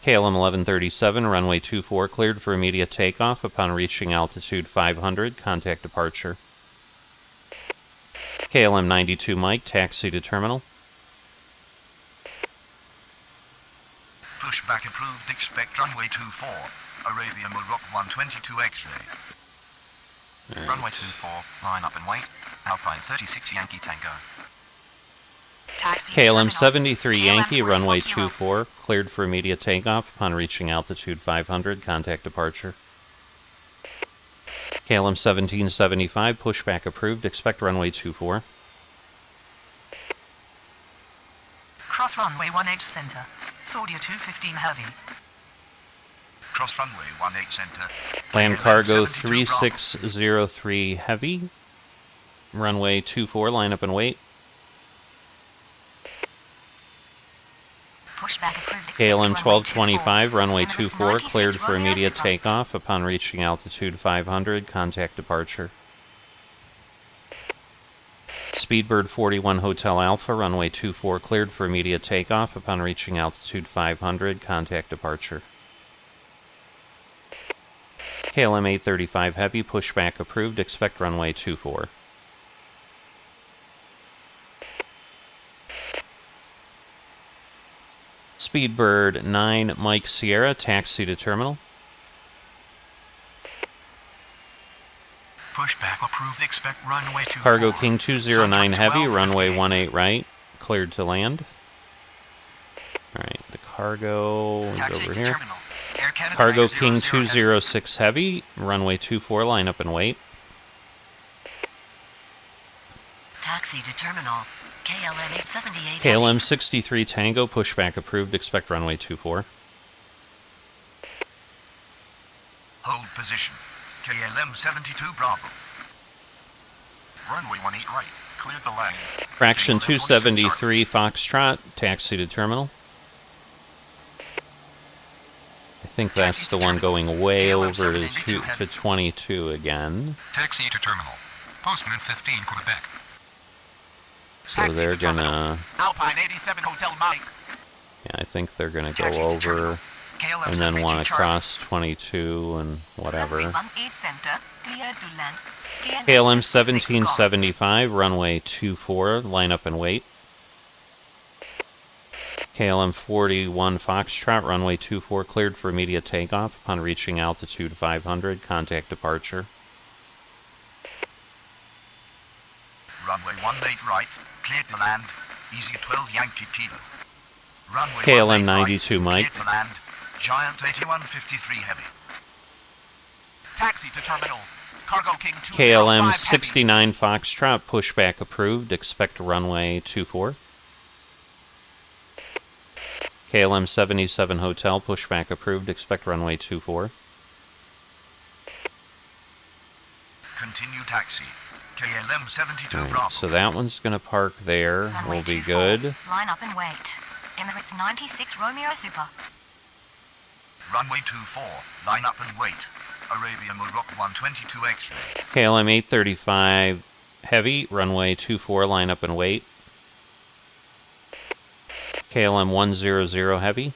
A: KLM 1137, runway 24, cleared for immediate takeoff upon reaching altitude 500, contact departure. KLM 92 Mike, taxi to terminal.
D: Pushback approved, expect runway 24. Arabian will rock 122 X-ray.
C: Runway 24, line up and wait. Alpine 36 Yankee Tango.
H: Taxi to
A: KLM
H: terminal.
A: 73
H: KLM
A: Yankee, runway
H: 44 Kilo.
A: 24, cleared for immediate takeoff upon reaching altitude 500, contact departure. KLM 1775, pushback approved, expect runway 24.
H: Cross runway 18 center. Saudia 215 Heavy.
D: Cross runway 18 center.
A: Land
D: KLM
A: cargo
D: 72 Bravo.
A: 3603 Heavy, runway 24, line up and wait.
B: Pushback approved, expect
A: KLM
B: runway
A: 1225, runway
B: Emirates
A: 24,
B: 96
A: cleared for
B: Romeo
A: immediate
B: Zebra.
A: takeoff upon reaching altitude 500, contact departure. Speedbird 41 Hotel Alpha, runway 24, cleared for immediate takeoff upon reaching altitude 500, contact departure. KLM 835 Heavy, pushback approved, expect runway 24. Speedbird 9 Mike Sierra, taxi to terminal.
G: Pushback approved, expect runway 24.
A: Cargo King 209 Heavy,
G: Sunday
A: runway
G: 1258.
A: 18 right, cleared to land. Alright, the cargo is
F: Taxi
A: over
F: to
A: here.
F: terminal. Air Canada
A: Cargo
F: 900
A: King
F: Heavy.
A: 206 Heavy, runway 24, line up and wait.
B: Taxi to terminal. KLM 878
A: KLM 63 Tango, pushback approved, expect runway 24.
D: Hold position. KLM 72 Bravo.
C: Runway 18 right. Clear the lane.
A: Fraction
C: KLM 22
A: 273 Foxtrot, taxi to terminal. I think that's
F: Taxi
A: the
F: to
A: one
F: terminal.
A: going way
F: KLM
A: over to
F: 782 Heavy.
A: 22 again.
E: Taxi to terminal. Postman 15 Quebec.
A: So
G: Taxi
A: they're
G: to terminal.
A: gonna,
G: Alpine 87 Hotel Mike.
A: yeah, I think they're gonna go
F: Taxi to
A: over
F: terminal. KLM
A: and then
F: 72
A: want to
F: Charlie.
A: cross 22 and whatever.
H: Runway 18 center, clear to land.
A: KLM
H: 56 golf.
A: 1775, runway 24, line up and wait. KLM 41 Foxtrot, runway 24, cleared for immediate takeoff. Upon reaching altitude 500, contact departure.
D: Runway 18 right, cleared to land. Easy 12 Yankee Kilo. Runway
A: KLM
D: 18
A: 92
D: right,
A: Mike.
D: cleared to land. Giant 8153 heavy.
G: Taxi to terminal. Cargo King 205
A: KLM
G: heavy.
A: 69 Foxtrot, pushback approved. Expect runway 24. KLM 77 Hotel, pushback approved. Expect runway 24.
D: Continue taxi. KLM 72
A: Alright,
D: Bravo.
A: so that one's going to park there.
B: Runway
A: We'll be
B: 24,
A: good.
B: line up and wait. Emirates 96 Romeo Super.
D: Runway 24, line up and wait. Arabia Morocco 122 X-ray.
A: KLM 835 Heavy, runway 24, line up and wait. KLM 100 Heavy.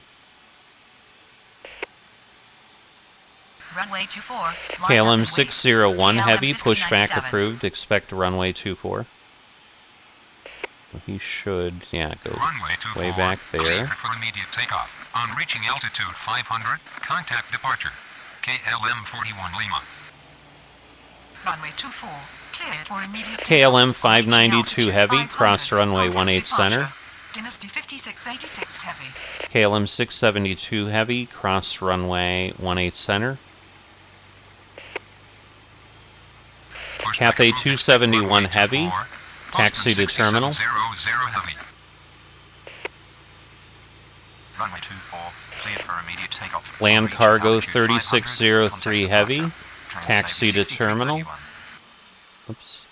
B: Runway 24, line up and
A: KLM
B: wait.
A: 601
B: KLM
A: Heavy,
B: 1597.
A: pushback approved. Expect runway 24. He should, yeah, go
E: Runway 24.
A: way back there.
E: Cleared for immediate takeoff. On reaching altitude 500, contact departure. KLM 41 Lima.
H: Runway 24, cleared for immediate
A: KLM
H: takeoff. On reaching
A: 592
H: altitude
A: Heavy,
H: 500,
A: cross runway
H: contact
A: 18 center.
H: departure. Dynasty 5686 Heavy.
A: KLM 672 Heavy, cross runway 18 center.
E: Pushback
A: Cathay
E: approved.
A: 271
E: Runway
A: Heavy,
E: 24.
A: taxi to terminal.
E: 6700 Heavy.
C: Runway 24, cleared for immediate takeoff.
A: Land
C: Reaching
A: cargo
C: altitude
A: 3603
C: 500,
A: Heavy,
C: contact departure.
A: taxi to
C: Transair
A: terminal.
C: 6331.
A: Oops.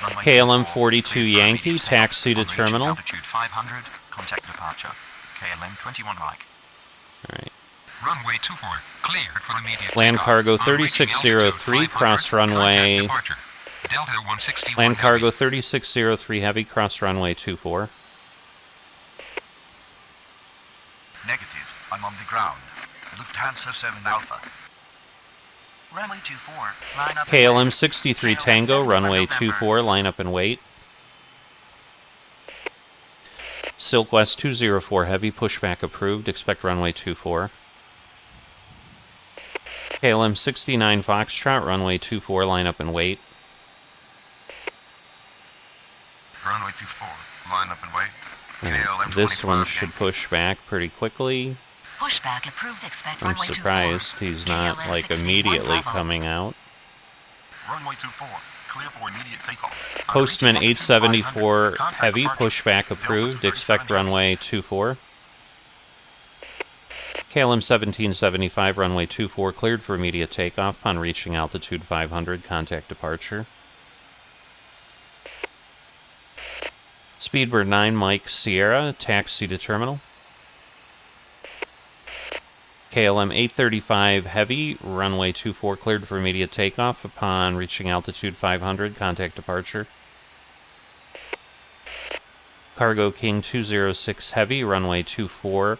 C: Runway
A: KLM
C: 24,
A: 42
C: cleared for
A: Yankee,
C: immediate
A: taxi to
C: takeoff. On reaching
A: terminal.
C: altitude 500, contact departure. KLM 21 Mike.
A: Alright.
E: Runway 24, cleared for immediate
A: Land
E: takeoff.
A: cargo
E: On reaching
A: 3603,
E: altitude 500,
A: cross runway.
E: contact departure. Delta 161
A: Land
E: Heavy.
A: cargo 3603 Heavy, cross runway 24.
D: Negative. I'm on the ground. Lufthansa 7 Alpha.
F: Runway 24, line up and
A: KLM
F: wait.
A: 63
F: KLM
A: Tango,
F: 71
A: runway
F: November.
A: 24, line up and wait. Silk West 204 Heavy, pushback approved. Expect runway 24. KLM 69 Foxtrot, runway 24, line up and wait.
C: Runway 24, line up and wait. KLM
A: This
C: 25
A: one should
C: Yankee.
A: push back pretty quickly.
B: Pushback approved. Expect
A: I'm
B: runway 24.
A: surprised he's not
B: KLM
A: like
B: 61
A: immediately
B: Bravo.
A: coming out.
C: Runway 24, clear for immediate takeoff. On
A: Postman
C: reaching altitude
A: 874
C: 500, contact
A: Heavy,
C: departure.
A: pushback
C: Delta
A: approved.
C: 37
A: Expect
C: Heavy.
A: runway 24. KLM 1775, runway 24, cleared for immediate takeoff. Upon reaching altitude 500, contact departure. Speedbird 9 Mike Sierra, taxi to terminal. KLM 835 Heavy, runway 24, cleared for immediate takeoff. Upon reaching altitude 500, contact departure. Cargo King 206 Heavy, runway 24,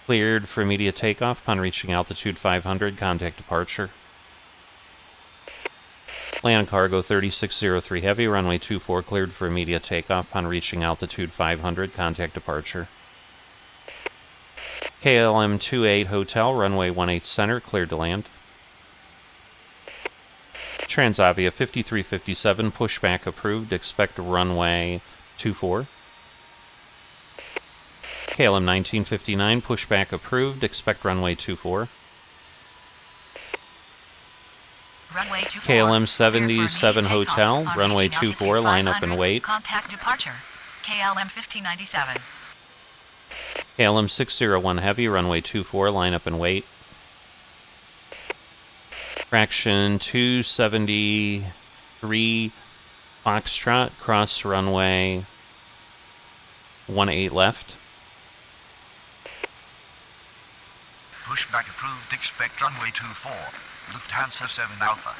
A: cleared for immediate takeoff. Upon reaching altitude 500, contact departure. Land Cargo 3603 Heavy, runway 24, cleared for immediate takeoff. Upon reaching altitude 500, contact departure. KLM 28 Hotel, runway 18 center, cleared to land. Transavia 5357, pushback approved. Expect runway 24. KLM 1959, pushback approved. Expect runway 24.
B: Runway 24.
A: KLM 77
B: clear for immediate
A: Hotel,
B: takeoff. On
A: runway
B: reaching altitude
A: 24, line up and
B: 500,
A: wait.
B: Contact departure. KLM 1597.
A: KLM 601 Heavy, runway 24, line up and wait. Fraction 273 Foxtrot, cross runway 18 left.
D: Pushback approved. Expect runway 24. Lufthansa 7 Alpha.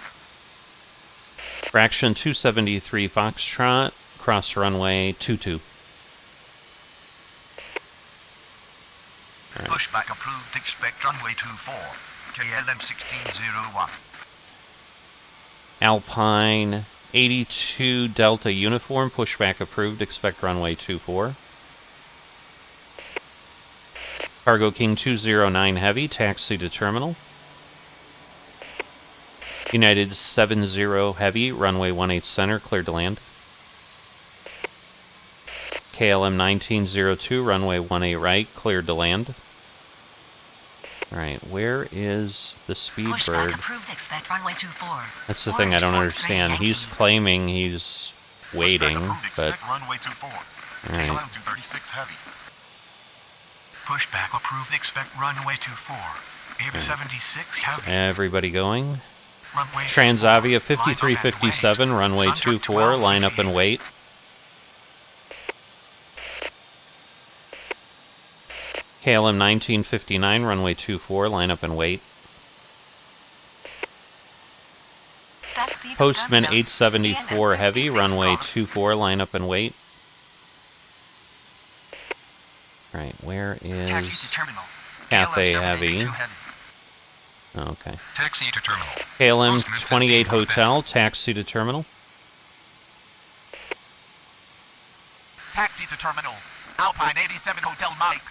A: Fraction 273 Foxtrot, cross runway 22. Right.
D: Pushback approved, expect runway 24, KLM 1601.
A: Alpine 82 Delta Uniform, pushback approved, expect runway 24. Cargo King 209 Heavy, taxi to terminal. United 70 Heavy, runway 18 center, cleared to land. KLM 1902, runway 18 right, cleared to land. Alright, where is the Speedbird?
B: Approved, expect runway 24.
A: That's the thing I don't understand. He's claiming he's waiting, but...
G: runway 24.
A: Alright.
G: KLM 236 Heavy.
F: Pushback approved, expect runway 24. Ava 76 Heavy.
A: Everybody going?
F: Runway
A: Transavia
F: 24, line up and
A: 5357,
F: wait.
A: runway
F: Center
A: 24, line up and
F: 1258.
A: wait. KLM 1959, runway 24, line up and wait.
B: Taxi to
A: Postman
B: terminal.
A: 874
B: KLM
A: Heavy,
B: 56
A: runway
B: car.
A: 24, line up and wait. Right, where is
F: Taxi to terminal.
A: Cathay
F: KLM
A: Heavy?
F: 782 Heavy.
A: Okay.
E: Taxi to terminal.
A: KLM
E: Postman
A: 28
E: 15 Quebec.
A: Hotel, taxi to terminal.
G: Taxi to terminal. Alpine 87 Hotel Mike.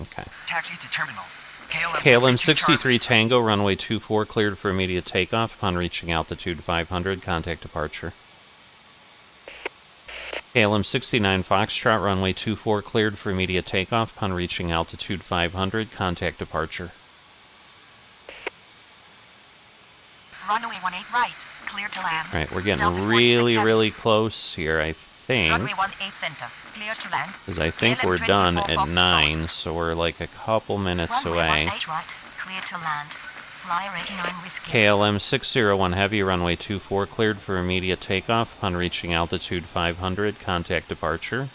A: Okay.
F: Taxi to terminal. KLM,
A: KLM
F: 72 Charlie.
A: 63 Tango, runway 24, cleared for immediate takeoff. Upon reaching altitude 500, contact departure. KLM 69 Foxtrot, runway 24, cleared for immediate takeoff. Upon reaching altitude 500, contact departure.
B: Runway 18 right, clear to land.
A: Alright, we're getting
B: Delta
A: really,
B: 46 Heavy.
A: really close here, I think.
B: Runway 18 center, clear to land.
A: Because I think
B: KLM
A: we're done
B: 24
A: at
B: Foxtrot.
A: 9, so we're like a couple minutes
B: Runway
A: away.
B: 18 right, clear to land. Flyer 89 Whiskey.
A: KLM 601 Heavy, runway 24, cleared for immediate takeoff. Upon reaching altitude 500, contact departure.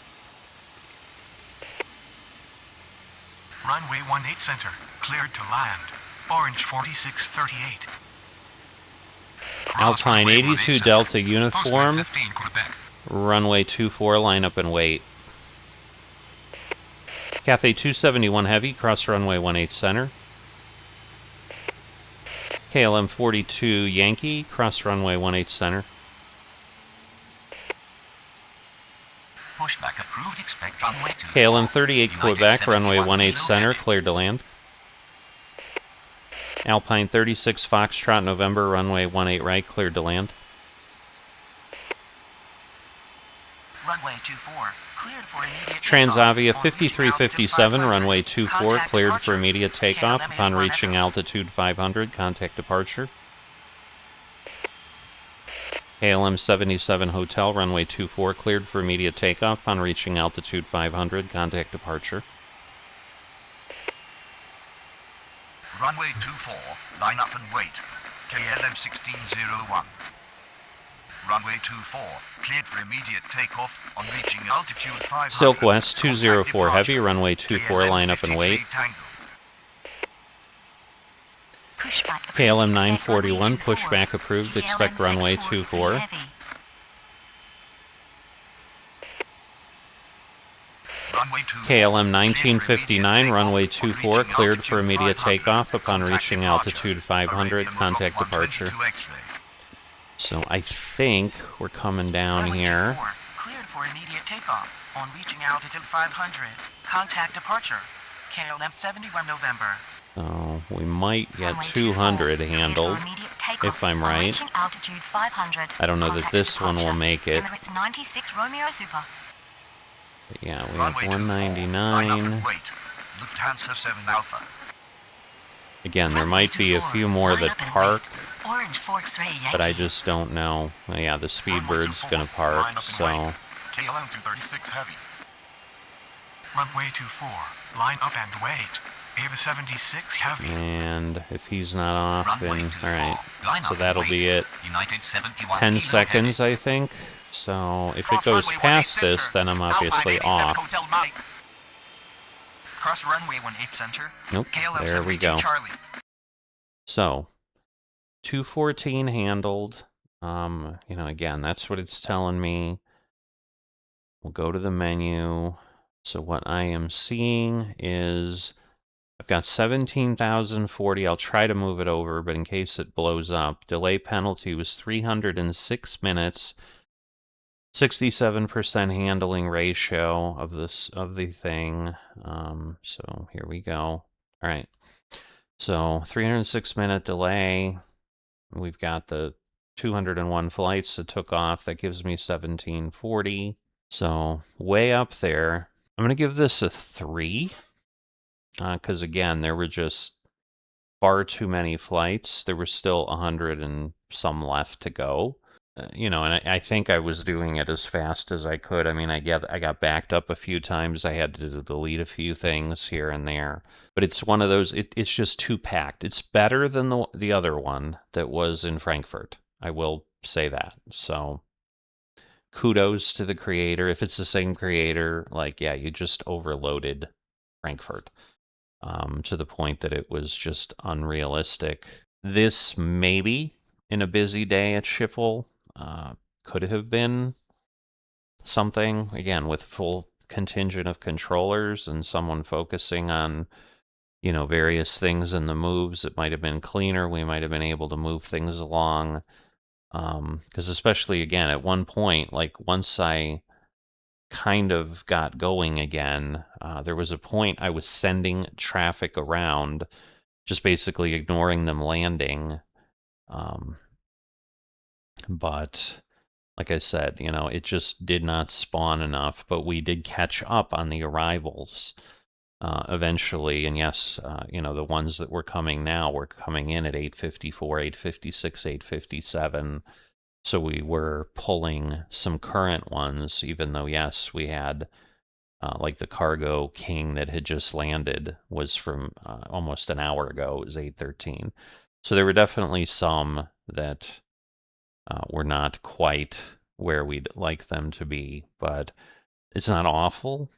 F: Runway 18 center. Cleared to land. Orange 4638.
A: Alpine 82 Delta Uniform,
E: 15 Quebec.
A: runway 24, line up and wait. Cathay 271 Heavy, cross runway 18 center. KLM 42 Yankee, cross runway 18 center.
F: Pushback approved, expect runway 24.
A: KLM 38
F: United
A: Quebec,
F: 71
A: runway 18
F: Kilo
A: center,
F: Heavy.
A: cleared to land. Alpine 36 Foxtrot November, runway 18 right, cleared to land.
F: Runway 24, cleared for immediate
A: Transavia
F: takeoff. On reaching
A: 5357,
F: altitude
A: runway
F: 500,
A: 24,
F: contact
A: cleared
F: departure.
A: for immediate takeoff.
F: KLM
A: Upon
F: 81
A: reaching
F: Echo.
A: altitude 500, contact departure. KLM 77 Hotel, runway 24, cleared for immediate takeoff. Upon reaching altitude 500, contact departure.
D: Runway 24, line up and wait. KLM 1601. Runway 24, cleared for immediate takeoff on reaching altitude 500.
A: Silk West
D: Contact
A: 204 Heavy,
D: departure.
A: runway 24,
D: KLM
A: line up and wait.
D: 53 Tango.
B: Pushback approved,
A: KLM
B: expect runway
A: 941,
B: 24.
A: pushback approved,
B: KLM
A: expect runway
B: 643
A: 24.
B: Heavy.
D: Runway 24,
A: KLM
D: cleared for immediate
A: 1959,
D: takeoff
A: runway
D: on
A: 24,
D: reaching
A: cleared for
D: altitude
A: immediate
D: 500.
A: takeoff. Upon
D: Contact
A: reaching
D: departure.
A: altitude 500,
D: Arabian
A: contact
D: Lookout
A: departure.
D: 122 X-ray.
A: So I think we're coming down
F: Runway
A: here.
F: 24, cleared for immediate takeoff. On reaching altitude 500, contact departure. KLM 71 November.
A: So we might get
B: Runway
A: 200
B: 24, cleared for
A: handled.
B: immediate takeoff.
A: if I'm
B: On
A: right.
B: reaching altitude 500,
A: I don't know that
B: contact
A: this one will
B: departure.
A: make it.
B: Emirates 96 Romeo Super.
A: But yeah, we have
D: Runway 24, line up and
A: 199.
D: wait. Lufthansa 7 Alpha.
A: Again, there
B: Runway
A: might be a
B: 24,
A: few more
B: line
A: that
B: up and
A: park,
B: wait. Orange Forks Ray Yankee.
A: but I just don't know. Well, yeah, the Speedbird's gonna park,
G: line up and
A: so...
G: wait. KLM 236 Heavy.
F: Runway 24, line up and wait. Ava 76 Heavy.
A: And if he's not off,
F: Runway
A: then...
F: 24,
A: Alright,
F: line
A: so
F: up
A: that'll
F: and
A: be
F: wait.
A: it.
F: United 71
A: 10
F: Kilo
A: seconds,
F: Heavy.
A: I think. So if it
G: Cross
A: goes
G: runway
A: past
G: 18
A: this,
G: center.
A: then I'm
G: Alpine
A: obviously
G: 87
A: off.
G: Hotel Mike.
F: Cross runway 18 center.
A: Nope,
F: KLM
A: there we
F: 72
A: go.
F: Charlie.
A: So, 214 handled, Again, that's what it's telling me. We'll go to the menu. So what I am seeing is I've got 17,040. I'll try to move it over, but in case it blows up, delay penalty was 306 minutes, 67% handling ratio of the thing. So here we go. All right. So 306-minute delay. We've got the 201 flights that took off. That gives me 1740. So way up there. I'm going to give this a 3. Because again, there were just far too many flights. There were still 100 and some left to go. And I think I was doing it as fast as I could. I mean, I got backed up a few times. I had to delete a few things here and there. But it's one of those, it's just too packed. It's better than the other one that was in Frankfurt. I will say that. So kudos to the creator. If it's the same creator, you just overloaded Frankfurt to the point that it was just unrealistic. This maybe in a busy day at Schiphol could have been something, again, with full contingent of controllers and someone focusing on, various things in the moves. It might have been cleaner. We might have been able to move things along. Because especially, again, at one point, once I kind of got going again, there was a point I was sending traffic around, just basically ignoring them landing. But like I said, it just did not spawn enough, but we did catch up on the arrivals eventually. And yes, the ones that were coming now were coming in at 854, 856, 857. So we were pulling some current ones, even though, yes, we had the Cargo King that had just landed was from almost an hour ago. It was 813. So there were definitely some that were not quite where we'd like them to be, but it's not awful.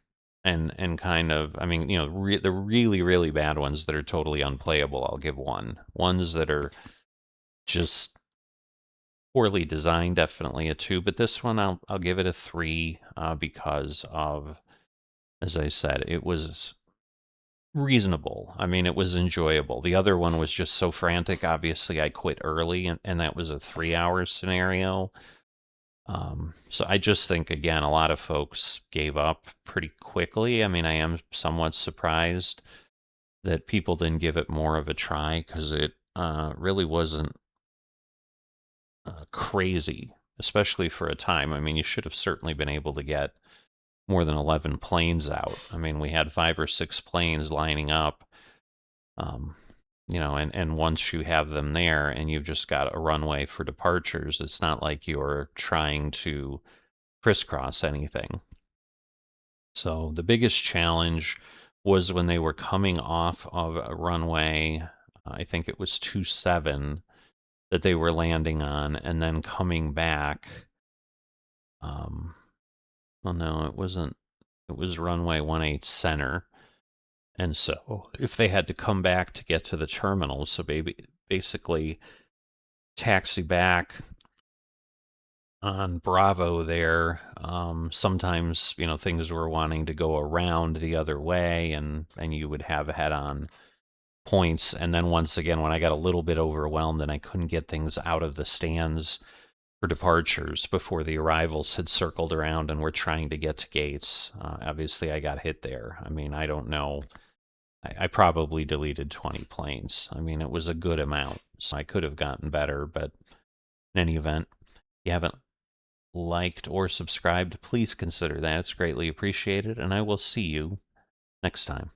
A: And kind of, I mean, the really, really bad ones that are totally unplayable, I'll give 1. Ones that are just poorly designed, definitely a 2. But this one, I'll give it a 3 because of, as I said, it was reasonable. I mean, it was enjoyable. The other one was just so frantic. Obviously, I quit early, and that was a 3-hour scenario. So I just think, again, a lot of folks gave up pretty quickly. I mean, I am somewhat surprised that people didn't give it more of a try, because it really wasn't crazy, especially for a time. I mean, you should have certainly been able to get more than 11 planes out. I mean, we had 5 or 6 planes lining up, and once you have them there and you've just got a runway for departures, it's not like you're trying to crisscross anything. So the biggest challenge was when they were coming off of a runway, I think it was 27, that they were landing on, and then coming back. Well, no, it wasn't. It was runway 18 center. And so if they had to come back to get to the terminal, so basically taxi back on Bravo there, sometimes, things were wanting to go around the other way, and you would have head-on points. And then once again, when I got a little bit overwhelmed and I couldn't get things out of the stands for departures before the arrivals had circled around and were trying to get to gates, obviously I got hit there. I mean, I don't know. I probably deleted 20 planes. I mean, it was a good amount, so I could have gotten better. But in any event, if you haven't liked or subscribed, please consider that. It's greatly appreciated, and I will see you next time.